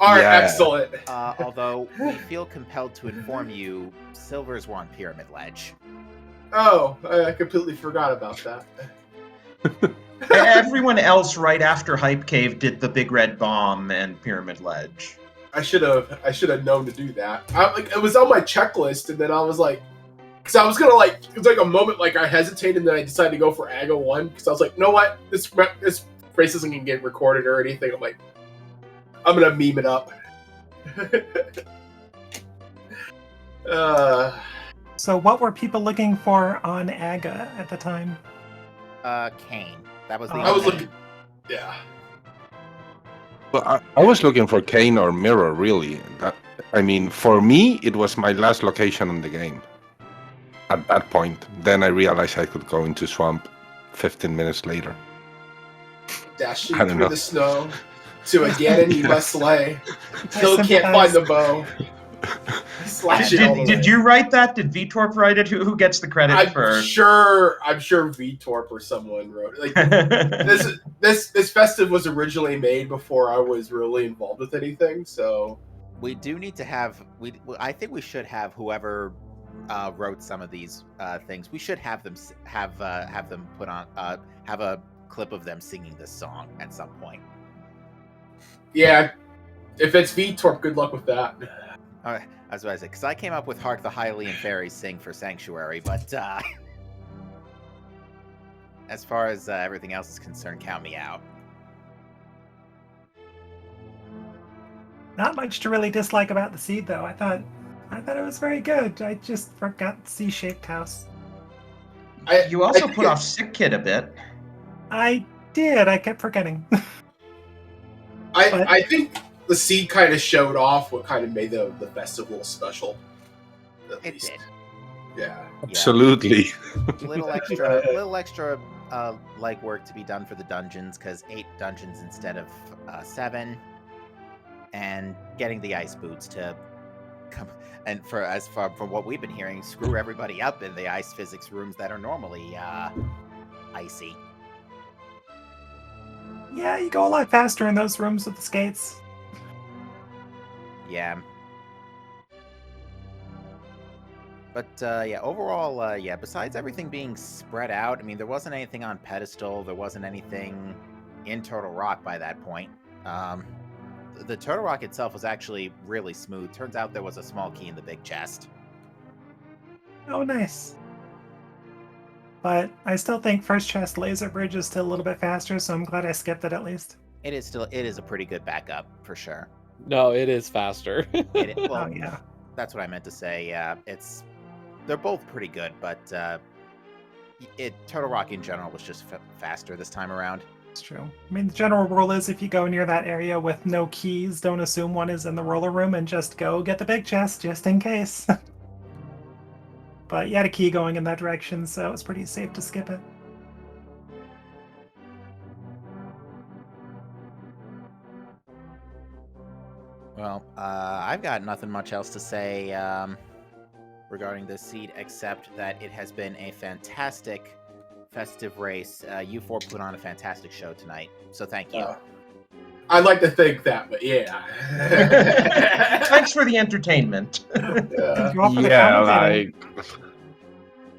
All right, Yeah. excellent. Although we feel compelled to inform you, Silvers were on Pyramid Ledge. Oh, I completely forgot about that. Everyone else right after Hype Cave did the Big Red Bomb and Pyramid Ledge. I should have known to do that. It was on my checklist, and then I was like, because I was gonna it was like a moment like I hesitated, and then I decided to go for Aga 1 because I was like, you know what, this race isn't gonna get recorded or anything. I'm like, I'm gonna meme it up. So what were people looking for on Aga at the time? Kane. That was the I was only- looking, yeah. Well, I was looking for Kane or Mirror, really. I mean, for me, it was my last location in the game. At that point, then I realized I could go into Swamp 15 minutes later. Dashing I don't through know. the snow. To a Ganon he must slay. Still can't find the bow. Slash it all the Did way. you write that? Did Vtorp write it? Who gets the credit I'm for? sure Vtorp or someone wrote it. Like this Festive was originally made before I was really involved with anything, so We do need to have. I think we should have whoever wrote some of these things. We should have them have them put on have a clip of them singing this song at some point. yeah. If it's Vtorp, good luck with that. I was about to say, because I came up with "Hark the Hylian Fairies Sing" for Sanctuary, but as far as everything else is concerned, count me out. Not much to really dislike about the seed, though. I thought it was very good. I just forgot the C-shaped house. You also put off Sick Kid a bit. I did. I kept forgetting. I think the seed kind of showed off what kind of made the festival special. It did. Yeah. Absolutely. Little extra legwork to be done for the dungeons, because 8 dungeons instead of 7, and getting the ice boots to come. And from what we've been hearing, screw everybody up in the ice physics rooms that are normally icy. Yeah, you go a lot faster in those rooms with the skates. Yeah. But yeah, overall, yeah, besides everything being spread out, I mean, there wasn't anything on pedestal, there wasn't anything in Turtle Rock by that point. The Turtle Rock itself was actually really smooth. Turns out there was a small key in the big chest. Oh, nice. But I still think First Chest Laser Bridge is still a little bit faster, so I'm glad I skipped it at least. It is a pretty good backup, for sure. No, it is faster. Well, Oh, yeah. that's what I meant to say. They're both pretty good, but Turtle Rock in general was just faster this time around. It's true. I mean, the general rule is if you go near that area with no keys, don't assume one is in the roller room and just go get the big chest, just in case. But you had a key going in that direction, so it's pretty safe to skip it. Well, I've got nothing much else to say regarding this seed, except that it has been a fantastic festive race. You 4 put on a fantastic show tonight, so thank you. I'd like to think that, but yeah. Thanks for the entertainment. Thank you all for the Yeah, commentating. like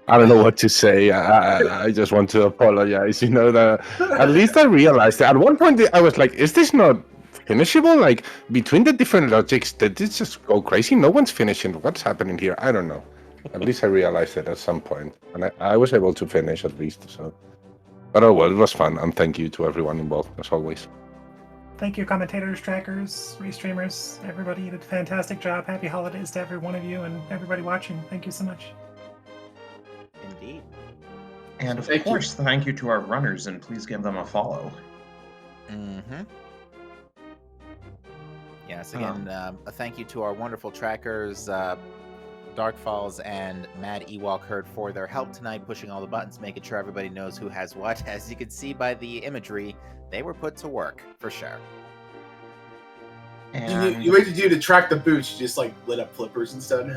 I don't know what to say. I just want to apologize. You know, at least I realized that at one point I was like, "Is this not finishable?" Like between the different logics, did this just go crazy? No one's finishing. What's happening here? I don't know. At least I realized it at some point, and I was able to finish at least. So, but oh well, it was fun, and thank you to everyone involved as always. Thank you, commentators, trackers, restreamers, everybody. You did a fantastic job. Happy holidays to every one of you and everybody watching. Thank you so much. Indeed. And of Thank you. course, thank you to our runners, and please give them a follow. Mm-hmm. Yes, again, a thank you to our wonderful trackers, Darkfalls and Mad Ewok Herd, for their help tonight, pushing all the buttons, making sure everybody knows who has what. As you can see by the imagery, they were put to work, for sure. And You waited to track the boots, you just like lit up flippers instead.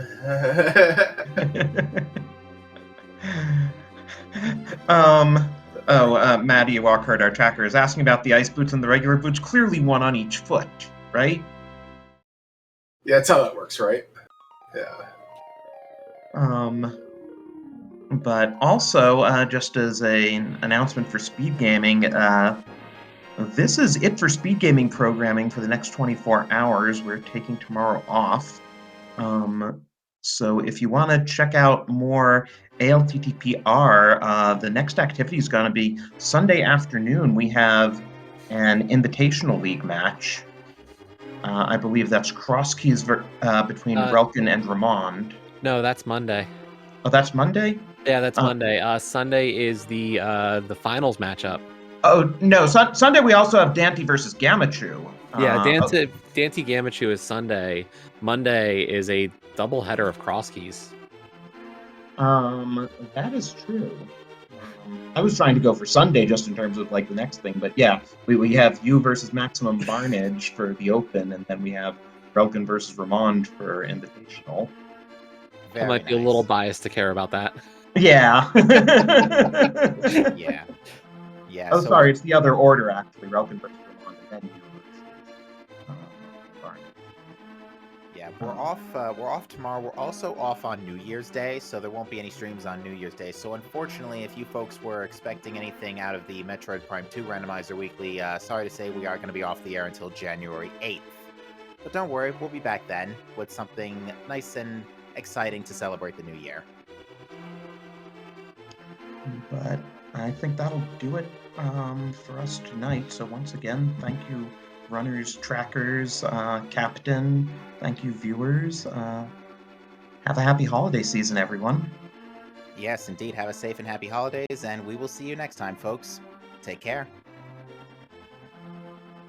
Maddie Walkert, our tracker, is asking about the ice boots and the regular boots. Clearly one on each foot, right? Yeah, that's how that works, right? Yeah. But also, just as an announcement for Speed Gaming, this is it for Speed Gaming programming for the next 24 hours. We're taking tomorrow off. So if you want to check out more ALTTPR, the next activity is going to be Sunday afternoon. We have an Invitational League match. I believe that's cross keys between Relkin and Ramond. No, that's Monday. Oh, that's Monday? Yeah, that's Monday. Sunday is the finals matchup. Oh, no. Sunday we also have Dante versus Gamachu. Yeah, Dante Gamachu is Sunday. Monday is a double header of cross keys. That is true. I was trying to go for Sunday just in terms of like the next thing, but yeah, we have you versus Maximum Barnage for the Open, and then we have Relkin versus Ramond for Invitational. Very I might be a nice. little biased to care about that. Yeah. Yeah. Yeah. Oh, so sorry, it's the other order actually. Relkin versus Ramond, and then you versus Barnage. Yeah, we're off tomorrow. We're also off on New Year's Day, so there won't be any streams on New Year's Day. So unfortunately, if you folks were expecting anything out of the Metroid Prime 2 Randomizer Weekly, sorry to say we are going to be off the air until January 8th. But don't worry, we'll be back then with something nice and exciting to celebrate the new year. But I think that'll do it for us tonight. So once again, thank you, runners, trackers, captain. Thank you, viewers. Have a happy holiday season, everyone. Yes, indeed. Have a safe and happy holidays, and we will see you next time, folks. Take care.